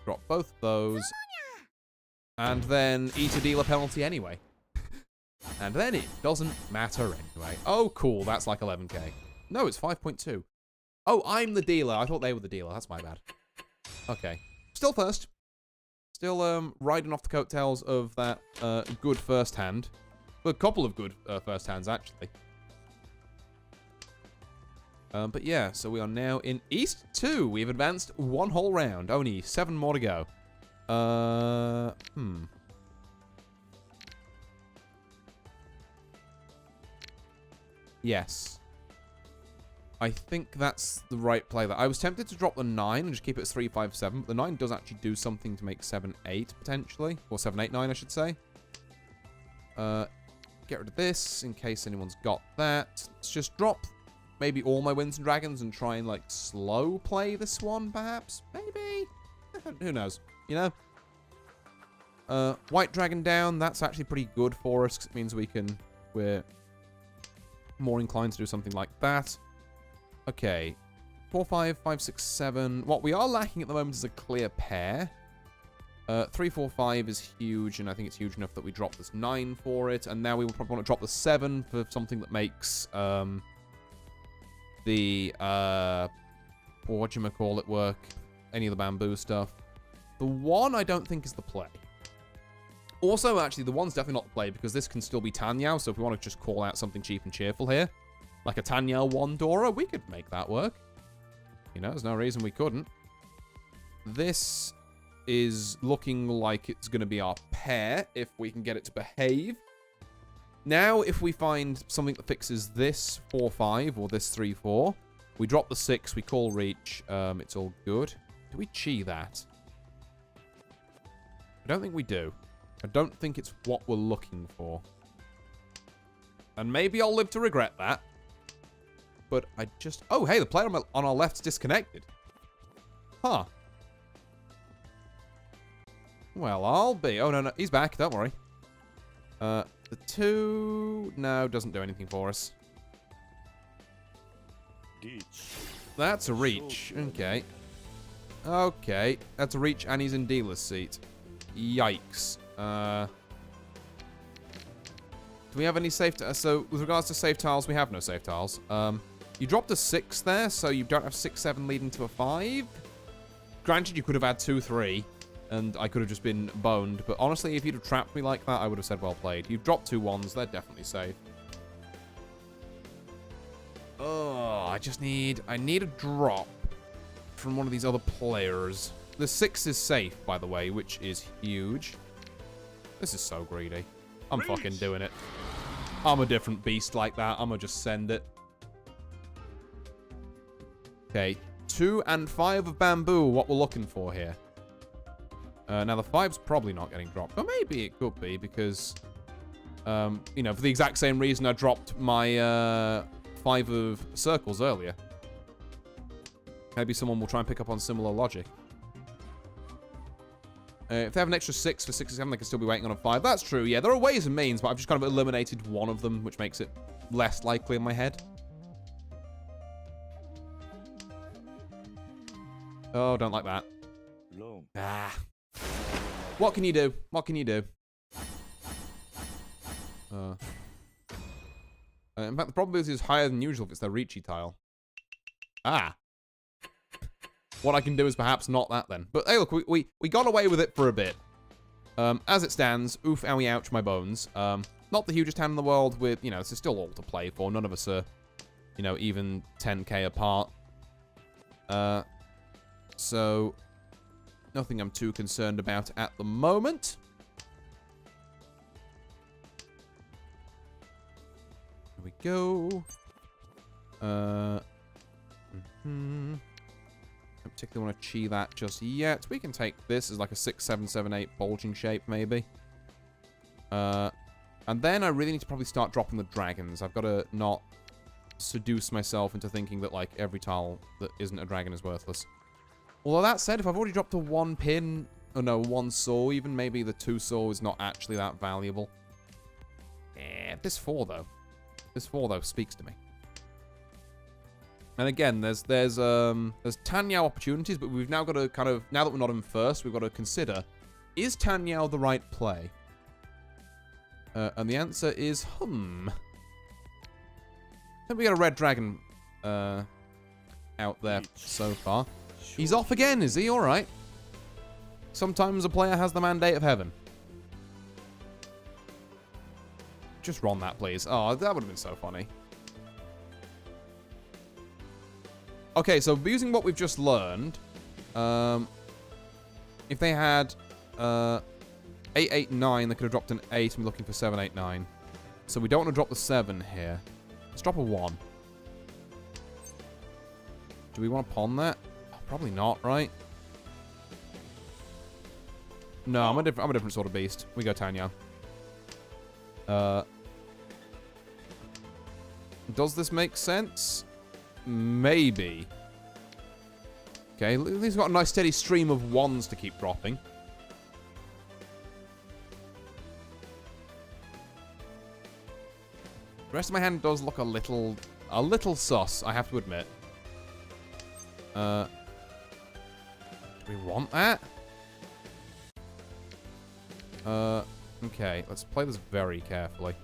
Drop both those. And then eat a dealer penalty anyway. And then it doesn't matter anyway. Oh, cool. That's like 11k. No, it's 5.2. Oh, I'm the dealer. I thought they were the dealer. That's my bad. Okay. Still first. Still riding off the coattails of that good first hand. A couple of good first hands, actually. But yeah, so we are now in East 2. We've advanced 1 whole round. Only 7 more to go. Yes. I think that's the right play there. I was tempted to drop the 9 and just keep it as 3, 5, 7, but the 9 does actually do something to make 7, 8, potentially. Or 7, 8, 9, I should say. Get rid of this, in case anyone's got that. Let's just drop maybe all my Winds and Dragons and try and, like, slow play this one, perhaps? Maybe? Who knows? You know? White Dragon down, that's actually pretty good for us, because it means we're more inclined to do something like that. Okay. 4, 5, 5, 6, 7. What we are lacking at the moment is a clear pair. 3, 4, 5 is huge, and I think it's huge enough that we drop this 9 for it. And now we will probably want to drop the 7 for something that makes the whatchamacallit work. Any of the bamboo stuff. The 1 I don't think is the play. Also, actually, the 1's definitely not the play because this can still be Tanyao. So if we want to just call out something cheap and cheerful here, like a Tanyao 1 Dora, we could make that work. You know, there's no reason we couldn't. This is looking like it's going to be our pair if we can get it to behave. Now, if we find something that fixes this 4, 5 or this 3, 4, we drop the 6, we call reach. It's all good. Do we chi that? I don't think we do. I don't think it's what we're looking for. And maybe I'll live to regret that. But I just... Oh, hey, the player on our left's disconnected. Huh. Well, I'll be... Oh, no, he's back. Don't worry. The 2... No, doesn't do anything for us. That's a reach. Okay. Okay. That's a reach, and he's in dealer's seat. Yikes. Do we have any safe... So, with regards to safe tiles, we have no safe tiles. You dropped a 6 there, so you don't have 6, 7 leading to a 5. Granted, you could have had 2, 3. and I could have just been boned. But honestly, if you'd have trapped me like that, I would have said well played. You've dropped 2 1s. They're definitely safe. Oh, I need a drop from one of these other players. The 6 is safe, by the way, which is huge. This is so greedy. I'm fucking doing it. I'm a different beast like that. I'm gonna just send it. Okay, 2 and 5 of bamboo, what we're looking for here. Now, the 5's probably not getting dropped. But maybe it could be, because, you know, for the exact same reason I dropped my 5 of circles earlier. Maybe someone will try and pick up on similar logic. If they have an extra 6 for 6 and 7, they can still be waiting on a 5. That's true, yeah. There are ways and means, but I've just kind of eliminated one of them, which makes it less likely in my head. Oh, don't like that. Ah. What can you do? What can you do? In fact, the probability is higher than usual if it's their Reachy tile. Ah. What I can do is perhaps not that then. But hey, look, we got away with it for a bit. As it stands, oof, owie, ouch, my bones. Not the hugest hand in the world with, you know, this is still all to play for. None of us are, you know, even 10k apart. So, nothing I'm too concerned about at the moment. Here we go. Don't particularly want to chi that just yet. We can take this as like a 6, 7, 7, 8 bulging shape, maybe. And then I really need to probably start dropping the dragons. I've got to not seduce myself into thinking that, like, every tile that isn't a dragon is worthless. Although that said, if I've already dropped a 1 pin, or no, 1 saw even, maybe the 2 saw is not actually that valuable. Yeah, this 4 though. This 4 though speaks to me. And again, there's Tanyao opportunities, but we've now got to kind of, now that we're not in first, we've got to consider, is Tanyao the right play? And the answer is, I think we got a red dragon out there so far. He's off again, is he? Alright. Sometimes a player has the mandate of heaven. Just run that, please. Oh, that would have been so funny. Okay, so using what we've just learned, if they had 8, 8, 9, they could have dropped an 8 and be looking for 7, 8, 9. So we don't want to drop the 7 here. Let's drop a 1. Do we want to pawn that? Probably not, right? No, I'm a different sort of beast. We go Tanyao. Does this make sense? Maybe. Okay, at least we've got a nice steady stream of 1s to keep dropping. The rest of my hand does look a little sus, I have to admit. Do we want that? Okay, let's play this very carefully.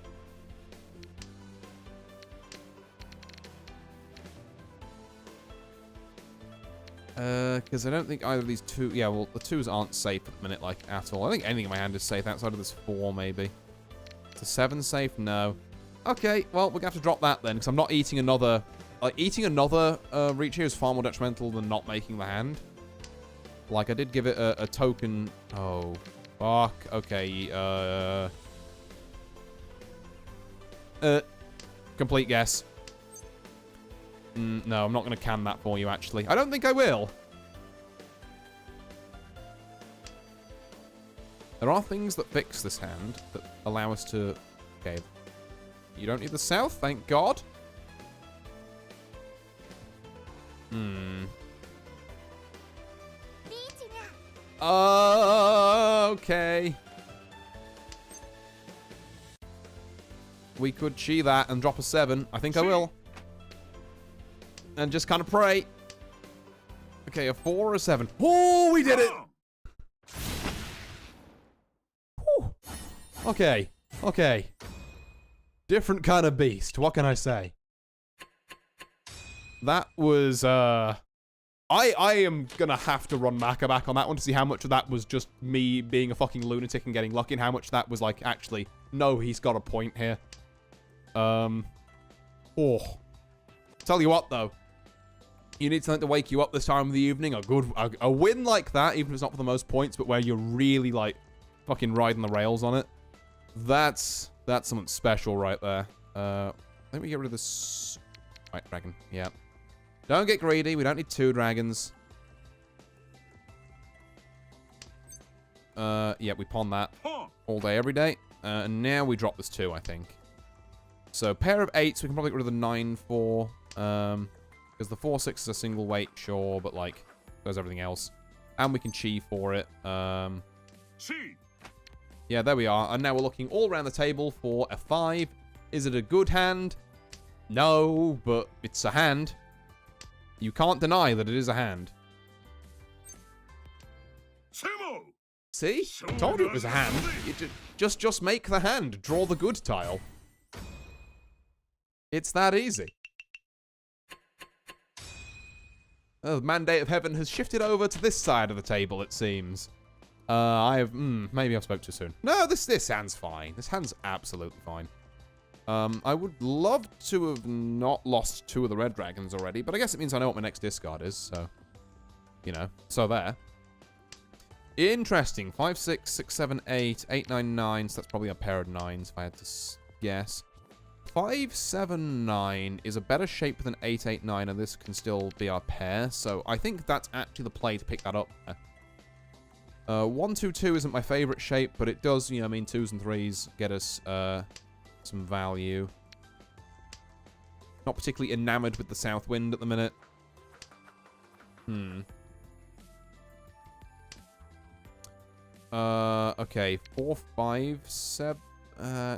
Because I don't think either of these 2... Yeah, well, the 2s aren't safe at the minute, like, at all. I think anything in my hand is safe outside of this 4, maybe. Is the 7 safe? No. Okay, well, we're going to have to drop that then, because I'm not eating another... Like, eating another reach here is far more detrimental than not making the hand. Like, I did give it a token... Oh, fuck. Okay, complete guess. No, I'm not going to can that for you, actually. I don't think I will. There are things that fix this hand that allow us to... Okay. You don't need the south, thank God. Okay. We could chi that and drop a 7. I think I will. And just kind of pray. Okay, a 4 or a 7. Oh, we did it! Whew. Okay. Okay. Different kind of beast. What can I say? That was, I am gonna have to run Maka back on that one to see how much of that was just me being a fucking lunatic and getting lucky, and how much that was like, actually, no, he's got a point here. Oh. Tell you what, though. You need something to wake you up this time of the evening. A win like that, even if it's not for the most points, but where you're really, like, fucking riding the rails on it. That's something special right there. Let me get rid of this white dragon. Yeah. Don't get greedy. We don't need 2 dragons. Yeah, we pawn that all day, every day. And now we drop this 2, I think. So, pair of 8s, we can probably get rid of the 9-4. Because the 4-6 is a single weight, sure, but, like, there's everything else. And we can chi for it. Yeah, there we are. And now we're looking all around the table for a 5. Is it a good hand? No, but it's a hand. You can't deny that it is a hand. See? I told you it was a hand. You just make the hand. Draw the good tile. It's that easy. The mandate of heaven has shifted over to this side of the table, it seems. Maybe I've spoke too soon. No, this hand's fine. This hand's absolutely fine. I would love to have not lost 2 of the red dragons already, but I guess it means I know what my next discard is, so, you know, so there. Interesting. 5, 6, 6, 7, 8, 8, 9, 9, so that's probably a pair of 9s if I had to guess. 5, 7, 9 is a better shape than 8, 8, 9, and this can still be our pair, so I think that's actually the play to pick that up. 1, 2, 2 isn't my favorite shape, but it does, you know, I mean, 2s and 3s get us, some value. Not particularly enamored with the south wind at the minute. Okay. 4, 5, 7.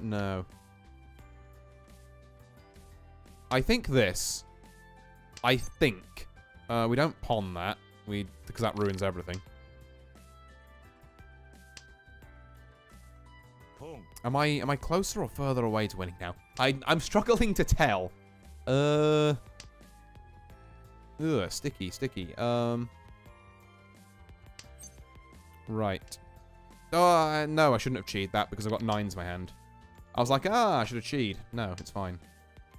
No. I think this. I think. We don't pawn that. Because that ruins everything. Am I closer or further away to winning now? I'm struggling to tell. Ugh, sticky. Right. Oh, no, I shouldn't have cheated that because I've got 9s in my hand. I was like, I should have cheated. No, it's fine.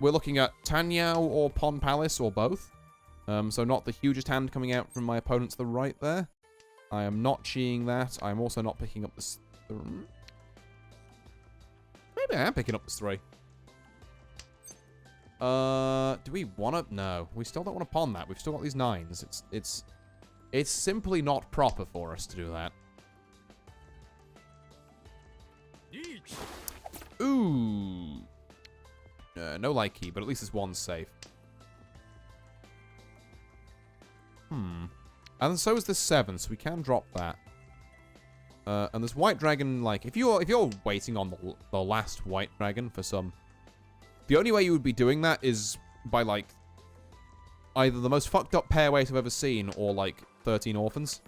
We're looking at Tanyao or Pon Palace or both. So not the hugest hand coming out from my opponent to the right there. I am not cheating that. I'm also not picking up this. Maybe I am picking up this 3. Do we want to? No, we still don't want to pawn that. We've still got these 9s. It's simply not proper for us to do that. Ooh. No light key, but at least this one's safe. And so is this 7, so we can drop that. And this white dragon, like, if you're waiting on the last white dragon for some, the only way you would be doing that is by, like, either the most fucked up pair weight I've ever seen or, like, 13 orphans.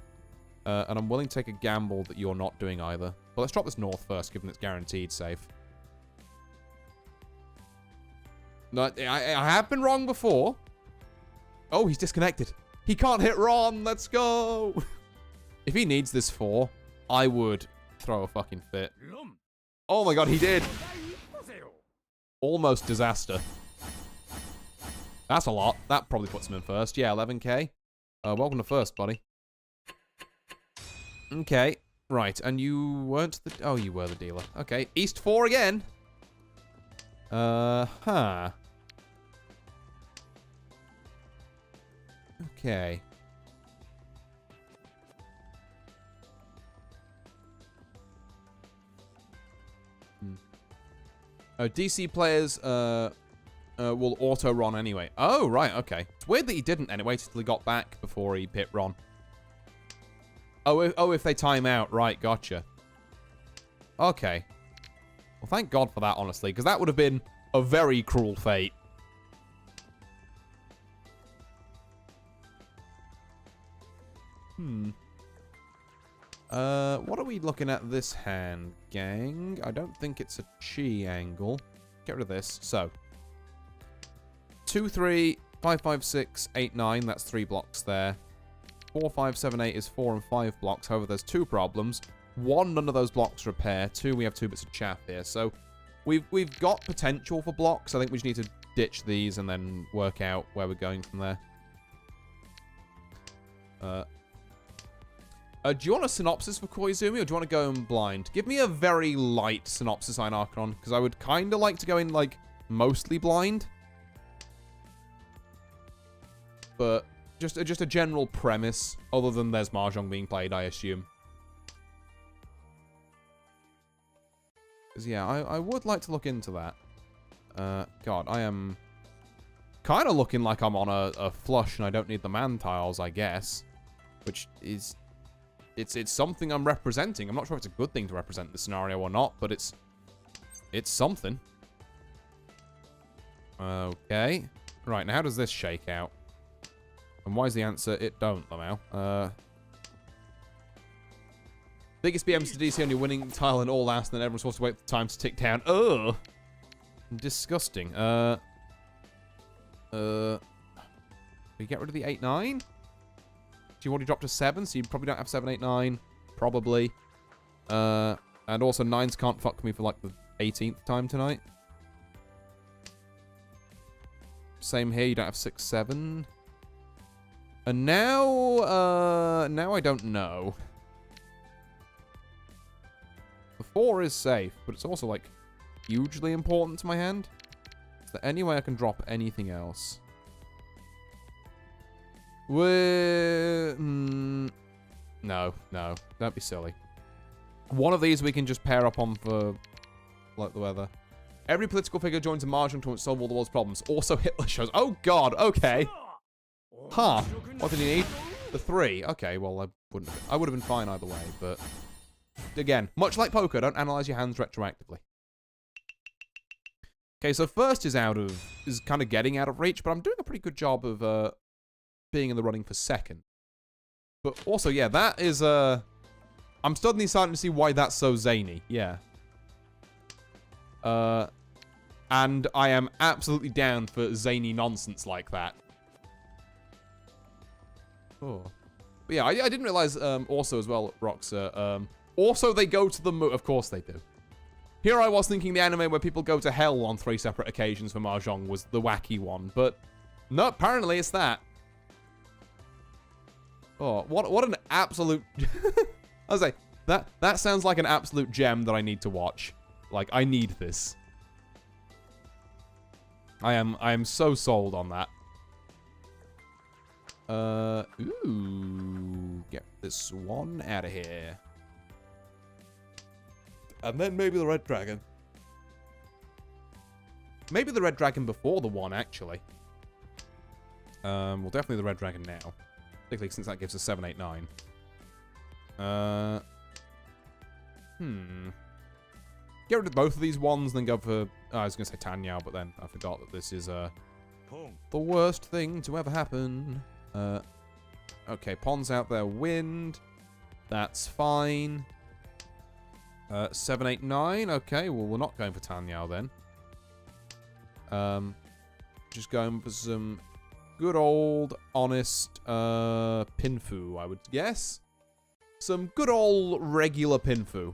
And I'm willing to take a gamble that you're not doing either. But let's drop this north first, given it's guaranteed safe. No, I have been wrong before. Oh, he's disconnected. He can't hit Ron. Let's go. If he needs this 4, I would throw a fucking fit. Oh my god, he did. Almost disaster. That's a lot. That probably puts him in first. Yeah, 11k. Welcome to first, buddy. Okay. Right, and you weren't the... Oh, you were the dealer. Okay, East 4 again. Huh. Okay. DC players will auto Ron anyway. Oh, right, okay. It's weird that he didn't, and it waited till he got back before he hit Ron. Oh, if they time out. Right, gotcha. Okay. Well, thank God for that, honestly, because that would have been a very cruel fate. What are we looking at this hand, gang? I don't think it's a chi angle. Get rid of this. So, 2, 3, 5, 5, 6, 8, 9. That's 3 blocks there. 4, 5, 7, 8 is 4 and 5 blocks. However, there's 2 problems. 1, none of those blocks repair. 2, we have 2 bits of chaff here. So we've got potential for blocks. I think we just need to ditch these and then work out where we're going from there. Do you want a synopsis for Koizumi, or do you want to go in blind? Give me a very light synopsis on Archon, because I would kind of like to go in, like, mostly blind. But just a general premise, other than there's Mahjong being played, I assume. Because, yeah, I would like to look into that. God, I am kind of looking like I'm on a flush and I don't need the man tiles, I guess. Which is... It's something I'm representing. I'm not sure if it's a good thing to represent the scenario or not, but it's something. Okay. Right, now how does this shake out? And why is the answer, it don't, Lamau? Biggest BMs to DC on your winning tile and all last, and then everyone's supposed to wait for the time to tick down. Ugh! Disgusting. We get rid of the 8-9? You already dropped to 7, so you probably don't have 7, 8, 9. Probably. And also 9s can't fuck me for like the 18th time tonight. Same here, you don't have 6, 7. And now, now I don't know. The 4 is safe, but it's also like hugely important to my hand. Is there any way I can drop anything else? No, don't be silly. One of these we can just pair up on for like the weather. Every political figure joins a Mahjong to solve all the world's problems. Also Hitler shows. Oh god, okay. Huh. What did he need? The 3. Okay, well I would have been fine either way, but again, much like poker, don't analyze your hands retroactively. Okay, so first is kind of getting out of reach, but I'm doing a pretty good job of being in the running for second. But also, yeah, that is, I'm suddenly starting to see why that's so zany, yeah. And I am absolutely down for zany nonsense like that. Oh. But yeah, I didn't realize, also as well, Roxa, also they go to the moon. Of course they do. Here I was thinking the anime where people go to hell on 3 separate occasions for Mahjong was the wacky one, but no, apparently it's that. Oh, what an absolute... I was like, that sounds like an absolute gem that I need to watch. Like, I need this. I am so sold on that. Ooh, get this one out of here. And then maybe the red dragon. Maybe the red dragon before the 1, actually. Well, definitely the red dragon now. Particularly since that gives us 7, 8, 9. Get rid of both of these ones, then go for... Oh, I was going to say Tanyao, but then I forgot that this is the worst thing to ever happen. Okay, Pon's out there. Wind. That's fine. 7, 8, 9. Okay, well, we're not going for Tanyao then. Just going for some good old, honest, Pinfu, I would guess. Some good old regular Pinfu.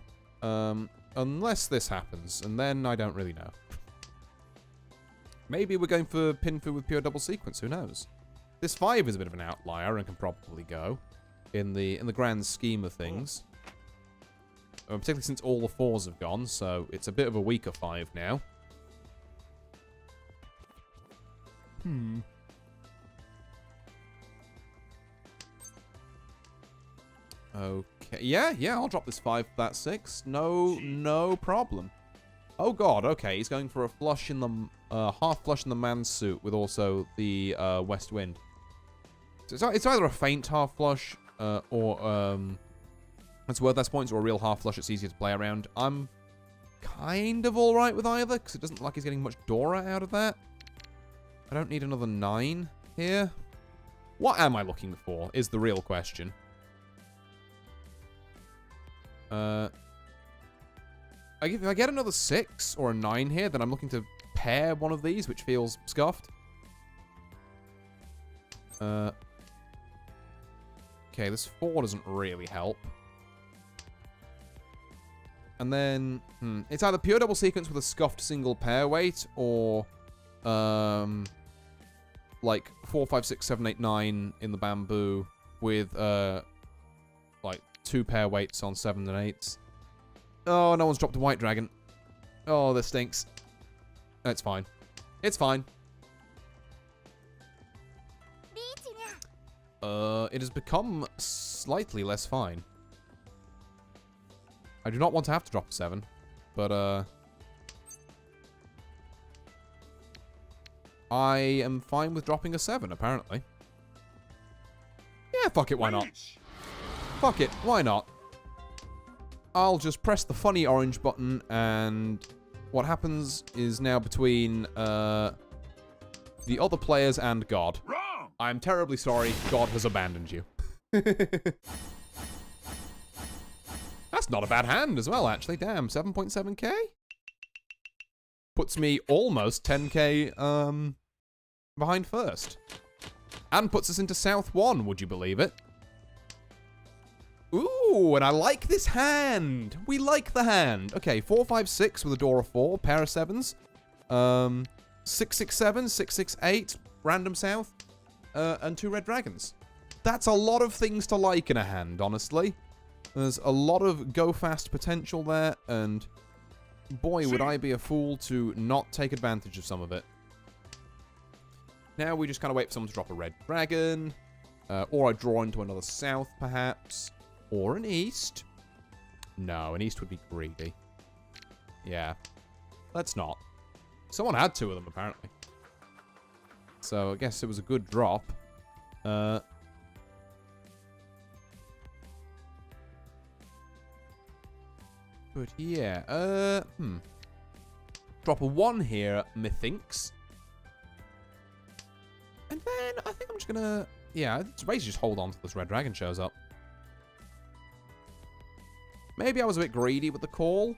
Unless this happens, and then I don't really know. Maybe we're going for Pinfu with pure double sequence, who knows? This 5 is a bit of an outlier and can probably go in the grand scheme of things. Particularly since all the 4s have gone, so it's a bit of a weaker 5 now. Okay, yeah, I'll drop this 5 for that 6. No problem. Oh god, okay, he's going for a flush in the, half flush in the man's suit with also the, west wind. So it's either a faint half flush, or, it's worth less points, or a real half flush it's easier to play around. I'm kind of alright with either, because it doesn't look like he's getting much Dora out of that. I don't need another 9 here. What am I looking for, is the real question. If I get another 6 or a 9 here, then I'm looking to pair one of these, which feels scuffed. Okay, this 4 doesn't really help. And then, it's either pure double sequence with a scuffed single pair weight, or, like, 4, 5, 6, 7, 8, 9 in the bamboo with, like, 2 pair weights on 7 and 8s. Oh, no one's dropped a white dragon. Oh, this stinks. It's fine. It's fine. It has become slightly less fine. I do not want to have to drop a 7, but, I am fine with dropping a 7, apparently. Yeah, fuck it, why not? Fuck it, why not? I'll just press the funny orange button, and what happens is now between, the other players and God. Wrong. I'm terribly sorry, God has abandoned you. That's not a bad hand as well, actually. Damn, 7.7k? Puts me almost 10k, behind first. And puts us into South 1, would you believe it? Ooh, and I like this hand. We like the hand. Okay, 4, 5, 6 with a door of 4, pair of 7s. 6, 6, 7, 6, 6, 8, random South, and 2 red dragons. That's a lot of things to like in a hand, honestly. There's a lot of go-fast potential there, and boy, would I be a fool to not take advantage of some of it. Now we just kind of wait for someone to drop a red dragon, or I draw into another South, perhaps, or an East. No, an East would be greedy. Yeah, let's not. Someone had 2 of them, apparently. So I guess it was a good drop. But yeah, drop a 1 here, methinks. And then I think I'm just gonna, yeah, it's basically just hold on till this red dragon shows up. Maybe I was a bit greedy with the call.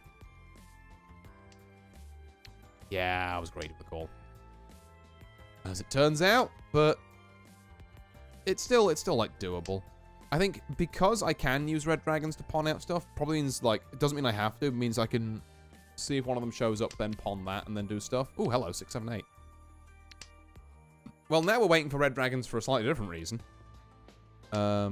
Yeah, I was greedy with the call. As it turns out, but it's still like doable. I think because I can use red dragons to pawn out stuff, probably means, like, it doesn't mean I have to. It means I can see if one of them shows up, then pawn that, and then do stuff. Ooh, hello, 6, 7, 8. Well, now we're waiting for red dragons for a slightly different reason. Okay,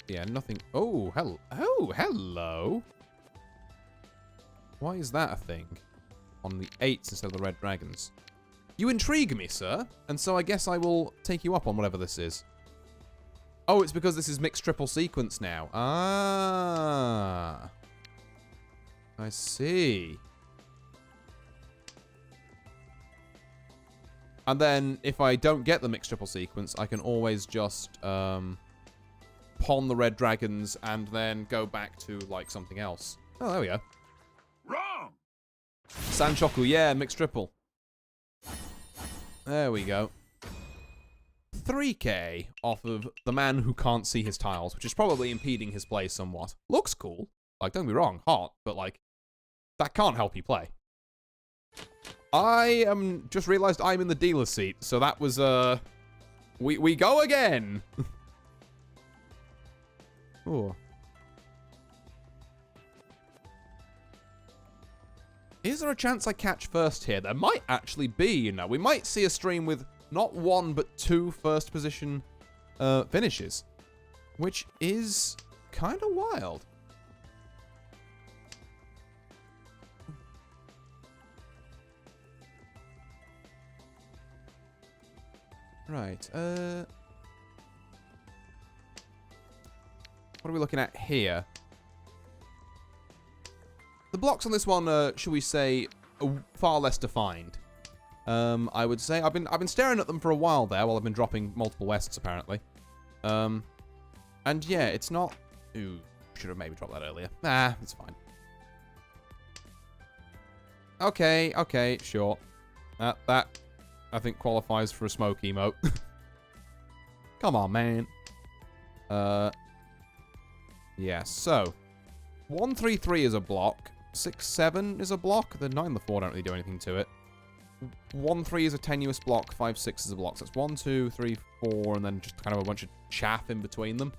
yeah, nothing. Oh, hello. Why is that a thing? On the 8s instead of the red dragons. You intrigue me, sir, and so I guess I will take you up on whatever this is. Oh, it's because this is mixed triple sequence now. Ah. I see. And then, if I don't get the mixed triple sequence, I can always just, pawn the red dragons and then go back to, like, something else. Oh, there we go. Wrong. Sanchoku, yeah, mixed triple. There we go. 3k off of the man who can't see his tiles, which is probably impeding his play somewhat. Looks cool. Like, don't get me wrong, hot, but, like, that can't help you play. I just realized I'm in the dealer's seat, so that was, we go again! Ooh. Is there a chance I catch first here? There might actually be, you know. We might see a stream with not 1, but 2 first position finishes. Which is kind of wild. Right, what are we looking at here? The blocks on this one, shall we say, are far less defined. I would say I've been staring at them for a while there, while I've been dropping multiple wests apparently. And yeah, it's not. Ooh, should have maybe dropped that earlier. Nah, it's fine. Okay, sure. That I think qualifies for a smoke emote. Come on, man. Yeah. So 1, 3, 3 is a block. 6, 7 is a block. The 9 and the 4 don't really do anything to it. 1-3 is a tenuous block, 5-6 is a block. So it's 1, 2, 3, 4, and then just kind of a bunch of chaff in between them.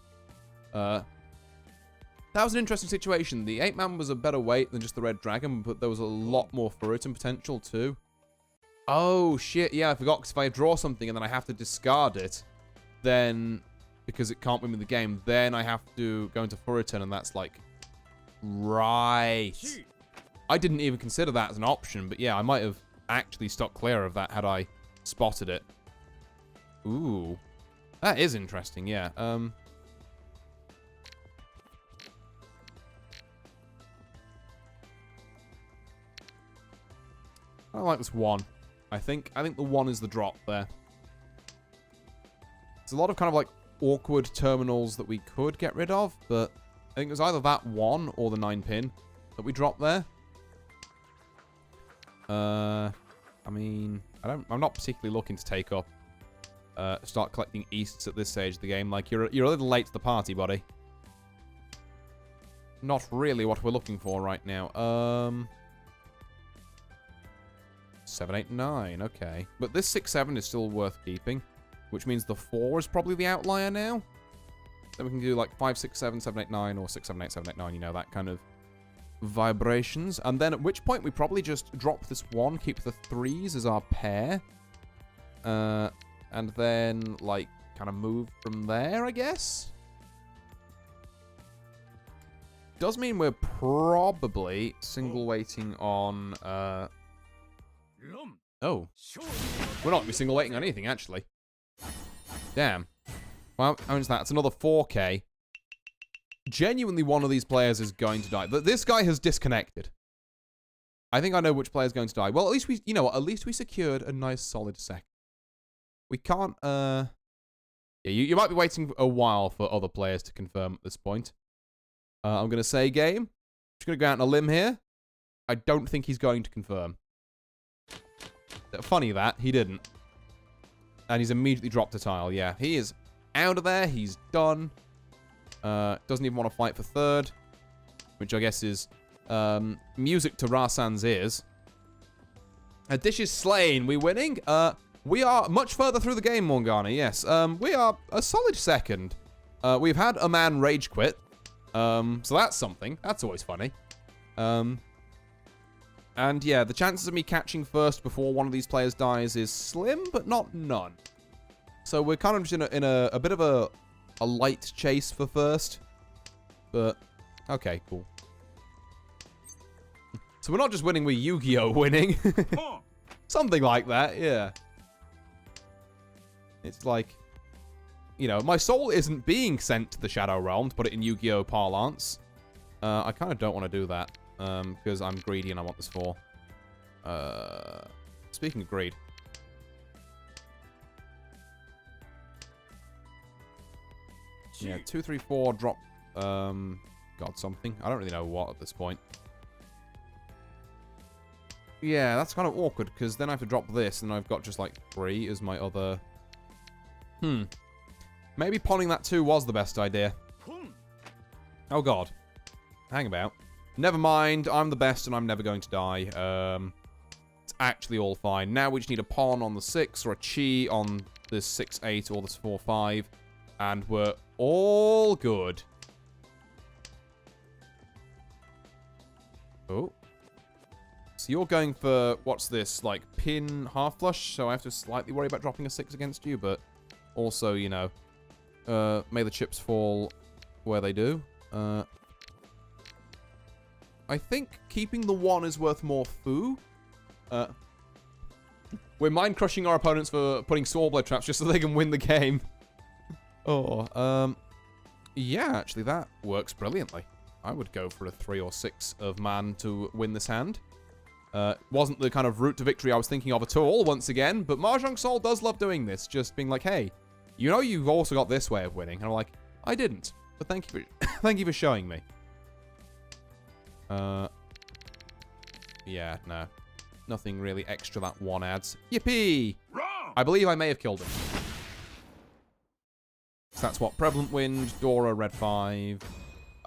That was an interesting situation. The 8-man was a better weight than just the red dragon, but there was a lot more Furutan potential too. Oh, shit. Yeah, I forgot, because if I draw something and then I have to discard it, then, because it can't win me the game, then I have to go into Furutan, and that's like, right. I didn't even consider that as an option, but yeah, I might have actually stopped clear of that had I spotted it. Ooh. That is interesting, yeah. I like this 1. I think the 1 is the drop there. There's a lot of kind of like awkward terminals that we could get rid of, but I think it was either that 1 or the 9-pin that we dropped there. I mean, I'm not particularly looking to take up, start collecting Easts at this stage of the game. Like, you're a little late to the party, buddy. Not really what we're looking for right now. 7, 8, 9, okay. But this 6, 7 is still worth keeping, which means the 4 is probably the outlier now. Then we can do like 5, 6, 7, 7, 8, 9, or 6, 7, 8, 7, 8, 9, you know, that kind of vibrations. And then at which point we probably just drop this 1, keep the 3s as our pair. And then, like, kind of move from there, I guess? Does mean we're probably single weighting on, oh. We're not going to be single weighting on anything, actually. Damn. Well, how much is that? It's another 4K. Genuinely, one of these players is going to die. This guy has disconnected. I think I know which player is going to die. Well, at least we, you know what? At least we secured a nice solid second. We can't, yeah, you might be waiting a while for other players to confirm at this point. I'm going to say game. Just going to go out on a limb here. I don't think he's going to confirm. Funny that, he didn't. And he's immediately dropped a tile, yeah. He is out of there, he's done. Doesn't even want to fight for 3rd. Which I guess is music to Rasan's ears. A dish is slain, we winning? We are much further through the game, Morgana, yes. We are a solid 2nd. We've had a man rage quit. So that's something. That's always funny. And yeah, the chances of me catching first before one of these players dies is slim, but not none. So we're kind of just in a bit of a light chase for first. But, okay, cool. So we're not just winning, we're Yu-Gi-Oh! Winning. Something like that, yeah. It's like, you know, my soul isn't being sent to the Shadow Realm, to put it in Yu-Gi-Oh! Parlance. I kind of don't want to do that. Because I'm greedy and I want this 4. Speaking of greed. Yeah, 2, 3, 4, drop, God, something. I don't really know what at this point. Yeah, that's kind of awkward, because then I have to drop this, and I've got just, like, 3 as my other... Maybe pawning that 2 was the best idea. Oh, God. Hang about. Never mind, I'm the best and I'm never going to die. It's actually all fine. Now we just need a pawn on the 6 or a chi on this 6, 8 or this 4, 5. And we're all good. Oh. So you're going for, what's this, like pin half flush? So I have to slightly worry about dropping a 6 against you, but also, you know, may the chips fall where they do. I think keeping the 1 is worth more foo. We're mind-crushing our opponents for putting Soul Blade traps just so they can win the game. Oh, yeah, actually, that works brilliantly. I would go for a 3 or 6 of man to win this hand. Wasn't the kind of route to victory I was thinking of at all, once again, but Mahjong Soul does love doing this, just being like, hey, you know you've also got this way of winning. And I'm like, I didn't, but thank you for, thank you for showing me. Yeah, no. Nothing really extra that 1 adds. Yippee! Wrong! I believe I may have killed him. So that's what? Prevalent Wind, Dora, red 5.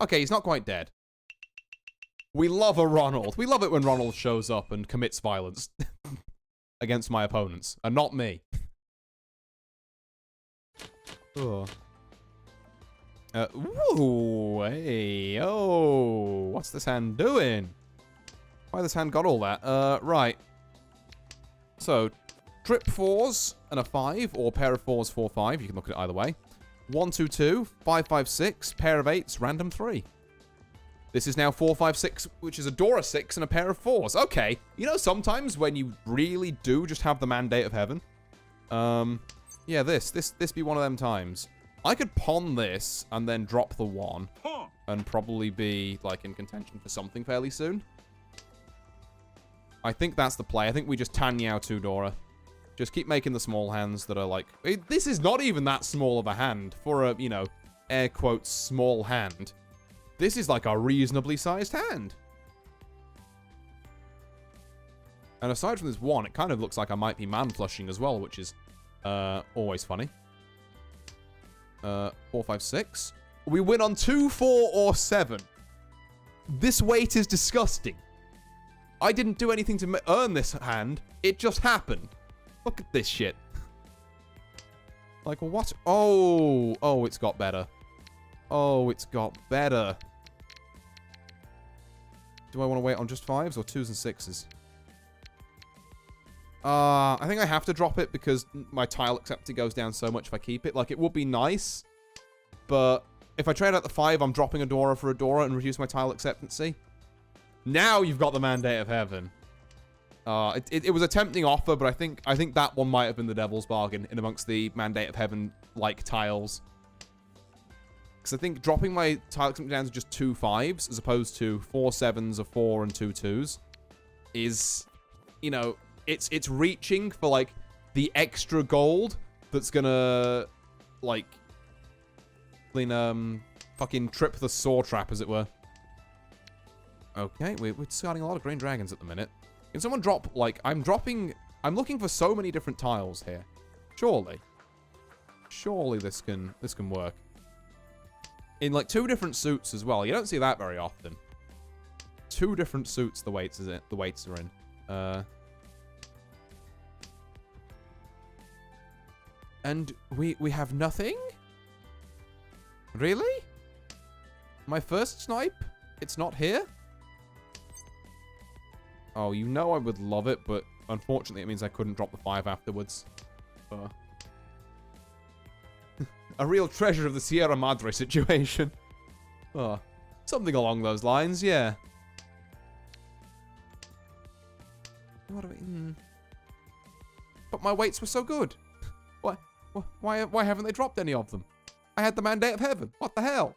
Okay, he's not quite dead. We love a Ronald. We love it when Ronald shows up and commits violence. against my opponents, and not me. Oh. Ooh, hey, oh, what's this hand doing? Why this hand got all that? Right. So, trip 4s and a 5, or pair of 4s, 4, 5. You can look at it either way. 1, 2, 2, 5, 5, 6, pair of 8s, random 3. This is now 4, 5, 6, which is a Dora 6 and a pair of 4s. Okay. You know, sometimes when you really do just have the mandate of heaven. Yeah, this be one of them times. I could pawn this and then drop the 1 and probably be, like, in contention for something fairly soon. I think that's the play. I think we just Tanyao 2 Dora. Just keep making the small hands that are, like... This is not even that small of a hand for a, you know, air quotes, small hand. This is, like, a reasonably sized hand. And aside from this 1, it kind of looks like I might be man flushing as well, which is always funny. 4, 5, 6. We win on 2, 4, or 7. This weight is disgusting. I didn't do anything to earn this hand. It just happened. Look at this shit. Like, what? Oh. Oh, it's got better. Oh, it's got better. Do I want to wait on just 5s or 2s and 6s? I think I have to drop it because my tile acceptancy goes down so much if I keep it. Like, it would be nice, but if I trade out the 5, I'm dropping a Dora for a Dora and reduce my tile acceptancy. Now you've got the mandate of heaven. It was a tempting offer, but I think that one might have been the devil's bargain in amongst the mandate of heaven-like tiles. Because I think dropping my tile acceptancy down to just 2 5s as opposed to 4 7s, a 4, and 2 2s is, you know... It's reaching for, like, the extra gold that's gonna, like, fucking trip the saw trap, as it were. Okay, we're discarding a lot of green dragons at the minute. Can someone drop, like, I'm looking for so many different tiles here. Surely this can work. In, like, 2 different suits as well. You don't see that very often. 2 different suits the weights are in. And we have nothing? Really? My first snipe? It's not here? Oh, you know I would love it, but unfortunately it means I couldn't drop the 5 afterwards. A real treasure of the Sierra Madre situation. Oh, something along those lines, yeah. What do we... But my weights were so good. Why haven't they dropped any of them? I had the mandate of heaven. What the hell?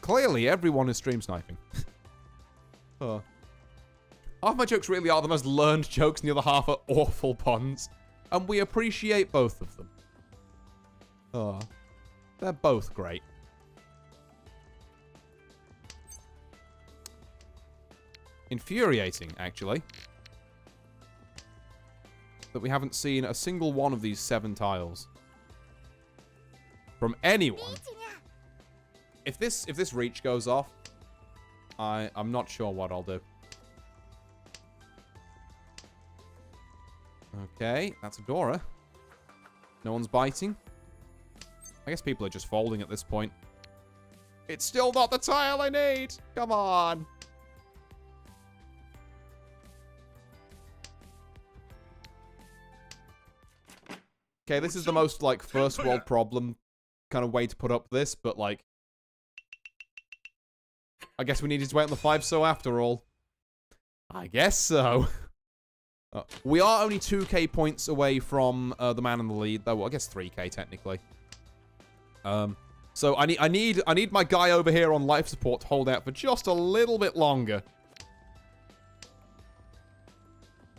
Clearly, everyone is stream sniping. Half my jokes really are the most learned jokes, and the other half are awful puns. And we appreciate both of them. They're both great. Infuriating, actually. That we haven't seen a single one of these 7 tiles. From anyone. If this reach goes off, I'm not sure what I'll do. Okay, that's a Dora. No one's biting. I guess people are just folding at this point. It's still not the tile I need! Come on! Okay, this is the most, like, first world problem kind of way to put up this, but, like... I guess we needed to wait on the 5 so after all. I guess so. We are only 2k points away from the man in the lead, though. Well, I guess 3k, technically. So I need my guy over here on life support to hold out for just a little bit longer.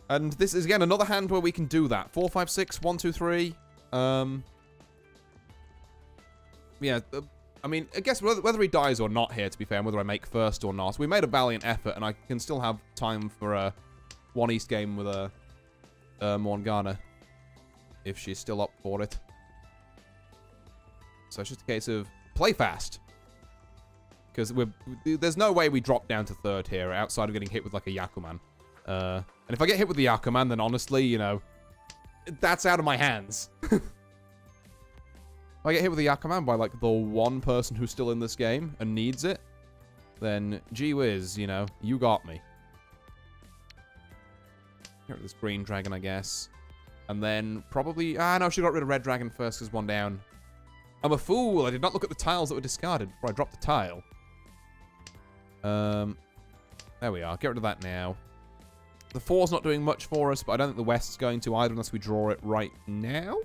And this is, again, another hand where we can do that. 4, 5, 6, 1, 2, 3. Yeah, I mean, I guess whether he dies or not here, to be fair, and whether I make first or not. We made a valiant effort, and I can still have time for a 1 East game with a Morgana. If she's still up for it. So it's just a case of play fast. Because there's no way we drop down to 3rd here, outside of getting hit with, like, a Yakuman. And if I get hit with the Aquaman, then honestly, you know, that's out of my hands. If I get hit with the Aquaman by, like, the one person who's still in this game and needs it, then gee whiz, you know, you got me. Get rid of this green dragon, I guess. And then probably... Ah, no, I should have got rid of red dragon first because one down. I'm a fool. I did not look at the tiles that were discarded before I dropped the tile. There we are. Get rid of that now. The 4's not doing much for us, but I don't think the West's going to either unless we draw it right now.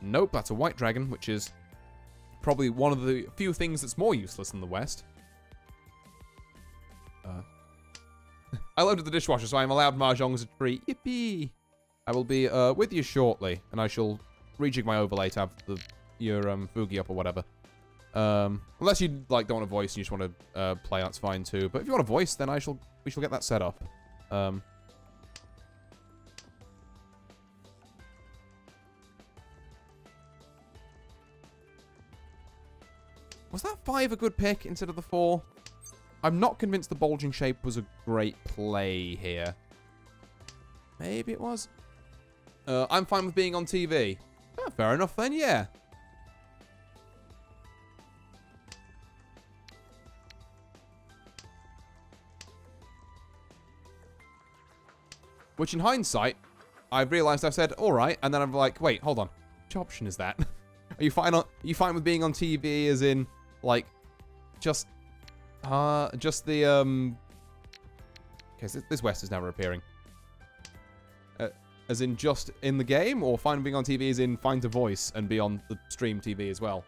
Nope, that's a white dragon, which is probably one of the few things that's more useless than the West. I loaded the dishwasher, so I am allowed Mahjong as a tree. Yippee! I will be with you shortly, and I shall rejig my overlay to have your Fugi up or whatever. Unless you like don't want a voice and you just want to play, that's fine too. But if you want a voice, then we shall get that set up. Was that 5 a good pick instead of the 4? I'm not convinced the bulging shape was a great play here. Maybe it was. I'm fine with being on TV. Oh, fair enough then, yeah. Which in hindsight, I've realized I've said, alright, and then I'm like, wait, hold on. Which option is that? Are you fine with being on TV as in, like, just the, okay, this West is never appearing. As in just in the game, or fine with being on TV as in find a voice and be on the stream TV as well?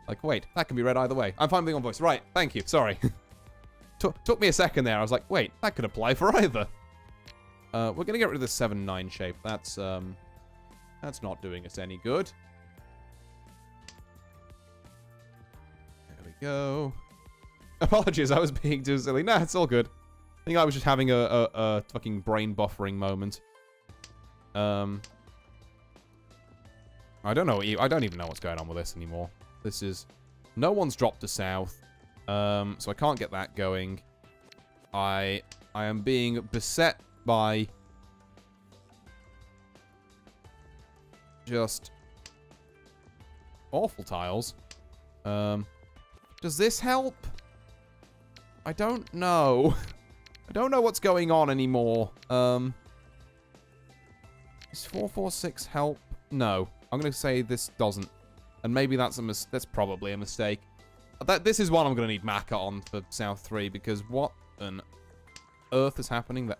Like, wait, that can be read either way. I'm fine with being on voice. Right, thank you, sorry. Took me a second there. I was like, wait, that could apply for either. We're going to get rid of this 7-9 shape. That's not doing us any good. There we go. Apologies, I was being too silly. Nah, it's all good. I think I was just having a fucking brain buffering moment. I don't know. I don't even know what's going on with this anymore. This is... No one's dropped to south. So I can't get that going. I am being beset by just awful tiles. Does this help? I don't know. I don't know what's going on anymore. Does 446 help? No. I'm going to say this doesn't. And maybe that's probably a mistake. This is one I'm going to need Macca on for South 3, because what on earth is happening that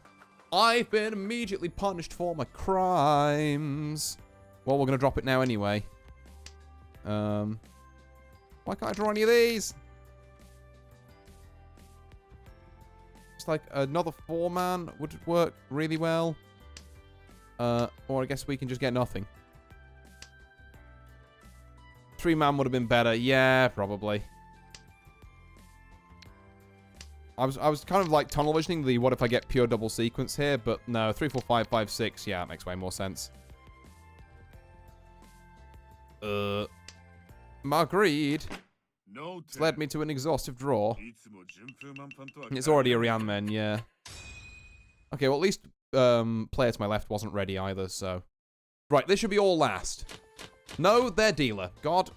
I've been immediately punished for my crimes. Well, we're going to drop it now anyway. Why can't I draw any of these? It's like another 4-man would work really well. Or I guess we can just get nothing. 3-man would have been better. Yeah, probably. I was kind of like tunnel visioning the what if I get pure double sequence here, but no, 3, 4, 5, 5, 6. Yeah, it makes way more sense. Marguerite. It's led me to an exhaustive draw. It's already a Rianmen, yeah. Okay, well at least player to my left wasn't ready either, so... Right, this should be all last. No, they're dealer. God.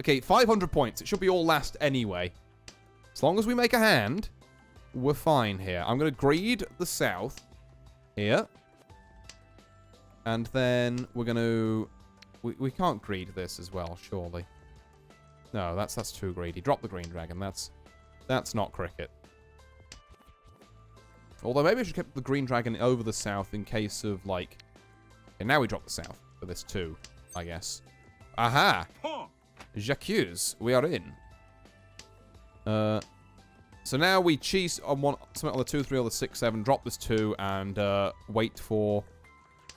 Okay, 500 points. It should be all last anyway. As long as we make a hand, we're fine here. I'm going to greed the south here. And then we're going to... We can't greed this as well, surely. No, that's too greedy. Drop the green dragon. That's not cricket. Although maybe I should keep the green dragon over the south in case of, like... Okay, now we drop the south for this too, I guess. Aha! J'accuse. We are in. So now we cheese on something on the 2, 3, or the 6, 7. Drop this 2 and wait for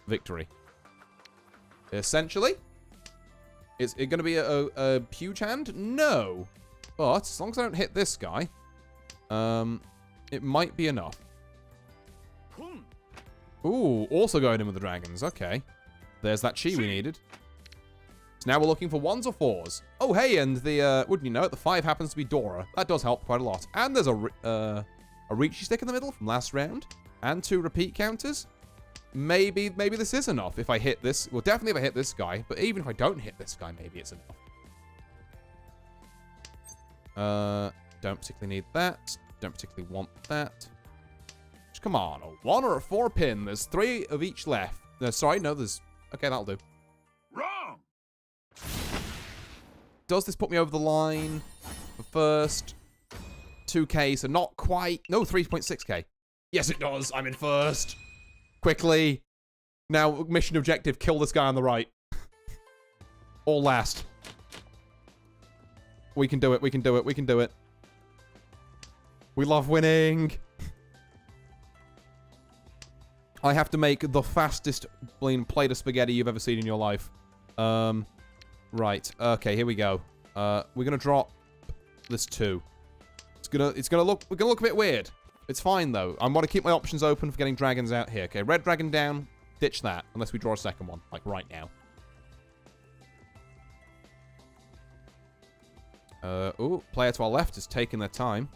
victory. Essentially. Is it going to be a huge hand? No. But as long as I don't hit this guy, it might be enough. Ooh, also going in with the dragons. Okay. There's that chi we needed. So now we're looking for 1s or 4s. Oh, hey, and the, wouldn't you know it, the 5 happens to be Dora. That does help quite a lot. And there's a a reachy stick in the middle from last round, and 2 repeat counters. Maybe this is enough if I hit this. Well, definitely if I hit this guy, but even if I don't hit this guy, maybe it's enough. Don't particularly need that. Don't particularly want that. Just come on, a 1 or a 4 pin. There's 3 of each left. No, sorry, no, there's... Okay, that'll do. Wrong. Does this put me over the line for first? 2k, so not quite. No, 3.6k. Yes, it does. I'm in first. Quickly. Now, mission objective, kill this guy on the right. Or last. We can do it, we can do it, we can do it. We love winning. I have to make the fastest plate of spaghetti you've ever seen in your life. Right. Okay, here we go. We're gonna drop this 2. It's gonna look a bit weird. It's fine though. I want to keep my options open for getting dragons out here. Okay, red dragon down. Ditch that unless we draw a second one, like right now. Ooh, player to our left is taking their time.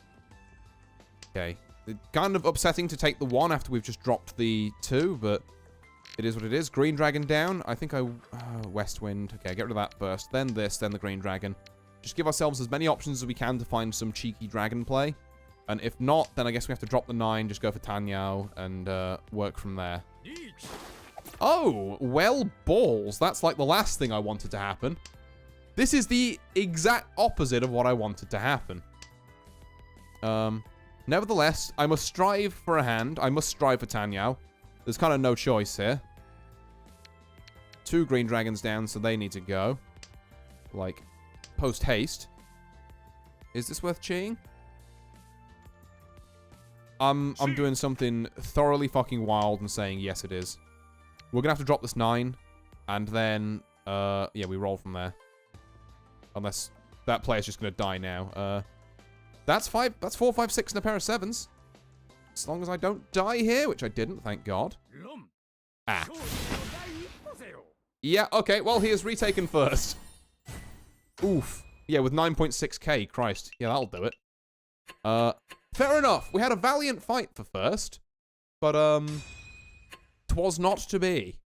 Okay. It's kind of upsetting to take the 1 after we've just dropped the 2, but it is what it is. Green dragon down. I think west wind. Okay, get rid of that first. Then this, then the green dragon. Just give ourselves as many options as we can to find some cheeky dragon play. And if not, then I guess we have to drop the 9, just go for Tanyao, and work from there. Oh, well, balls. That's like the last thing I wanted to happen. This is the exact opposite of what I wanted to happen. Nevertheless, I must strive for a hand. I must strive for Tanyao. There's kind of no choice here. 2 green dragons down, so they need to go. Like, post-haste. Is this worth cheating? I'm doing something thoroughly fucking wild and saying yes it is. We're gonna have to drop this 9. And then, yeah, we roll from there. Unless that player's just gonna die now. That's 4, 5, 6 and a pair of 7s. As long as I don't die here, which I didn't, thank God. Ah. Yeah, okay, well, he is retaken first. Oof. Yeah, with 9.6k, Christ. Yeah, that'll do it. Fair enough. We had a valiant fight for first. But, 'twas not to be.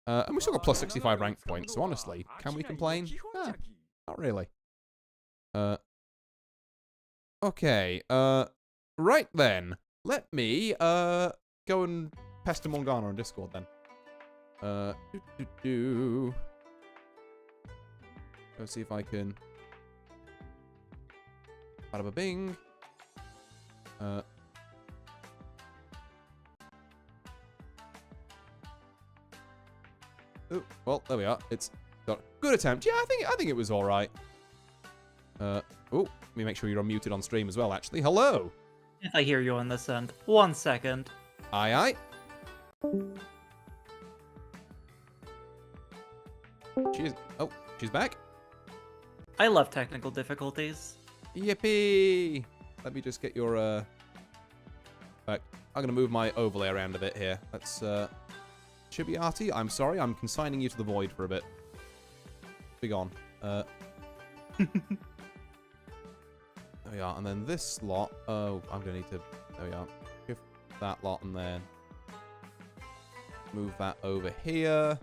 And we still got plus 65 rank points, so honestly, can we complain? Not really. Okay, right then. Let me, go and pester Morgana on Discord then. Let's see if I can... Bada bing. Oh, well, there we are. It's got a good attempt. Yeah, I think it was all right. Oh, let me make sure you're unmuted on stream as well, actually. Hello. If I hear you on this end. 1 second. Aye, aye. She's back. I love technical difficulties. Yippee! Let me just get your, I'm gonna move my overlay around a bit here. Let's, Chibiati, I'm sorry, I'm consigning you to the void for a bit. Be gone. There we are, and then this lot, oh, I'm gonna need to, there we are. Shift that lot and then move that over here.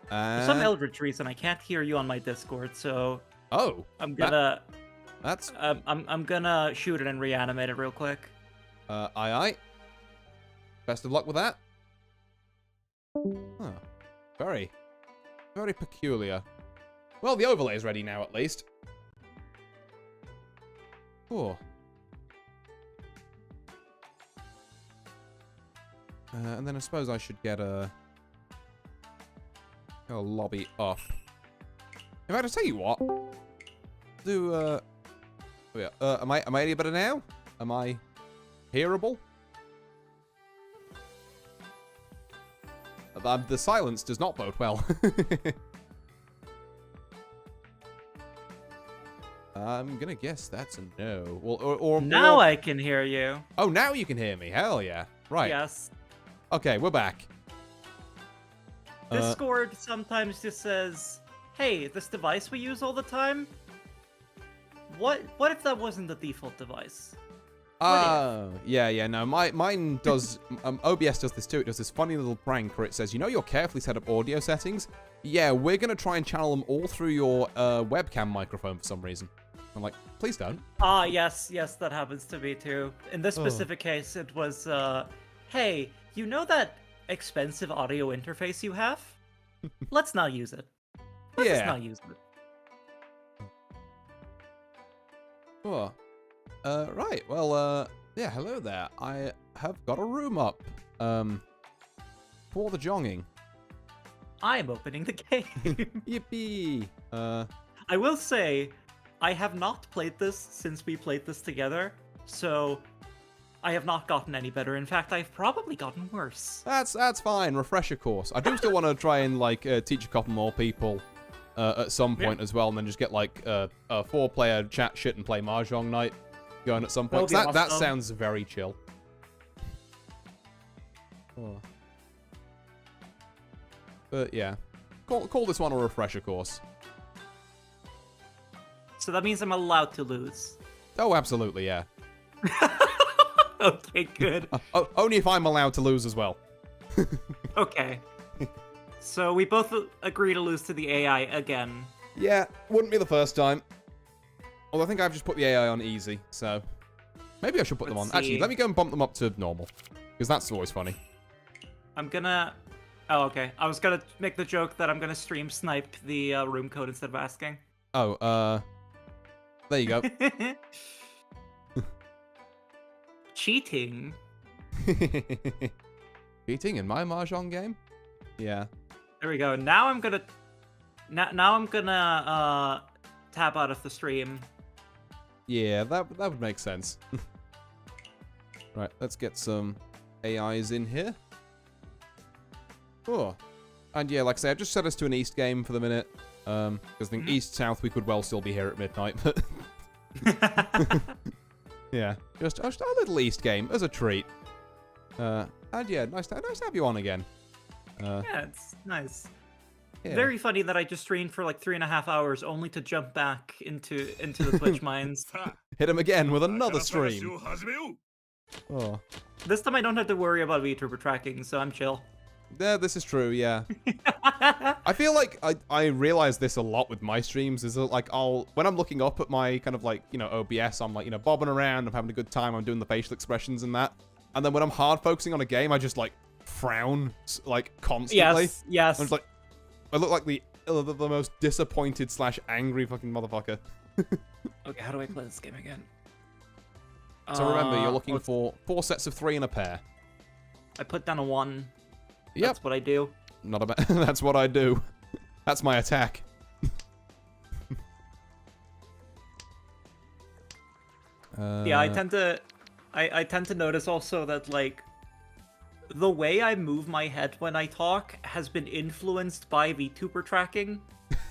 For some Eldritch reason, I can't hear you on my Discord, so... Oh! I'm gonna... That's... I'm gonna shoot it and reanimate it real quick. Aye aye. Best of luck with that. Huh. Very peculiar. Well, the overlay is ready now, at least. Oh. And then I suppose I should get a lobby up. In fact, I'll tell you what. Do, oh yeah. Am I any better now? Am I hearable? The silence does not bode well. I'm gonna guess that's a no. Well, or now I can hear you. Oh, now you can hear me. Hell yeah. Right. Yes. Okay, we're back. Discord sometimes just says, "Hey, this device we use all the time. What if that wasn't the default device?" Yeah, no, mine does, OBS does this too. It does this funny little prank where it says, you know your carefully set up audio settings? Yeah, we're going to try and channel them all through your webcam microphone for some reason. I'm like, please don't. Yes, that happens to me too. In this specific case, it was, hey, you know that expensive audio interface you have? Let's not use it. Let's just not use it. Oh. Right, well, yeah, hello there. I have got a room up, for the jonging. I'm opening the game. Yippee! I will say, I have not played this since we played this together, so I have not gotten any better. In fact, I've probably gotten worse. That's fine, refresher course. I do still want to try and, like, teach a couple more people, at some point as well, and then just get, like, a 4-player chat shit and play Mahjong night going at some point. That sounds very chill. Oh. But yeah, call this one a refresher course. So that means I'm allowed to lose. Oh, absolutely, yeah. Okay, good. Only if I'm allowed to lose as well. Okay. So we both agree to lose to the AI again. Yeah, wouldn't be the first time. Although I think I've just put the AI on easy, so maybe I should put them on. Actually, let me go and bump them up to normal, because that's always funny. I'm gonna... Oh, okay. I was gonna make the joke that I'm gonna stream snipe the room code instead of asking. Oh, there you go. Cheating? Cheating in my Mahjong game? Yeah. There we go. Now I'm gonna... Now I'm gonna, tap out of the stream. Yeah, that would make sense. Right, let's get some AIs in here. Oh. And yeah, like I say, I've just set us to an East game for the minute. Because I think East-South we could well still be here at midnight, but... yeah, just a little East game as a treat. And yeah, nice to have you on again. Yeah, it's nice. Yeah. Very funny that I just streamed for like 3.5 hours only to jump back into the Twitch mines. Hit him again with another stream. Oh. This time I don't have to worry about VTuber tracking, so I'm chill. Yeah, this is true, yeah. I feel like I realize this a lot with my streams, is that, like, when I'm looking up at my kind of, like, you know, OBS, I'm, like, you know, bobbing around, I'm having a good time, I'm doing the facial expressions and that. And then when I'm hard focusing on a game, I just, like, frown, like, constantly. Yes. I'm just like, I look like the most disappointed / angry fucking motherfucker. Okay, how do I play this game again? So remember, you're looking for 4 sets of 3 in a pair. I put down a 1. Yep. That's what I do. Not a bad. That's what I do. That's my attack. Yeah, I tend to notice also that, like, the way I move my head when I talk has been influenced by VTuber tracking.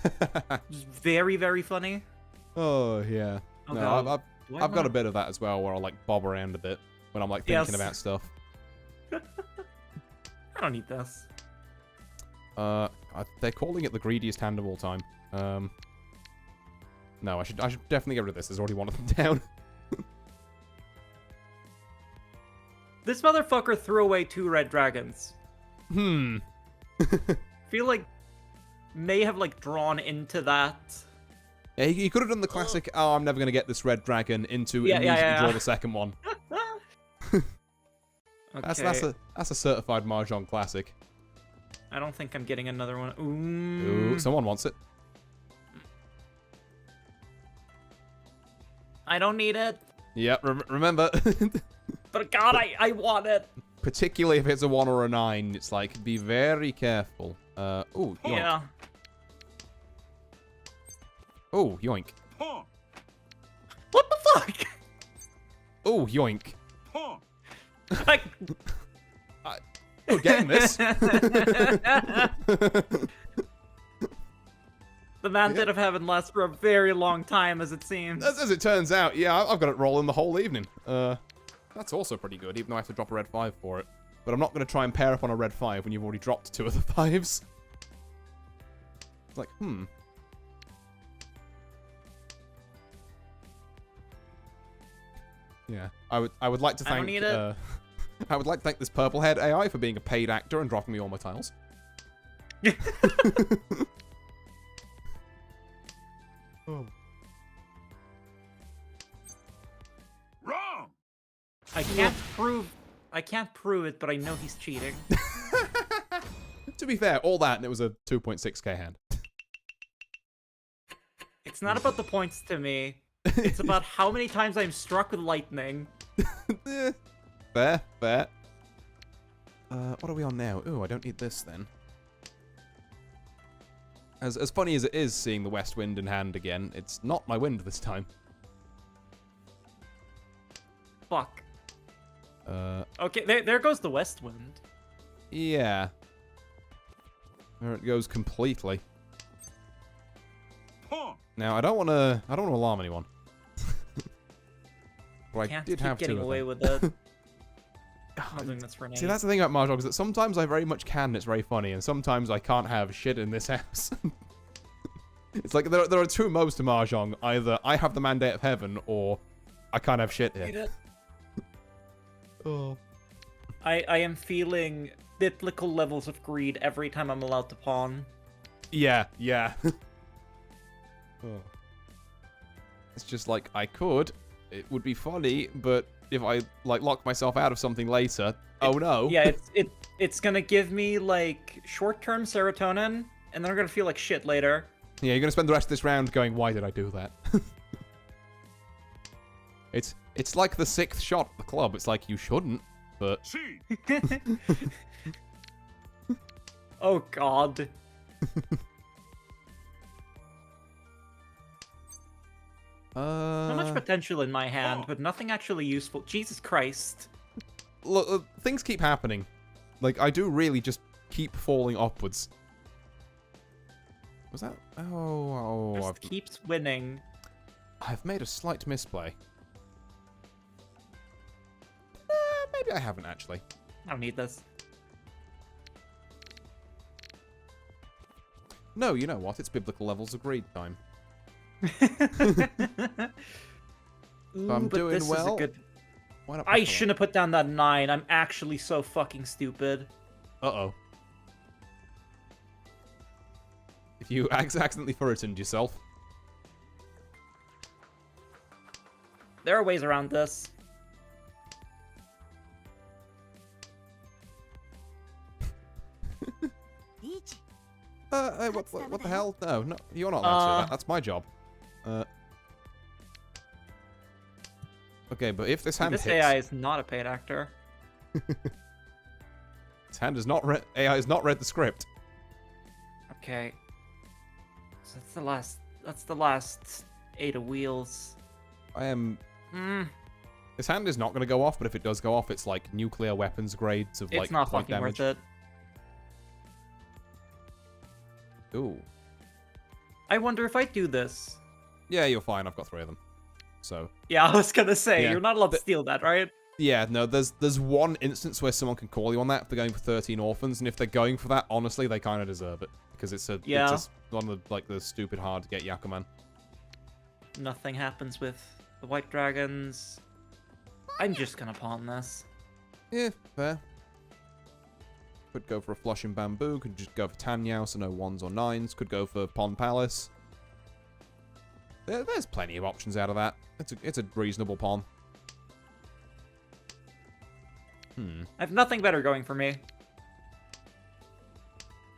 It's very, very funny. Oh yeah. Oh, no, I've got a bit of that as well, where I'll like bob around a bit when I'm like thinking about stuff. I don't need this. They're calling it the greediest hand of all time. No, I should definitely get rid of this. There's already one of them down. This motherfucker threw away 2 red dragons. Feel like may have like drawn into that. Yeah, he could have done the classic, oh, I'm never going to get this red dragon, into immediately draw the second one. Okay. That's a certified Mahjong classic. I don't think I'm getting another one. Ooh, someone wants it. I don't need it. Yep, remember. But God, I want it. Particularly if it's a 1 or a 9, it's like, be very careful. Ooh, yoink. Yeah. Oh, yoink. What the fuck? Oh, yoink. Like... We're getting this. The Mandate of Heaven lasts for a very long time, as it seems. As it turns out, yeah, I've got it rolling the whole evening. That's also pretty good, even though I have to drop a red 5 for it. But I'm not going to try and pair up on a red 5 when you've already dropped 2 of the 5s. It's like, Yeah. I would like to thank... I don't need it. I would like to thank this purple-haired AI for being a paid actor and dropping me all my tiles. Oh. Wrong. I can't prove it, but I know he's cheating. To be fair, all that and it was a 2.6k hand. It's not about the points to me. It's about how many times I'm struck with lightning. Fair. What are we on now? Ooh, I don't need this then. As funny as it is seeing the west wind in hand again, it's not my wind this time. Fuck. Okay, there goes the west wind. Yeah. There it goes completely. Now I don't want to alarm anyone. But I Can't did keep have getting two away of with it. I'm doing this for See, that's the thing about Mahjong, is that sometimes I very much can and it's very funny, and sometimes I can't have shit in this house. It's like there are two modes to Mahjong. Either I have the mandate of heaven, or I can't have shit here. Oh. I am feeling biblical levels of greed every time I'm allowed to pawn. Yeah. Oh. It's just like, I could. It would be funny, but if I, like, lock myself out of something later, oh no. Yeah, it's gonna give me, like, short-term serotonin, and then I'm gonna feel like shit later. Yeah, you're gonna spend the rest of this round going, why did I do that? It's like the 6th shot at the club. It's like, you shouldn't, but... Oh, God. So much potential in my hand, but nothing actually useful. Jesus Christ. Look, things keep happening. Like, I do really just keep falling upwards. Was that... Oh... Just keeps winning. I've made a slight misplay. Maybe I haven't, actually. I don't need this. No, you know what? It's biblical levels of greed time. Ooh, I'm but doing this well. Is a good... Why not I shouldn't have put down that 9. I'm actually so fucking stupid. Uh-oh. If you accidentally threatened yourself. There are ways around this. Hey, what the hell? No, you're not allowed to do that. That's my job. Okay, but if this hand this hits... AI is not a paid actor. This hand is not read... AI has not read the script. Okay. So that's the last 8 of wheels. I am... This hand is not going to go off, but if it does go off, it's like nuclear weapons grades of like it's not point fucking damage. worth it. Ooh. I wonder if I do this. Yeah, you're fine. I've got 3 of them. So... Yeah, I was gonna say, Yeah. you're not allowed to steal that, right? Yeah, no, there's one instance where someone can call you on that if they're going for 13 orphans, and if they're going for that, honestly, they kind of deserve it. Because it's one of the, like, the stupid hard to get Yakuman. Nothing happens with the white dragons. I'm just gonna pawn this. Yeah, fair. Could go for a flush in bamboo, could just go for Tanyao, so no 1s or 9s. Could go for Pond Palace. There's plenty of options out of that. It's a reasonable pawn. I have nothing better going for me.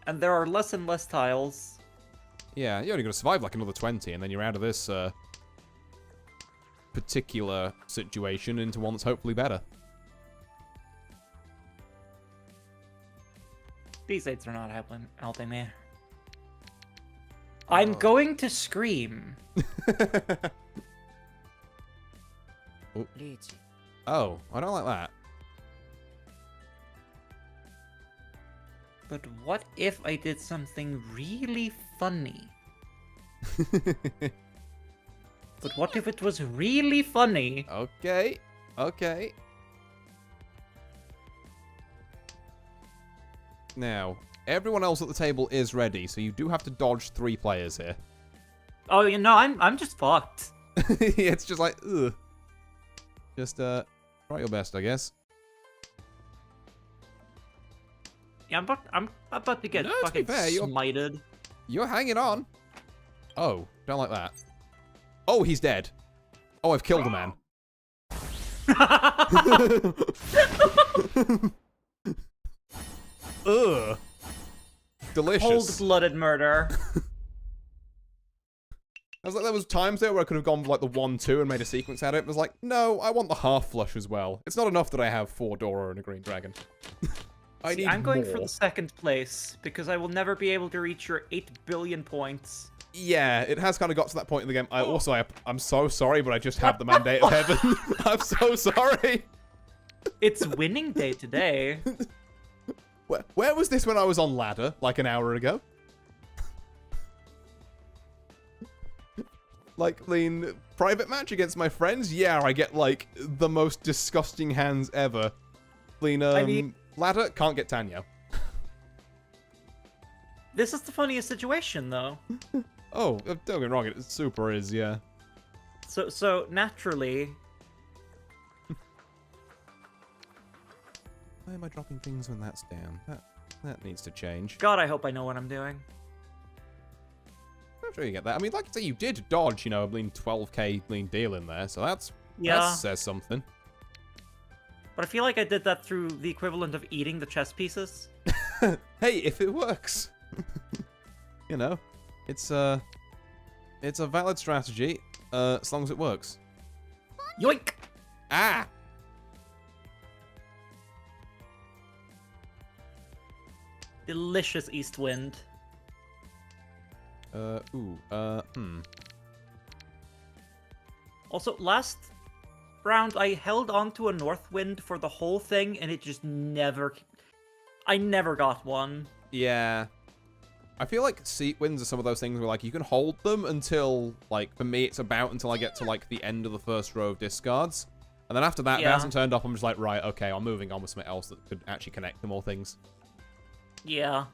And there are less and less tiles. Yeah, you're only going to survive like another 20, and then you're out of this particular situation into one that's hopefully better. These 8s are not helping me. I'm going to scream. Oh, I don't like that. But what if I did something really funny? But what if it was really funny? Okay, okay. Now, everyone else at the table is ready, so you do have to dodge 3 players here. Oh, you know, I'm just fucked. It's just like, ugh. Just, try your best, I guess. Yeah, I'm about to get No, to be fucking fair, smited. You're hanging on. Oh, don't like that. Oh, he's dead. Oh, I've killed a man. Ugh. Delicious. Cold-blooded murder. I was like, there was times there where I could have gone for like the 1-2 and made a sequence out of it. It was like, no, I want the half flush as well. It's not enough that I have 4 Dora and a green dragon. I need I'm going more. for the 2nd place because I will never be able to reach your 8 billion points. Yeah, it has kind of got to that point in the game. I'm so sorry, but I just have the mandate of heaven. I'm so sorry. It's winning day today. Where was this when I was on ladder, like an hour ago? Like, private match against my friends? Yeah, I get, like, the most disgusting hands ever. I mean, ladder, can't get Tanya. This is the funniest situation, though. Oh, don't get me wrong, it super is, yeah. So naturally... Why am I dropping things when that's down? That needs to change. God, I hope I know what I'm doing. I'm sure you get that. I mean, like I say, you did dodge, 12k deal in there, so that says something. But I feel like I did that through the equivalent of eating the chess pieces. Hey, if it works. It's a valid strategy, as long as it works. Yoink! Ah! Delicious east wind. Also, last round I held on to a north wind for the whole thing, and it just I never got one. Yeah. I feel like seat wins are some of those things where, like, you can hold them until, like, for me, it's about until I get to, like, the end of the first row of discards. And then after that, if it hasn't turned up, I'm just like, right, okay, I'm moving on with something else that could actually connect them all things. Yeah.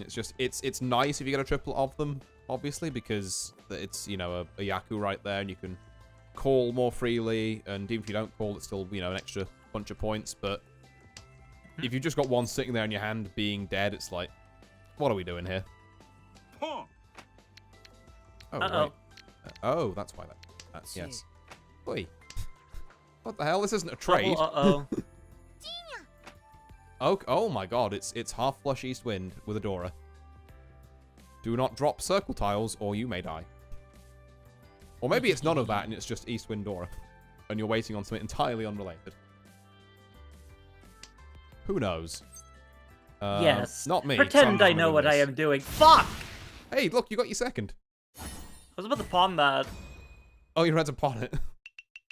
It's just, it's nice if you get a triple of them, obviously, because it's, a Yaku right there, and you can call more freely, and even if you don't call, it's still, an extra bunch of points, but if you've just got one sitting there in your hand being dead, it's like, what are we doing here? Oh, right. Oh, that's why that's, yes. Wait. What the hell? This isn't a trade. Uh-oh. Oh my god, it's half flush east wind with a Dora. Do not drop circle tiles or you may die. Or maybe it's none of that and it's just east wind Dora. And you're waiting on something entirely unrelated. Who knows? Yes. Not me. Pretend I know what I am doing. Fuck! Hey, look, you got your second. I was about to pawn that. Oh, you had to pawn it.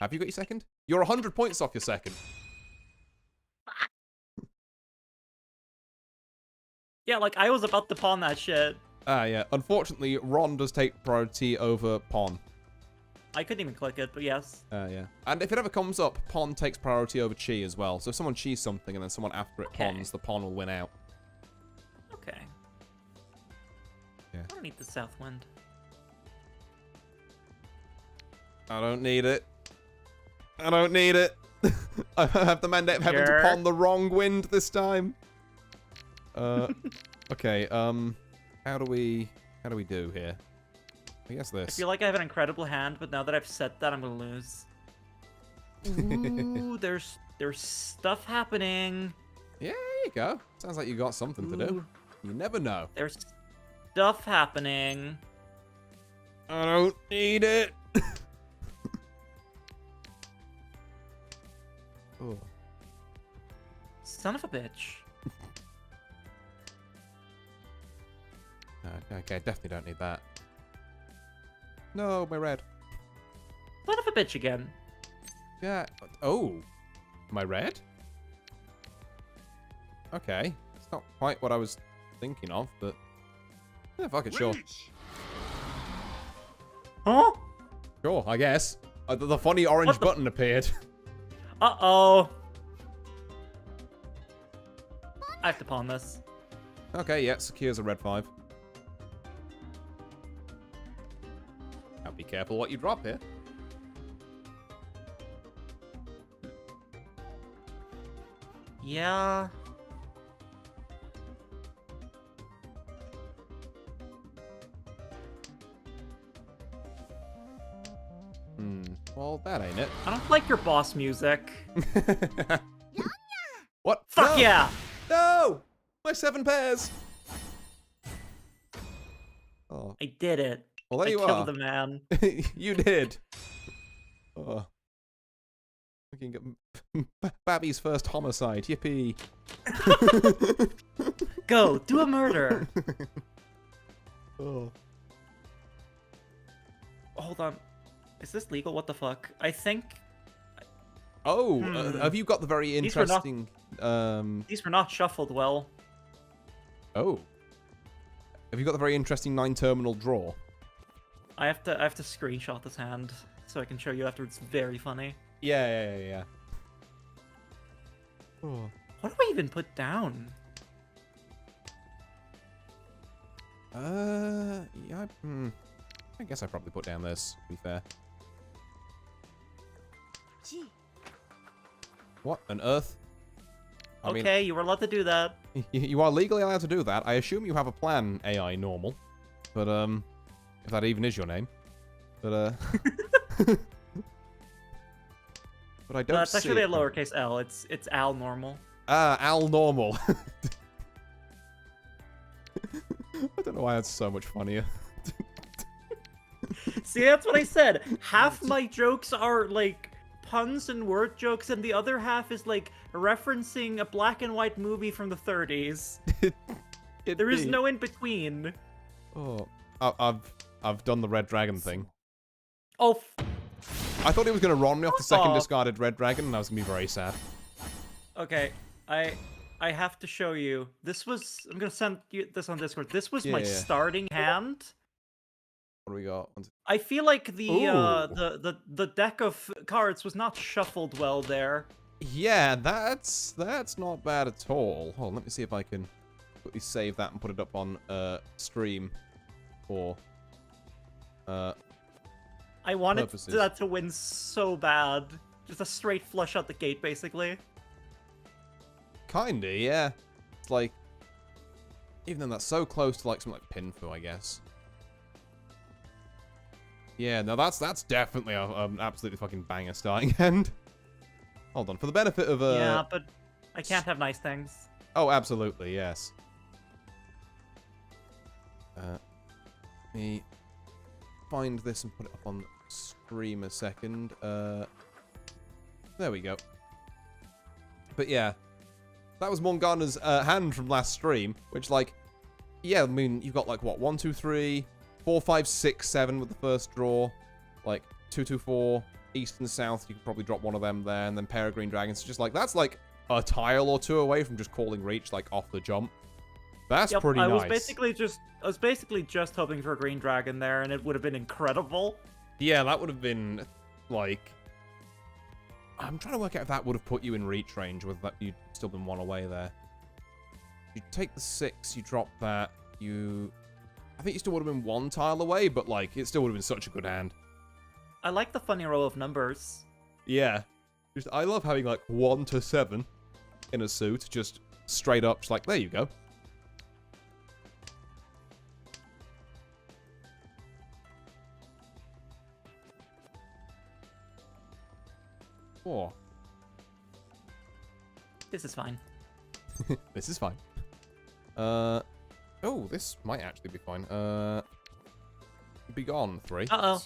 Have you got your second? You're 100 points off your second. Yeah, like, I was about to pawn that shit. Ah, yeah. Unfortunately, Ron does take priority over pawn. I couldn't even click it, but yes. Yeah. And if it ever comes up, pawn takes priority over chi as well. So if someone chis something and then someone after it pawns, the pawn will win out. Okay. Yeah. I don't need the south wind. I don't need it. I don't need it. I have the mandate of having to pawn the wrong wind this time. Okay, how do we do here? I guess this. I feel like I have an incredible hand, but now that I've said that, I'm gonna lose. Ooh, there's stuff happening. Yeah, there you go. Sounds like you got something to do. You never know. There's stuff happening. I don't need it. Oh. Son of a bitch. Okay, definitely don't need that. No, my red. Son of a bitch again. Yeah. Oh. My red? Okay. It's not quite what I was thinking of, but... Yeah, fuck it, sure. Huh? Sure, I guess. The funny orange button appeared. Uh-oh. I have to pawn this. Okay, yeah, secures a red 5. Now be careful what you drop here. Yeah. Well, that ain't it. I don't like your boss music. What? Fuck No! yeah! No! My 7 pairs! Oh. I did it. Well, there I you killed are. the man. You did. Oh. Looking at Babby's first homicide. Yippee. Go, do a murder. Oh. Hold on. Is this legal? What the fuck? I think Oh, have you got the very These were not- interesting... these were not shuffled well. Oh. Have you got the very interesting 9-terminal draw? I have to screenshot this hand so I can show you after. It's very funny. Yeah. Oh. What do I even put down? Yeah, I guess I probably put down this, to be fair. What? An earth? I Okay, you were allowed to do that. mean, you are legally allowed to do that. I assume you have a plan, AI normal. But, if that even is your name. But, but I don't No, it's see actually a it. lowercase L. It's Al normal. Ah, Al normal. I don't know why that's so much funnier. See, that's what I said. Half my jokes are like puns and word jokes, and the other half is like referencing a black and white movie from the 30s. There is no in between. Oh, I've done the red dragon thing. Oh, I thought he was going to run me off the second Aw. discarded red dragon, and I was going to be very sad. okay. I have to show you. This was. I'm gonna send you this on Discord. This was my Yeah. starting hand. What do we got? I feel like Ooh. the deck of cards was not shuffled well there. Yeah, that's not bad at all. Hold on, let me see if I can quickly save that and put it up on stream for I wanted purposes. that to win so bad. Just a straight flush out the gate, basically. Kinda, yeah. It's like, even though that's so close to like something like Pinfu, I guess. Yeah, no, that's definitely an absolutely fucking banger starting hand. Hold on, for the benefit of Yeah, but I can't have nice things. Oh, absolutely, yes. Let me find this and put it up on stream a second. There we go. But yeah, that was Morgana's hand from last stream, which, like, yeah, I mean, you've got, like, what, 1, 2, 3, 4, 5, 6, 7 with the first draw, like, 2, 2, 4, east and south, you could probably drop one of them there, and then pair of green dragons, just like, that's, like, a tile or two away from just calling reach, like, off the jump. That's pretty nice. I was basically just hoping for a green dragon there, and it would have been incredible. Yeah, that would have been, like... I'm trying to work out if that would have put you in reach range, whether that you'd still been one away there. You take the 6, you drop that, you... I think you still would have been one tile away, but, like, it still would have been such a good hand. I like the funny row of numbers. Yeah. Just, I love having, like, 1 to 7 in a suit, just straight up, just like, there you go. Oh. This is fine. This is fine. Oh, this might actually be fine. Be gone, 3. Uh-oh.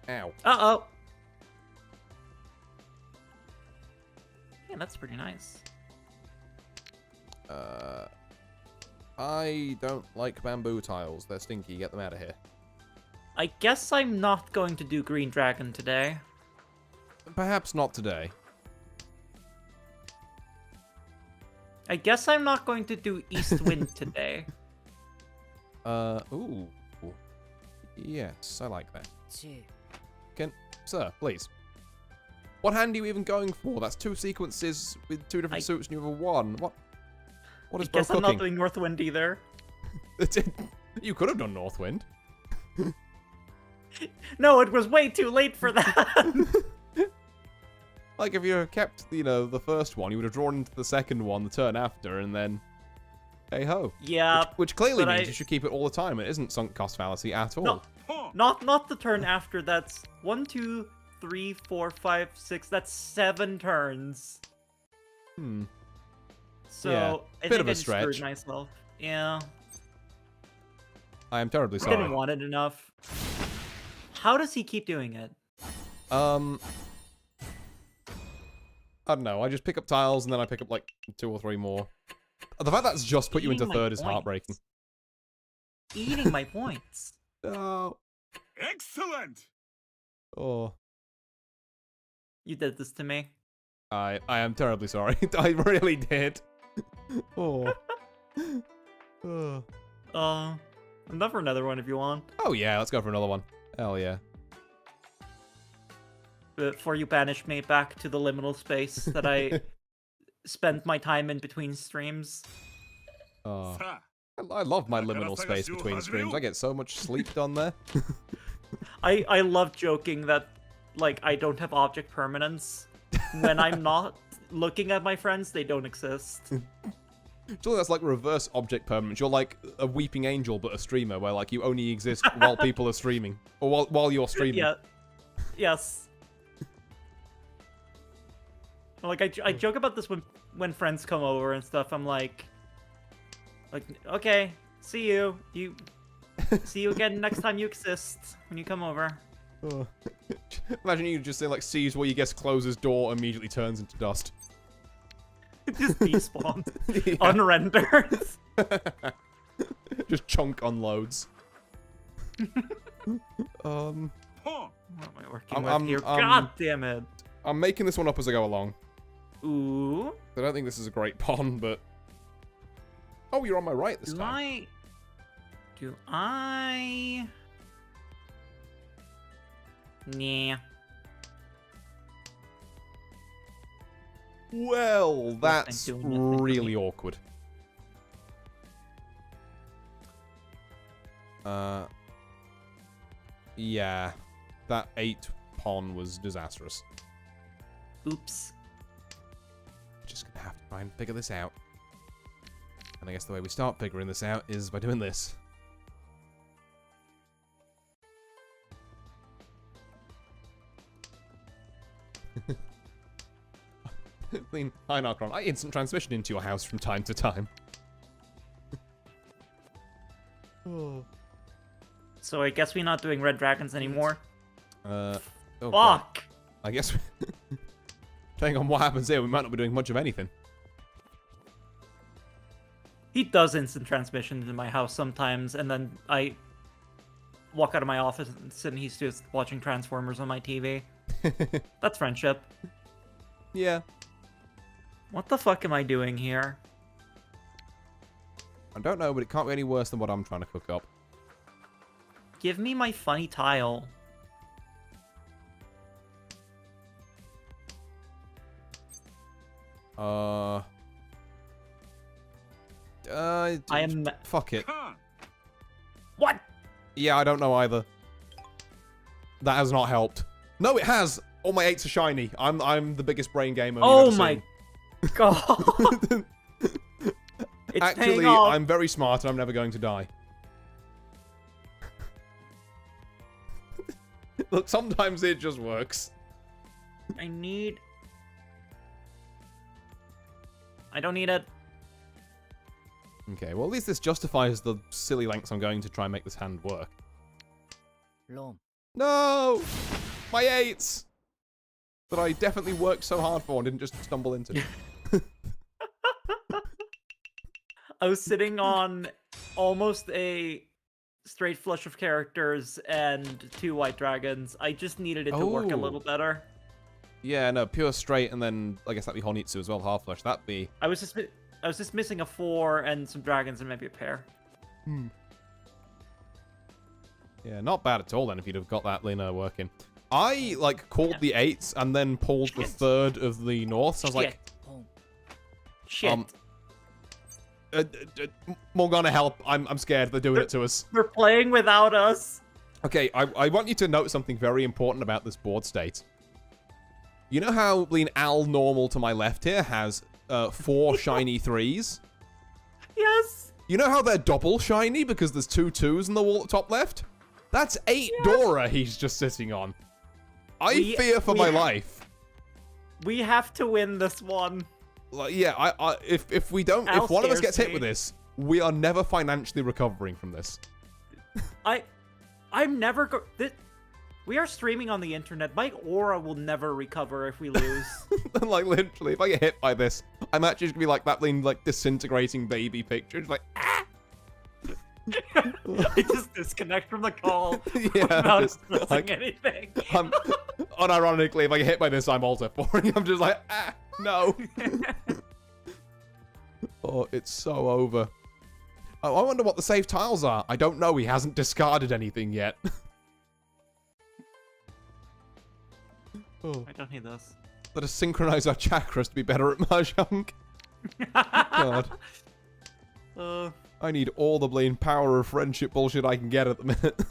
Ow. Uh-oh. Yeah, that's pretty nice. I don't like bamboo tiles. They're stinky. Get them out of here. I guess I'm not going to do green dragon today. Perhaps not today. I guess I'm not going to do east wind today. Ooh. Yes, I like that. Sir, please. What hand are you even going for? That's 2 sequences with 2 different suits and you have a 1. What is I guess bro I'm cooking? not doing north wind either. You could have done Northwind. No, it was way too late for that. Like, if you kept, the first one, you would have drawn into the second one the turn after, and then... Hey-ho. Yeah, Which clearly means you should keep it all the time. It isn't sunk cost fallacy at all. No, not the turn after. That's 1, 2, 3, 4, 5, 6. That's 7 turns. So, Yeah, I bit think of a I just screwed stretch. myself. Yeah. I am terribly I sorry. didn't want it enough. How does he keep doing it? I don't know. I just pick up tiles and then I pick up like 2 or 3 more. The fact that's just put you into Eating my third is points. heartbreaking. Eating my points. No. Excellent! Oh. You did this to me. I am terribly sorry. I really did. Oh. Oh. Enough for another one if you want. Oh yeah, let's go for another one. Hell yeah. Before you banish me back to the liminal space that I spent my time in between streams. Oh. I love my liminal space between streams. I get so much sleep done there. I love joking that, like, I don't have object permanence. When I'm not looking at my friends, they don't exist. Surely that's like reverse object permanence. You're like a weeping angel, but a streamer, where like you only exist while people are streaming, or while you're streaming. Yeah. Yes. Like I joke about this when friends come over and stuff. I'm like, okay, see you. See you again next time you exist when you come over. Oh. Imagine you just say like sees where your guest closes door, immediately turns into dust. Just despawned. Yeah. Unrendered. Just chunk unloads. What am I working I'm- with here? I'm- God damn it. I'm making this one up as I go along. Ooh. I don't think this is a great pawn, but... Oh, you're on my right this time. Do I... Nah. Well, that's doing nothing for really me. awkward. Yeah. That 8 pawn was disastrous. Oops. Just gonna have to try and figure this out. And I guess the way we start figuring this out is by doing this. Hi, Narcron. I instant transmission into your house from time to time. Oh. So I guess we're not doing red dragons anymore. Oh, God. Fuck! I guess, depending on what happens here, we might not be doing much of anything. He does instant transmission into my house sometimes, and then I walk out of my office and he's just watching Transformers on my TV. That's friendship. Yeah. What the fuck am I doing here? I don't know, but it can't be any worse than what I'm trying to cook up. Give me my funny tile. I am... Fuck it. What? Yeah, I don't know either. That has not helped. No, it has. All my 8s are shiny. I'm the biggest brain gamer. Oh you've ever my seen. god. It's Actually, paying off. I'm very smart and I'm never going to die. Look, sometimes it just works. I need... I don't need it. Okay, well, at least this justifies the silly lengths I'm going to try and make this hand work. Long. No! My 8s! That I definitely worked so hard for and didn't just stumble into. I was sitting on almost a straight flush of characters and 2 white dragons. I just needed it to work a Oh. little better. Yeah, no, pure straight, and then I guess that'd be Honitsu as well, half flesh. That'd be... I was just missing a 4 and some dragons and maybe a pair. Yeah, not bad at all then if you'd have got that Lena working. I, like, called the 8s and then pulled the 3rd of the north, so I was like... Shit. Morgana, help. I'm scared. They're doing it to us. They're playing without us. Okay, I want you to note something very important about this board state. You know how Lean Al normal to my left here has 4 shiny 3s? Yes. You know how they're double shiny because there's 2 2s in the wall at top left? That's 8 Dora he's just sitting on. I fear for my life. We have to win this one. Like, yeah, if we don't, if one of us gets hit with this, we are never financially recovering from this. I'm never we are streaming on the internet. My aura will never recover if we lose. Like, literally, if I get hit by this, I'm actually gonna be like that Lean, like, disintegrating baby picture. Just like, ah! I just disconnect from the call Yeah, without just, expressing like, anything. Unironically, if I get hit by this, I'm alter pouring. I'm just like, ah, no. Oh, it's so over. Oh, I wonder what the safe tiles are. I don't know. He hasn't discarded anything yet. Oh. I don't need this. Let us synchronize our chakras to be better at Mahjong. God. I need all the Blaine power of friendship bullshit I can get at the minute.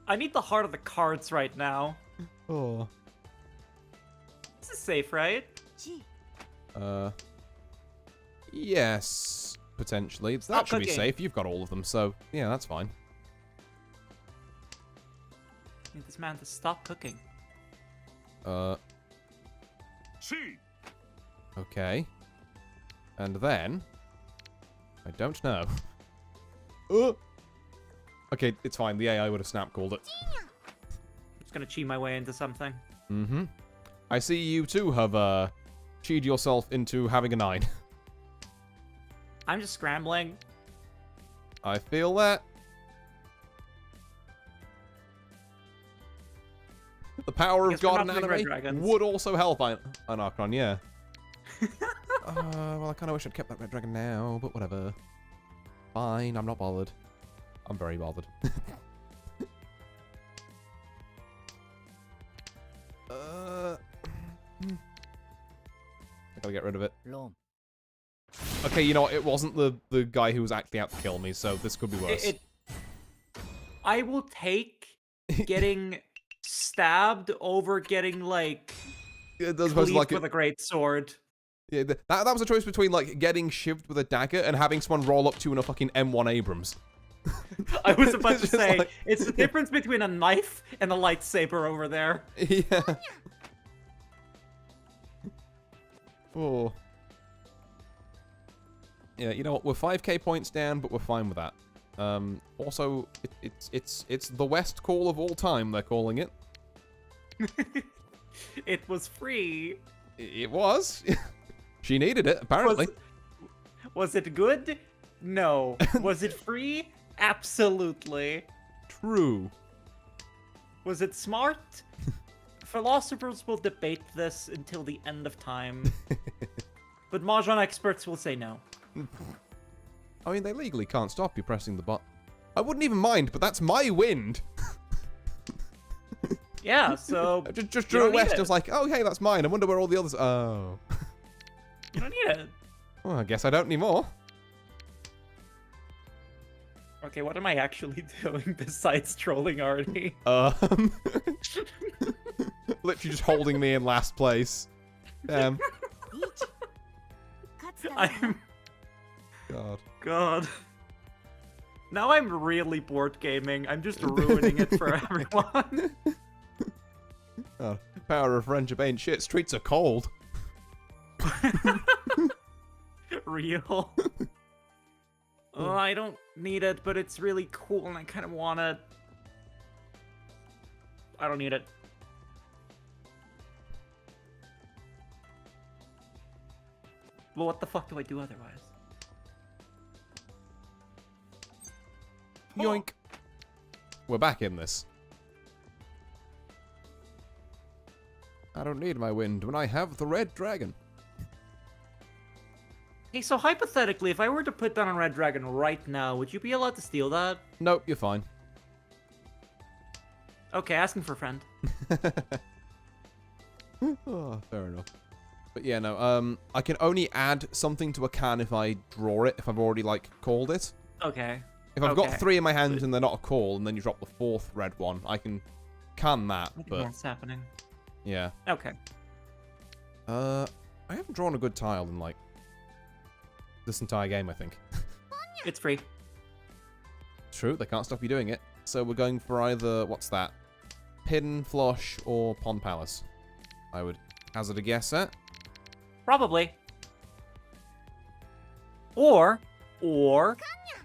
I need the heart of the cards right now. Oh. This is safe, right? Yes, potentially. That should be safe. You've got all of them, so yeah, that's fine. I need this man to stop cooking. She. Okay. And then... I don't know. Okay, it's fine. The AI would have snap called it. I'm just gonna cheat my way into something. Mm-hmm. I see you too have, cheated yourself into having a 9. I'm just scrambling. I feel that. The power of God in anime would also help Anarchon, yeah. Well, I kind of wish I'd kept that red dragon now, but whatever. Fine, I'm not bothered. I'm very bothered. I gotta get rid of it. Lom. Okay, you know what? It wasn't the guy who was actually out to kill me, so this could be worse. I will take getting stabbed over getting, like, like with a great sword. Yeah, that was a choice between, like, getting shivved with a dagger and having someone roll up to you in a fucking M1 Abrams. I was about to say, like... it's the difference between a knife and a lightsaber over there. Yeah. Oh. Yeah, you know what? We're 5k points down, but we're fine with that. Also, it's the West call of all time, they're calling it. It was free. It was. She needed it, apparently. Was it good? No. Was it free? Absolutely. True. Was it smart? Philosophers will debate this until the end of time. But Mahjong experts will say no. I mean, they legally can't stop you pressing the button. I wouldn't even mind, but that's my wind. Yeah, so... I just drew it west. I was like, oh, hey, that's mine. I wonder where all the others... Oh. You don't need it. Well, I guess I don't need more. Okay, what am I actually doing besides trolling Artie? Literally just holding me in last place. Damn. I'm... God. Now I'm really bored gaming. I'm just ruining it for everyone. Oh, power of friendship ain't shit. Streets are cold. Real. Oh, I don't need it, but it's really cool and I kind of want it. I don't need it. Well, what the fuck do I do otherwise? Yoink. We're back in this. I don't need my wind when I have the red dragon. Hey, so hypothetically, if I were to put down a red dragon right now, would you be allowed to steal that? Nope, you're fine. Okay, asking for a friend. Oh, fair enough. But yeah, no, I can only add something to a can if I draw it, if I've already, like, called it. Okay. If I've got 3 in my hand and they're not a call, and then you drop the 4th red one, I can that, but... What's happening? Yeah. Okay. I haven't drawn a good tile in, like, this entire game, I think. It's free. True, they can't stop you doing it. So we're going for either, what's that? Pin, Flush, or Pond Palace. I would hazard a guess at. Probably. Or,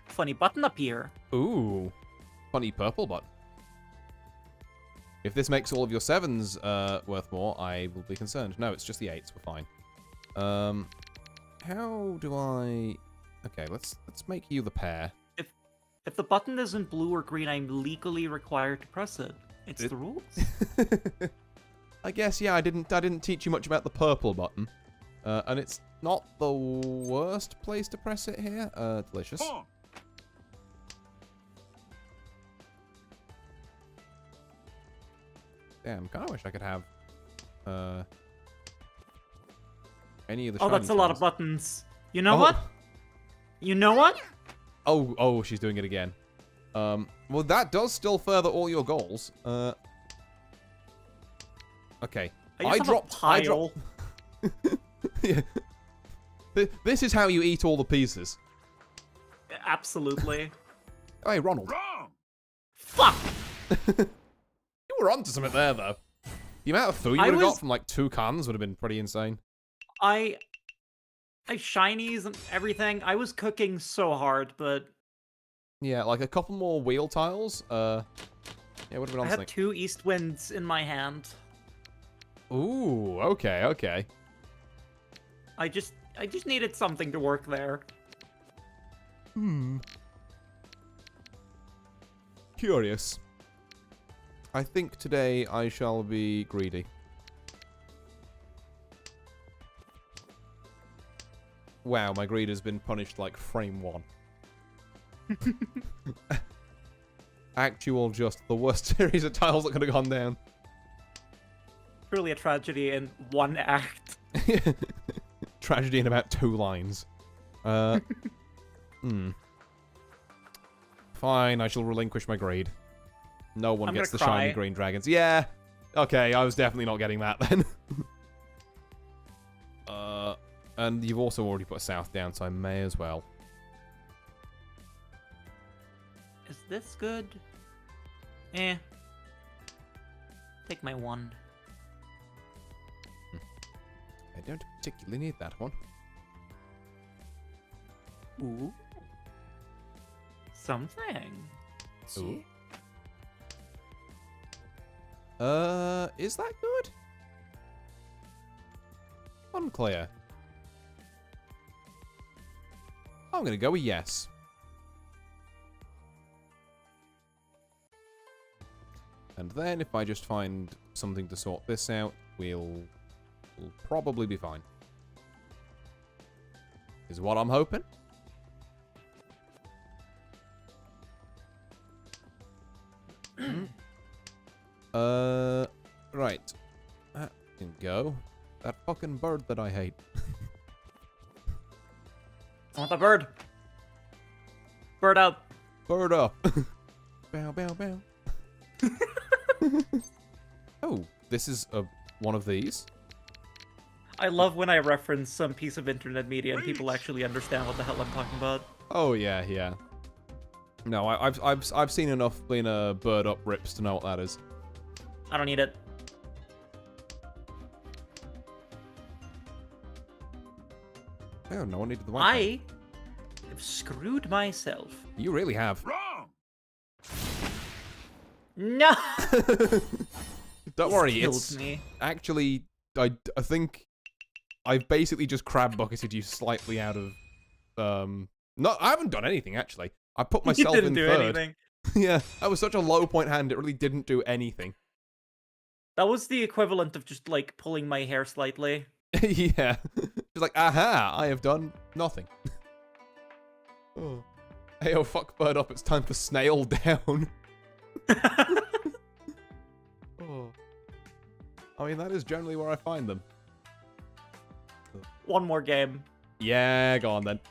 funny button up here. Ooh, funny purple button. If this makes all of your 7s worth more, I will be concerned. No, it's just the 8s. We're fine. How do I... Okay, let's make you the pair. If the button isn't blue or green, I'm legally required to press it. It's the rules. I guess, yeah, I didn't teach you much about the purple button. And it's not the worst place to press it here. Delicious. Damn, kind of wish I could have any of the shiny Oh, that's a lot of tiles. buttons. You know what? You know what? Oh, she's doing it again. Well, that does still further all your goals. Okay. I dropped. Yeah. This is how you eat all the pieces. Absolutely. Hey, Ronald. Wrong! Fuck! You were onto something there, though. The amount of food you would have got from, like, 2 cans would have been pretty insane. I shinies and everything. I was cooking so hard, but... Yeah, like a couple more wheel tiles. Yeah, would have been on I something. had 2 east winds in my hand. Ooh, okay. I just needed something to work there. Curious. I think today I shall be greedy. Wow, my greed has been punished like frame 1. Actual, just the worst series of tiles that could have gone down. Truly a tragedy in 1 act. Tragedy in about 2 lines. Fine, I shall relinquish my greed. No one gets the shiny green dragons. Yeah. Okay, I was definitely not getting that then. And you've also already put a south down, so I may as well. Is this good? Eh. Take my 1. I don't particularly need that one. Ooh. Something. Ooh. Is that good? Unclear. I'm gonna go with yes. And then if I just find something to sort this out, we'll probably be fine. Is what I'm hoping. Right. That can go. That fucking bird that I hate. I want the bird. Bird up. Bird up. Bow, bow, bow. Oh, this is one of these. I love when I reference some piece of internet media and people actually understand what the hell I'm talking about. Oh yeah, yeah. No, I've seen enough being a bird up rips to know what that is. I don't need it. Oh, no one needed the white. I have screwed myself. You really have. Wrong! No. Don't worry, Killed it's me. actually I think I've basically just crab bucketed you slightly out of no, I haven't done anything actually. I put myself You didn't in do third. anything. Yeah, that was such a low point hand. It really didn't do anything. That was the equivalent of just like pulling my hair slightly. Yeah, just like aha, I have done nothing. Oh, hey, oh fuck, bird up! It's time for snail down. Oh, I mean that is generally where I find them. One more game. Yeah, go on then.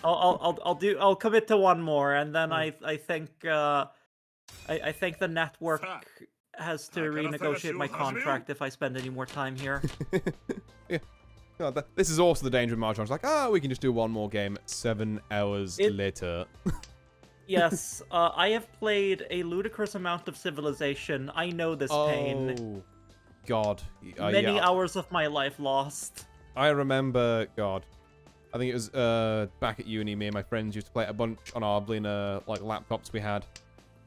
I'll commit to one more, and then I think the network Fuck. has to renegotiate my contract if I spend any more time here. Yeah. God, this is also the danger of Mahjong. It's like, we can just do one more game 7 hours later. Yes, I have played a ludicrous amount of Civilization. I know this pain. Oh, God. Many hours of my life lost. I remember, God. I think it was back at uni, me and my friends used to play it a bunch on our like laptops we had.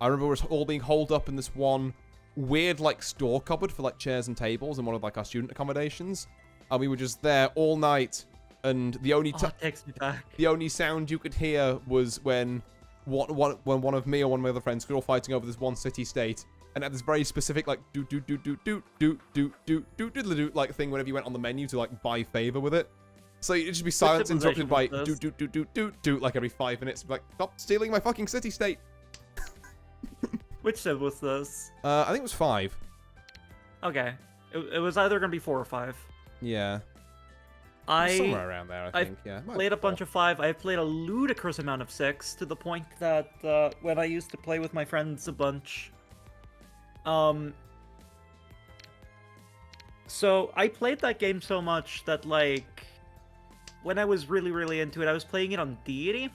I remember us all being holed up in this one weird like store cupboard for like chairs and tables in one of like our student accommodations. And we were just there all night, and the only it takes me back. The only sound you could hear was when one of me or one of my other friends were all fighting over this one city-state, and had this very specific like do like thing whenever you went on the menu to like buy favor with it. So it'd just be silence interrupted by do like every 5 minutes. Like, stop stealing my fucking city-state. Which civ was this? I think it was 5. Okay, it was either gonna be 4 or 5. Yeah. Somewhere around there, I think. Yeah. Played a bunch of 5. I've played a ludicrous amount of 6 to the point that when I used to play with my friends a bunch, so I played that game so much that like when I was really, really into it, I was playing it on deity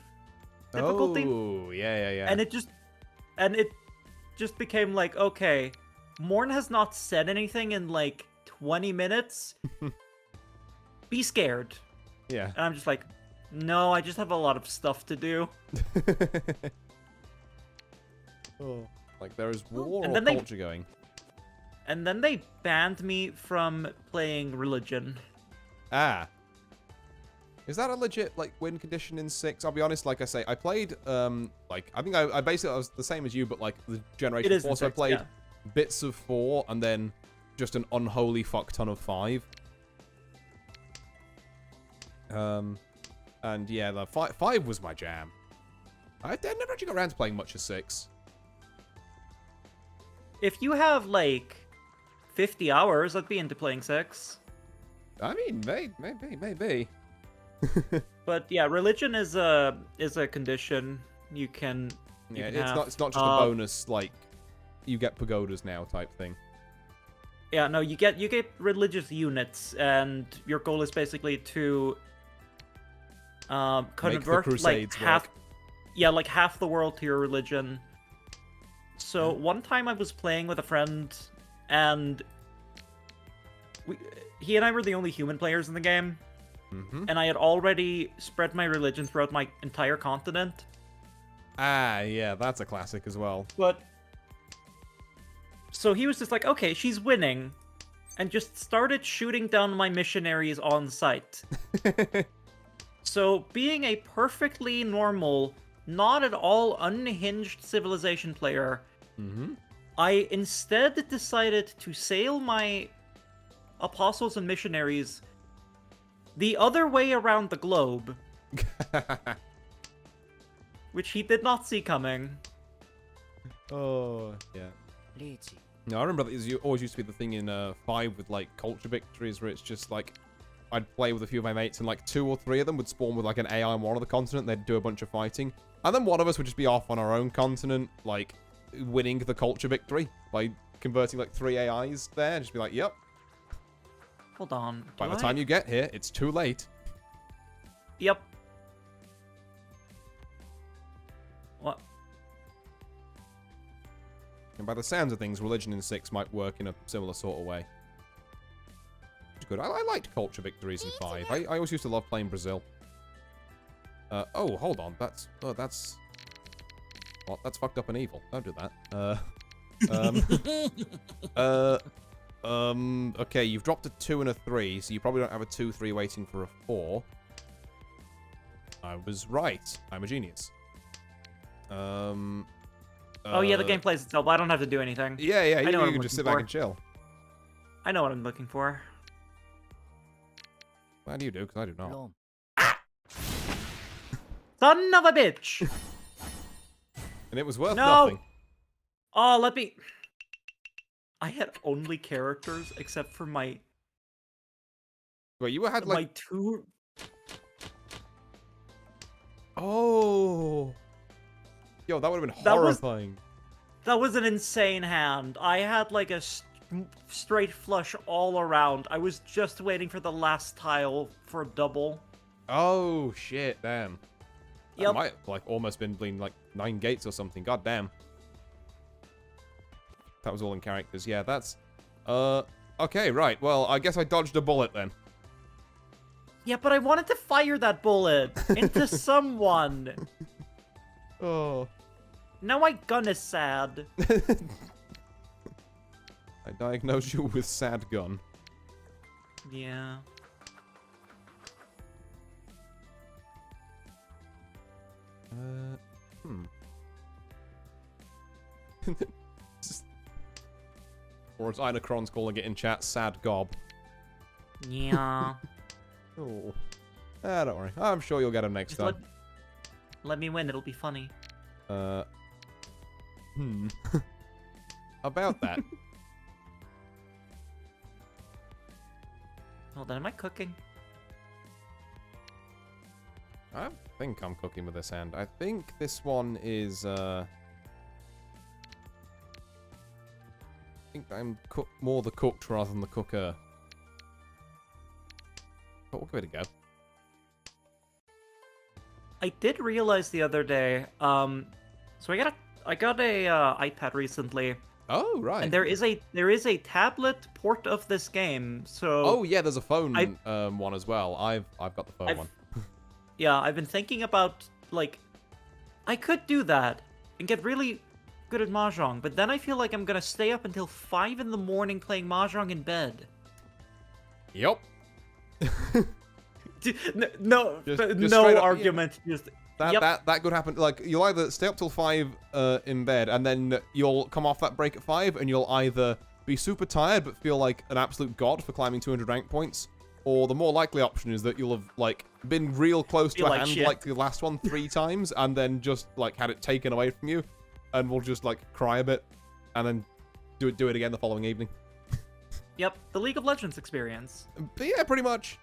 difficulty. Oh, yeah. And it just became like, okay, Morn has not said anything in like 20 minutes. Be scared. Yeah. And I'm just like, no, I just have a lot of stuff to do. Like there is war and or then culture going. And then they banned me from playing religion. Ah. Is that a legit like win condition in 6? I'll be honest, like I say, I played like I think I basically was the same as you, but like the generation 4. So I played bits of 4 and then just an unholy fuck ton of 5. And yeah, the 5 was my jam. I never actually got around to playing much of 6. If you have like 50 hours, I'd be into playing 6. I mean, maybe. But yeah, religion is a condition you can. It's not just a bonus like you get pagodas now type thing. Yeah, no, you get religious units, and your goal is basically to convert like half the world to your religion. So one time I was playing with a friend, and he and I were the only human players in the game. And I had already spread my religion throughout my entire continent. Ah, yeah, that's a classic as well. But so he was just like, okay, she's winning, and just started shooting down my missionaries on sight. So being a perfectly normal, not at all unhinged Civilization player, I instead decided to sail my apostles and missionaries the other way around the globe. Which he did not see coming. Oh, yeah. No, I remember that always used to be the thing in 5 with like culture victories, where it's just like I'd play with a few of my mates and like 2 or 3 of them would spawn with like an AI on one of the continent, and they'd do a bunch of fighting. And then one of us would just be off on our own continent, like winning the culture victory by converting like 3 AIs there, and just be like, yep. Hold on. By the time you get here, it's too late. Yep. What? And by the sounds of things, religion in 6 might work in a similar sort of way. It's good. I liked culture victories in 5. I always used to love playing Brazil. Oh, hold on. That's fucked up and evil. Don't do that. Okay, you've dropped a 2 and a 3, so you probably don't have a 2-3 waiting for a 4. I was right. I'm a genius. Oh yeah, the game plays itself. I don't have to do anything. Yeah, you can just sit back and chill. I know what I'm looking for. Glad you do, because I do not. Long. Son of a bitch! And it was worth nothing. Oh, let me... I had only characters except for my... Wait, you had like... My 2... Oh... Yo, that would have been horrifying. That was an insane hand. I had like a straight flush all around. I was just waiting for the last tile for a double. Oh, shit, damn. That Yep. might have, like, almost been like 9 gates or something. God damn. That was all in characters. Yeah, that's... Okay, right. Well, I guess I dodged a bullet then. Yeah, but I wanted to fire that bullet into someone. Oh. Now my gun is sad. I diagnosed you with sad gun. Yeah. Or as Inacron's calling it in chat, sad gob. Yeah. Oh. Don't worry. I'm sure you'll get him next time. Let me win, it'll be funny. About that. Hold on, am I cooking? I think I'm cooking with this hand. I think this one is, I think I'm more the cooked rather than the cooker. But we'll give it a go. I did realize the other day, so I got a iPad recently. Oh, right. And there is a tablet port of this game, so... Oh, yeah, there's a phone one as well. I've got the phone one. Yeah, I've been thinking about, like, I could do that and get really good at Mahjong, but then I feel like I'm gonna stay up until 5 in the morning playing Mahjong in bed. Yep. No Just argument. Yeah. Just That could happen. Like, you'll either stay up till 5 in bed, and then you'll come off that break at 5, and you'll either be super tired but feel like an absolute god for climbing 200 rank points, or the more likely option is that you'll have, like, been real close to a hand shit. like the last one 3 times, and then just, like, had it taken away from you, and will just, like, cry a bit, and then do it again the following evening. Yep, the League of Legends experience. But yeah, pretty much.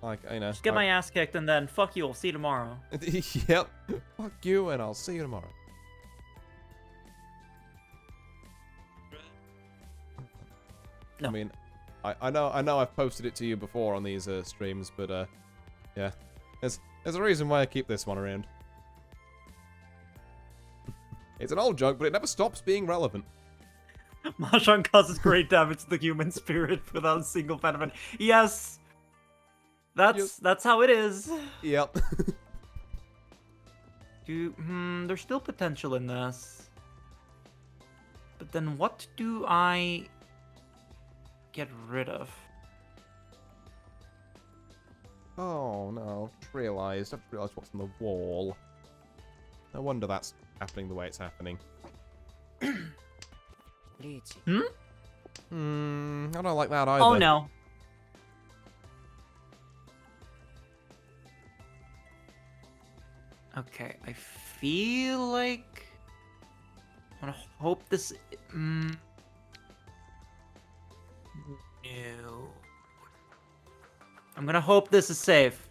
Like, you know. Just get my ass kicked and then fuck you, I'll see you tomorrow. Yep. Fuck you, and I'll see you tomorrow. No. I mean, I know I've posted it to you before on these streams, but yeah, there's a reason why I keep this one around. It's an old joke, but it never stops being relevant. Mahjong causes great damage to the human spirit without a single benefit. Yes, that's how it is. Yep. There's still potential in this, but then what do I get rid of? Oh no, I've realised what's on the wall. No wonder that's happening the way it's happening. I don't like that either. Oh no. Okay, I feel like I'm gonna hope this. No. I'm gonna hope this is safe.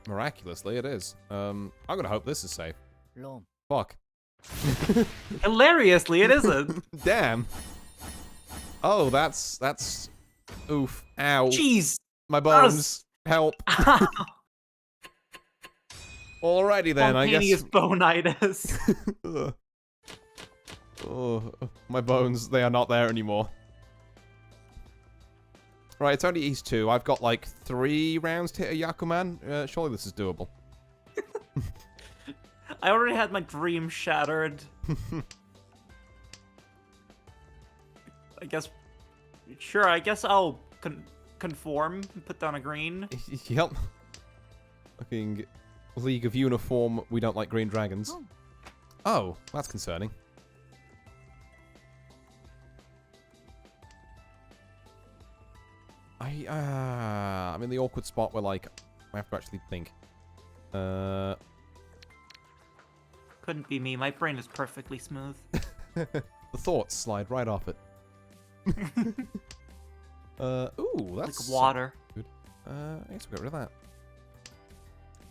Miraculously, it is. I'm gonna hope this is safe. Lom. Fuck. Hilariously, it isn't. Damn. Oh, that's... Oof. Ow. Jeez. My bones. Help. Alrighty then, I guess... Spontaneous bonitis. Oh, my bones, they are not there anymore. Right, it's only East 2. I've got like 3 rounds to hit a Yakuman. Surely this is doable. I already had my dream shattered. I guess... Sure, I guess I'll conform and put down a green. Yep. Fucking League of Uniform, we don't like green dragons. Oh, that's concerning. I'm in the awkward spot where, like, I have to actually think. Couldn't be me. My brain is perfectly smooth. The thoughts slide right off it. Ooh, that's like water. good. I guess we'll get rid of that.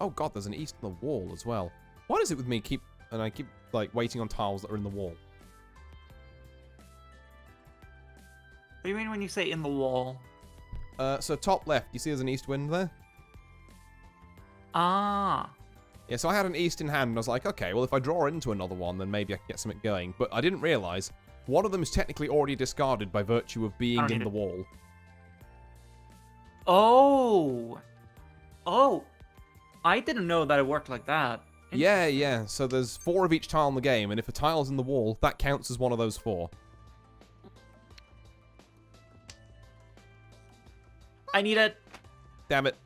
Oh god, there's an east in the wall as well. What is it with me? I keep like waiting on tiles that are in the wall. What do you mean when you say in the wall? So top left, you see there's an east wind there? Ah. Yeah, so I had an east in hand, and I was like, okay, well, if I draw into another one, then maybe I can get something going. But I didn't realize one of them is technically already discarded by virtue of being in the wall. Oh. Oh. I didn't know that it worked like that. Yeah, yeah. So there's 4 of each tile in the game, and if a tile's in the wall, that counts as one of those 4. I need it. Damn it.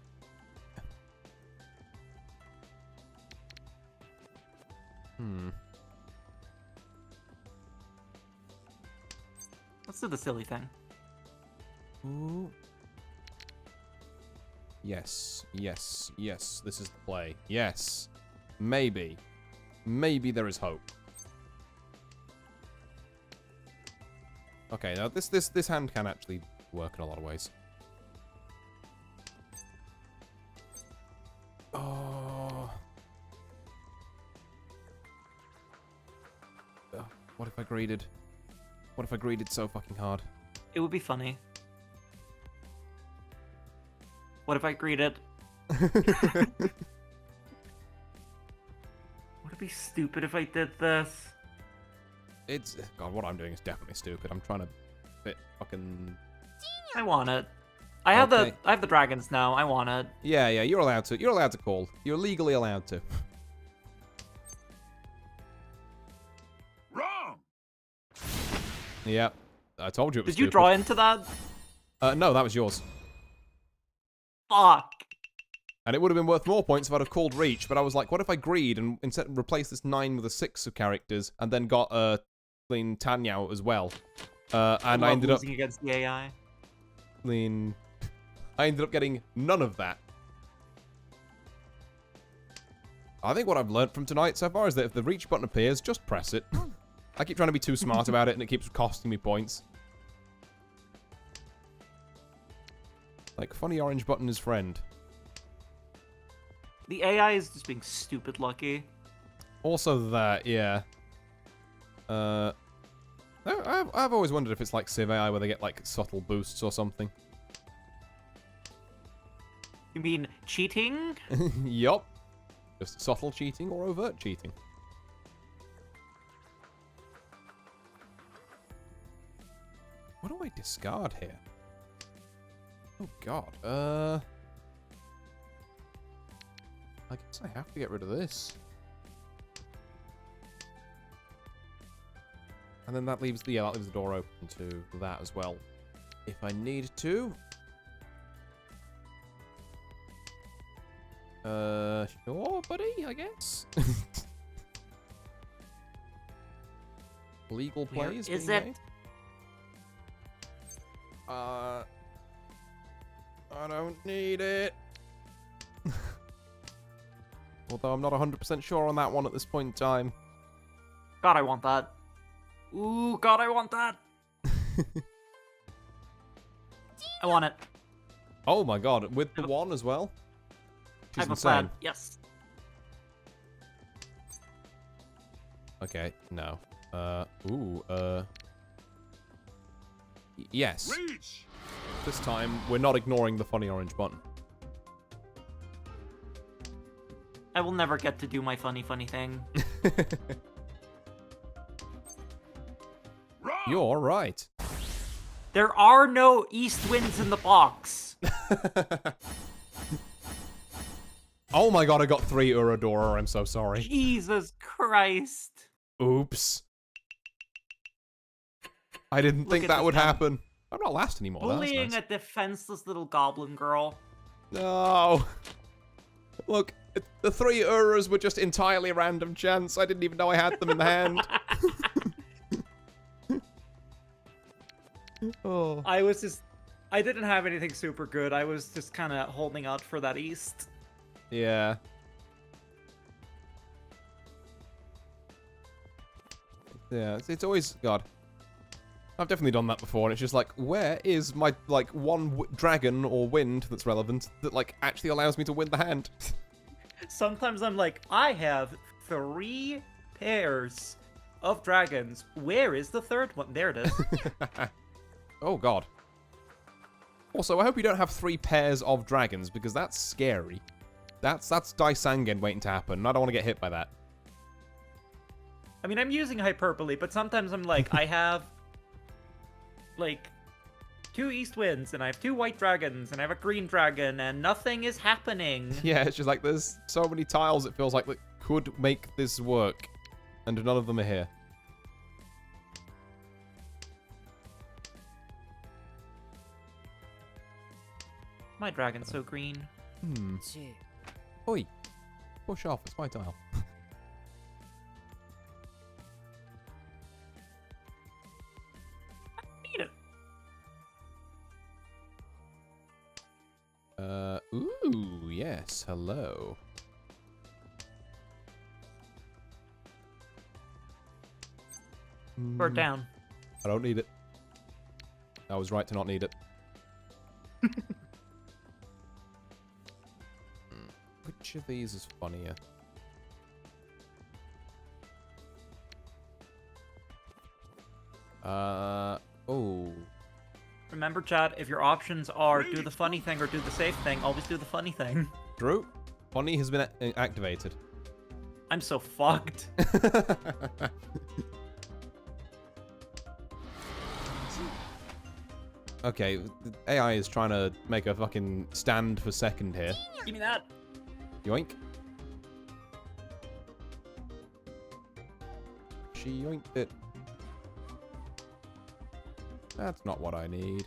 Let's do the silly thing. Ooh. Yes, yes, yes. This is the play. Yes. Maybe. Maybe there is hope. Okay, now this hand can actually work in a lot of ways. Oh. What if I greeded? What if I greeded so fucking hard? It would be funny. What if I greeted? Would it be stupid if I did this? It's... God, what I'm doing is definitely stupid. I'm trying to fit fucking... I want it. I have the dragons now. I want it. Yeah, yeah, you're allowed to. You're allowed to call. You're legally allowed to. Wrong. Yeah. I told you it was Did you stupid. draw into that? No, that was yours. Fuck. And it would have been worth more points if I'd have called Reach, but I was like, what if I greed and instead replace this 9 with a 6 of characters and then got Lean Tanyao as well. And I ended up losing against the AI. I ended up getting none of that. I think what I've learnt from tonight so far is that if the Reach button appears, just press it. I keep trying to be too smart about it and it keeps costing me points. Like, funny orange button is friend. The AI is just being stupid lucky. Also that, yeah. I've always wondered if it's like Civ AI where they get like subtle boosts or something. You mean cheating? Yup. Just subtle cheating or overt cheating. What do I discard here? Oh god. I guess I have to get rid of this. And then that leaves the door open to that as well. If I need to. Sure, buddy, I guess. Legal play is being made. I don't need it. Although I'm not 100% sure on that one at this point in time. God, I want that. Ooh, God, I want that. I want it. Oh my god, with the 1 as well? I She's have a insane. plan. Yes. Okay, no. Yes. Reach. This time, we're not ignoring the funny orange button. I will never get to do my funny thing. Wrong. You're right. There are no east winds in the box. Oh my god, I got 3 Uradora, I'm so sorry. Jesus Christ. Oops. I didn't think that would happen. I'm not last anymore. Bullying That's nice. a defenseless little goblin girl. No. Look, the 3 Uras were just entirely random chance. I didn't even know I had them in the hand. Oh. I didn't have anything super good. I was just kind of holding out for that east. Yeah. Yeah, it's always... God. I've definitely done that before, and it's just like, where is my, like, one dragon or wind that's relevant that, like, actually allows me to win the hand? Sometimes I'm like, I have 3 pairs of dragons. Where is the third one? There it is. Oh, God. Also, I hope you don't have 3 pairs of dragons, because that's scary. That's Daisangen waiting to happen, and I don't want to get hit by that. I mean, I'm using hyperbole, but sometimes I'm like, I have, like, 2 east winds, and I have 2 white dragons, and I have a green dragon, and nothing is happening. Yeah, it's just like there's so many tiles it feels like that could make this work, and none of them are here. My dragon's so green. Hmm. 10 Oi. Push off, it's my tile. Eat it. Ooh, yes, hello. Bird down. I don't need it. I was right to not need it. Which of these is funnier? Oh. Remember, chat, if your options are do the funny thing or do the safe thing, always do the funny thing. Drew, funny has been activated. I'm so fucked. Okay, the AI is trying to make a fucking stand for second here. Give me that. Yoink. She yoinked it. That's not what I need.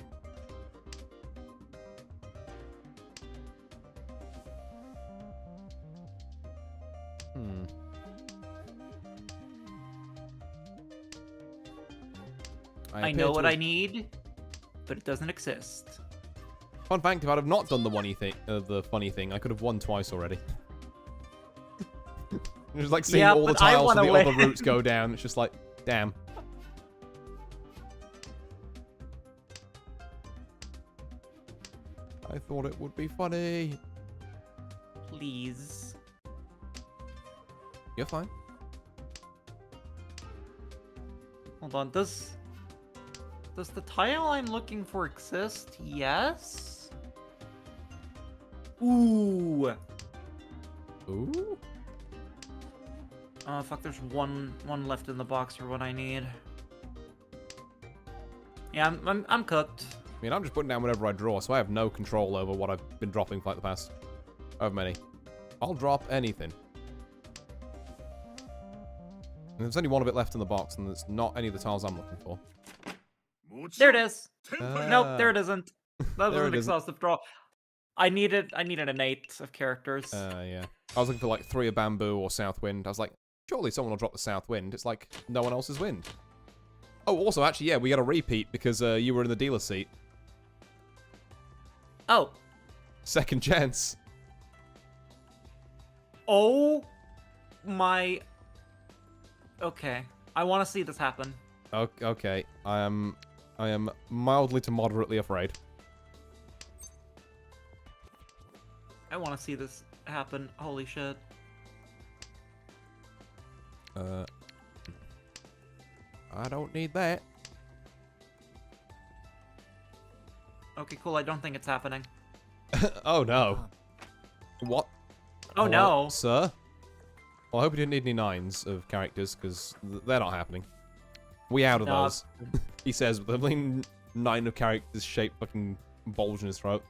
I know what I need, but it doesn't exist. Fun fact, if I'd have not done the funny thing, I could have won twice already. It's just like seeing Yeah, all the but I tiles and the wanna other routes go down. It's just like, damn. I thought it would be funny. Please. You're fine. Hold on, does the tile I'm looking for exist? Yes? Ooh. Ooh. Oh fuck, there's one left in the box for what I need. Yeah, I'm cooked. I mean, I'm just putting down whatever I draw, so I have no control over what I've been dropping for like the past however many. I'll drop anything. And there's only one of it left in the box, and it's not any of the tiles I'm looking for. There it is. Ah. Nope, there it isn't. That was There an it isn't. exhaustive draw. I needed an 8 of characters. Yeah. I was looking for like 3 of bamboo or south wind. I was like, surely someone will drop the south wind. It's like no one else's wind. Oh, also, actually, yeah, we got a repeat because you were in the dealer seat. Oh. Second chance. Oh my. Okay. I want to see this happen. Okay. I am mildly to moderately afraid. I want to see this happen. Holy shit. I don't need that. Okay, cool. I don't think it's happening. Oh no. What? Oh Hello, no. Sir? Well, I hope you didn't need any 9s of characters, because they're not happening. We out of No. those. He says with a bling 9 of characters shaped fucking bulge in his throat.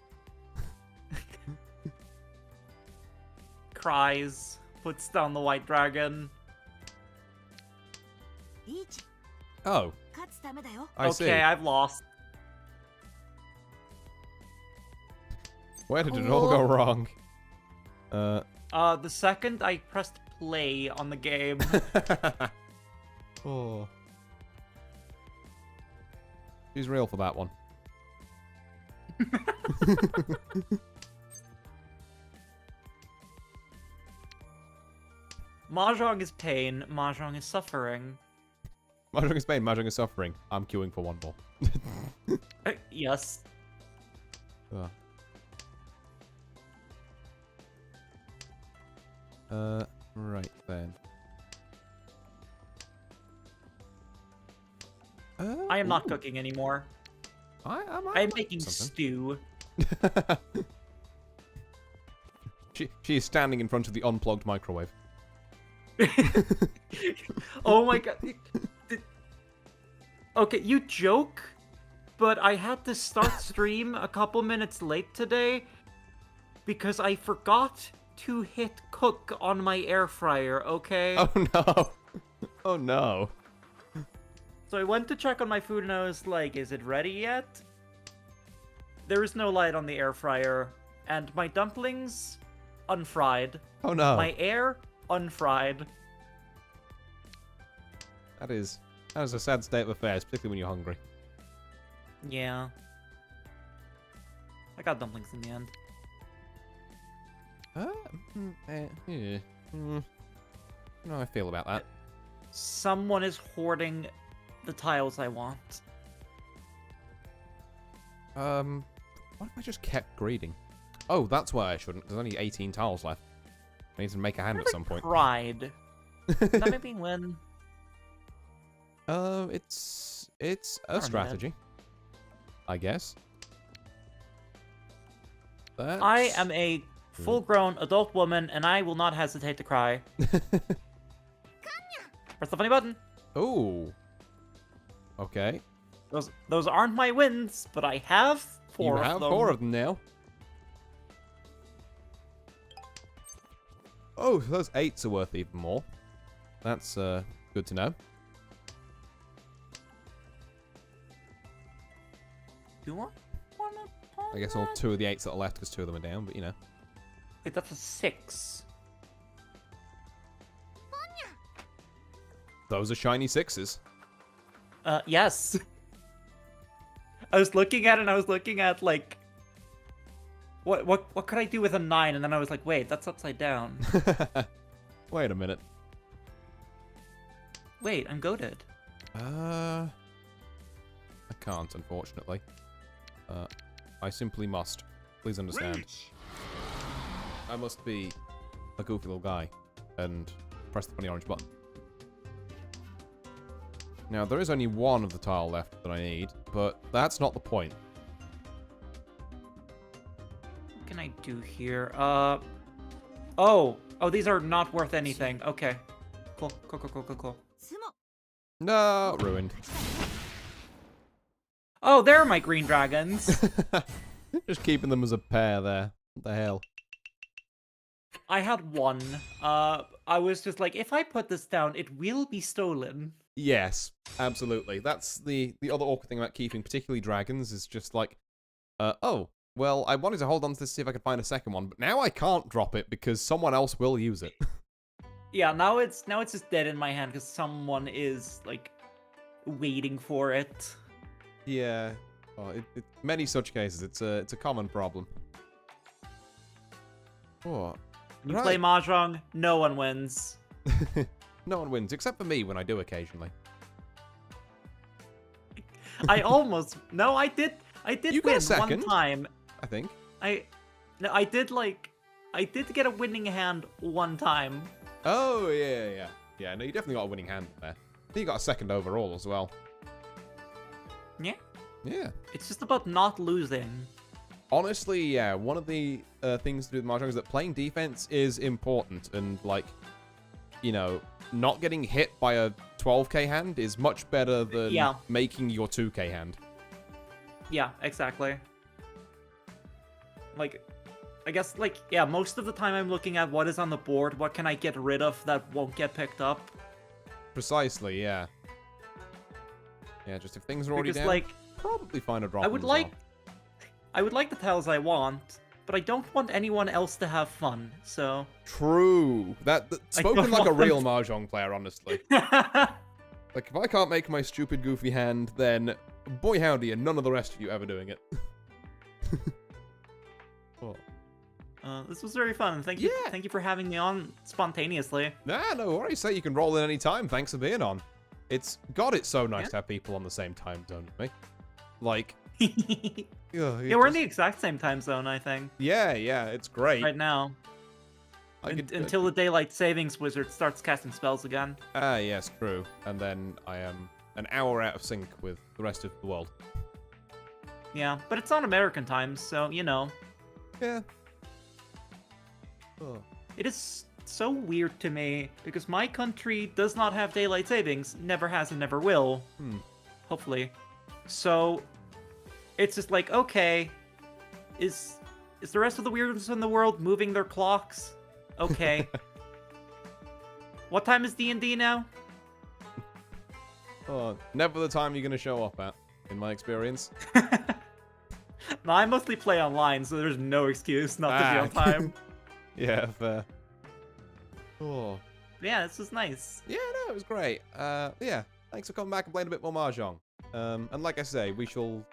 Cries. Puts down the white dragon. Oh, I see. Okay, I've lost. Where did it all go wrong? The second I pressed play on the game. Oh. She's real for that one. Mahjong is pain, Mahjong is suffering. Mahjong is pain, Mahjong is suffering. I'm queuing for one more. Yes. Ugh. Right then. I am not ooh. cooking anymore. I'm I'm making something. stew. She is standing in front of the unplugged microwave. Oh my god. Okay, you joke, but I had to start stream a couple minutes late today because I forgot to hit cook on my air fryer, okay? Oh no. Oh no. So I went to check on my food and I was like, is it ready yet? There is no light on the air fryer, and my dumplings, unfried. Oh no. My air, unfried. That is a sad state of affairs, particularly when you're hungry. Yeah. I got dumplings in the end. Yeah. How do I feel about that? Someone is hoarding the tiles I want. What if I just kept greeting? Oh, that's why I shouldn't. There's only 18 tiles left. I need to make a hand at some point. Pride. That may be when. It's a strategy, I guess. That's... I am a full-grown adult woman, and I will not hesitate to cry. Press the funny button. Oh. Okay. Those aren't my wins, but I have four You of have them. 4 of them now. Oh, those 8s are worth even more. That's good to know. Do I wanna I guess all 2 of the 8s that are left because 2 of them are down, but you know. Wait, that's a 6. Those are shiny 6s. Yes. I was looking at it and I was looking at, like, what could I do with a 9? And then I was like, wait, that's upside down. Wait a minute. Wait, I'm goated. I can't, unfortunately. I simply must. Please understand. Reach. I must be a goofy little guy and press the funny orange button. Now, there is only 1 of the tile left that I need, but that's not the point. What can I do here? Oh, these are not worth anything. Okay. Cool. No, ruined. Oh, there are my green dragons. Just keeping them as a pair there. What the hell? I had 1. I was just like, if I put this down, it will be stolen. Yes, absolutely. That's the other awkward thing about keeping particularly dragons is just like, oh, well, I wanted to hold on to this to see if I could find a second one, but now I can't drop it because someone else will use it. Yeah, now it's just dead in my hand because someone is like waiting for it. Yeah. Oh, many such cases. It's a common problem. Oh. You play Mahjong, no one wins. No one wins, except for me when I do occasionally. I almost... No, I did You got a win second, one time. I think. I did get a winning hand one time. Oh, yeah. Yeah, no, you definitely got a winning hand there. I think you got a second overall as well. Yeah. Yeah. It's just about not losing. Honestly, yeah, one of the things to do with Mahjong is that playing defense is important, and, like, you know, not getting hit by a 12k hand is much better than making your 2k hand. Yeah, exactly. Like, I guess, like, yeah, most of the time I'm looking at what is on the board, what can I get rid of that won't get picked up. Precisely, yeah. Yeah, just if things are already Because, down, like, probably find a drop. I would like the tiles I want, but I don't want anyone else to have fun, so... True. That spoken like a real want- Mahjong player, honestly. Like, if I can't make my stupid, goofy hand, then boy howdy, and none of the rest of you ever doing it. Oh. This was very fun. Thank you for having me on spontaneously. Nah, no worries. Say you can roll in any time. Thanks for being on. It's so nice to have people on the same time zone with me. Like, yeah, we're in the exact same time zone, I think. Yeah, it's great. Right now. Until the daylight savings wizard starts casting spells again. Ah, yes, true. And then I am an hour out of sync with the rest of the world. Yeah, but it's on American time, so, you know. Yeah. Oh. It is so weird to me, because my country does not have daylight savings, never has and never will. Hopefully. So, it's just like, okay, is the rest of the weirdos in the world moving their clocks? Okay. What time is D&D now? Oh, never the time you're going to show up at, in my experience. No, I mostly play online, so there's no excuse not to be on time. Yeah, fair. Oh. Yeah, this was nice. Yeah, no, it was great. Yeah, thanks for coming back and playing a bit more Mahjong. And like I say, we'll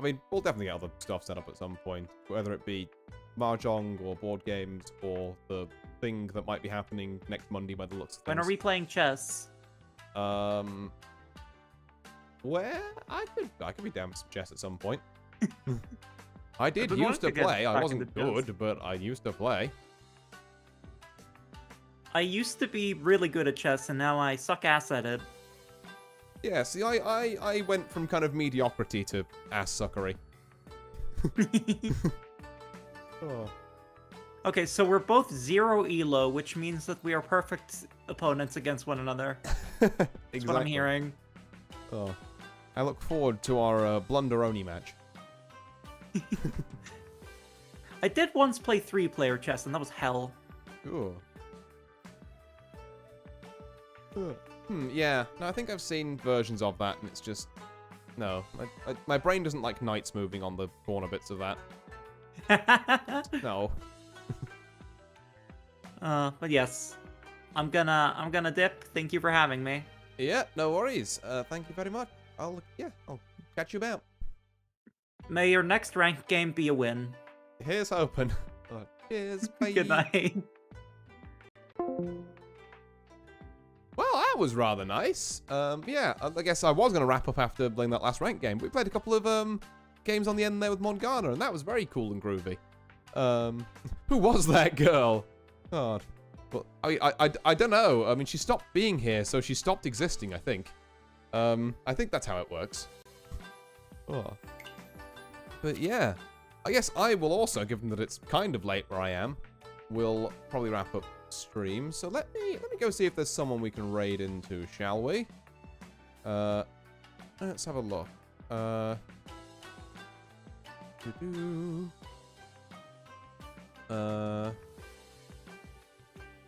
definitely get other stuff set up at some point, whether it be Mahjong or board games or the thing that might be happening next Monday by the looks of things. When are we playing chess? Where I could be down with some chess at some point. I did been used to wanting to get play. I back wasn't into chess. good, but I used to play. I used to be really good at chess, and now I suck ass at it. Yeah, see, I went from kind of mediocrity to ass-suckery. Oh. Okay, so we're both 0 elo, which means that we are perfect opponents against one another. That's Exactly. what I'm hearing. Oh. I look forward to our Blunderoni match. I did once play 3-player chess, and that was hell. Ooh. Yeah. No, I think I've seen versions of that, and it's just... No. My brain doesn't like knights moving on the corner bits of that. No. But yes. I'm gonna dip. Thank you for having me. Yeah, no worries. Thank you very much. I'll catch you about. May your next ranked game be a win. Here's hoping. Cheers, bye. Good night. Well, that was rather nice. Yeah, I guess I was going to wrap up after playing that last ranked game. We played a couple of games on the end there with Morgana, and that was very cool and groovy. Who was that girl? God. Well, I don't know. I mean, she stopped being here, so she stopped existing, I think. I think that's how it works. Oh. But yeah, I guess I will also, given that it's kind of late where I am, will probably wrap up stream. So let me go see if there's someone we can raid into, shall we? Let's have a look.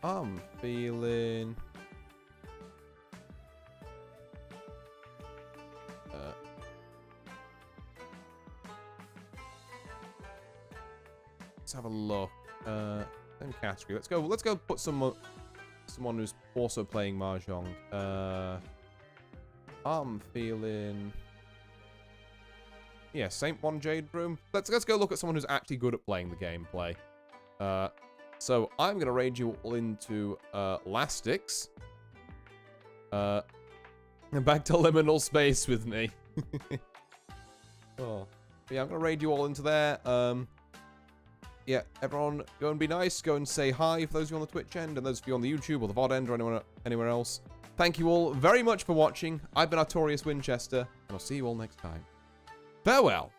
I'm feeling... Let's have a look. Same category. Let's go put someone who's also playing Mahjong. I'm feeling... Yeah, Saint One Jade Room. Let's go look at someone who's actually good at playing the gameplay. So I'm gonna raid you all into Lastix. And back to liminal space with me. Oh. Yeah, I'm gonna raid you all into there. Yeah, everyone, go and be nice. Go and say hi for those of you on the Twitch end, and those of you on the YouTube or the VOD end or anywhere else. Thank you all very much for watching. I've been Artorius Winchester, and I'll see you all next time. Farewell.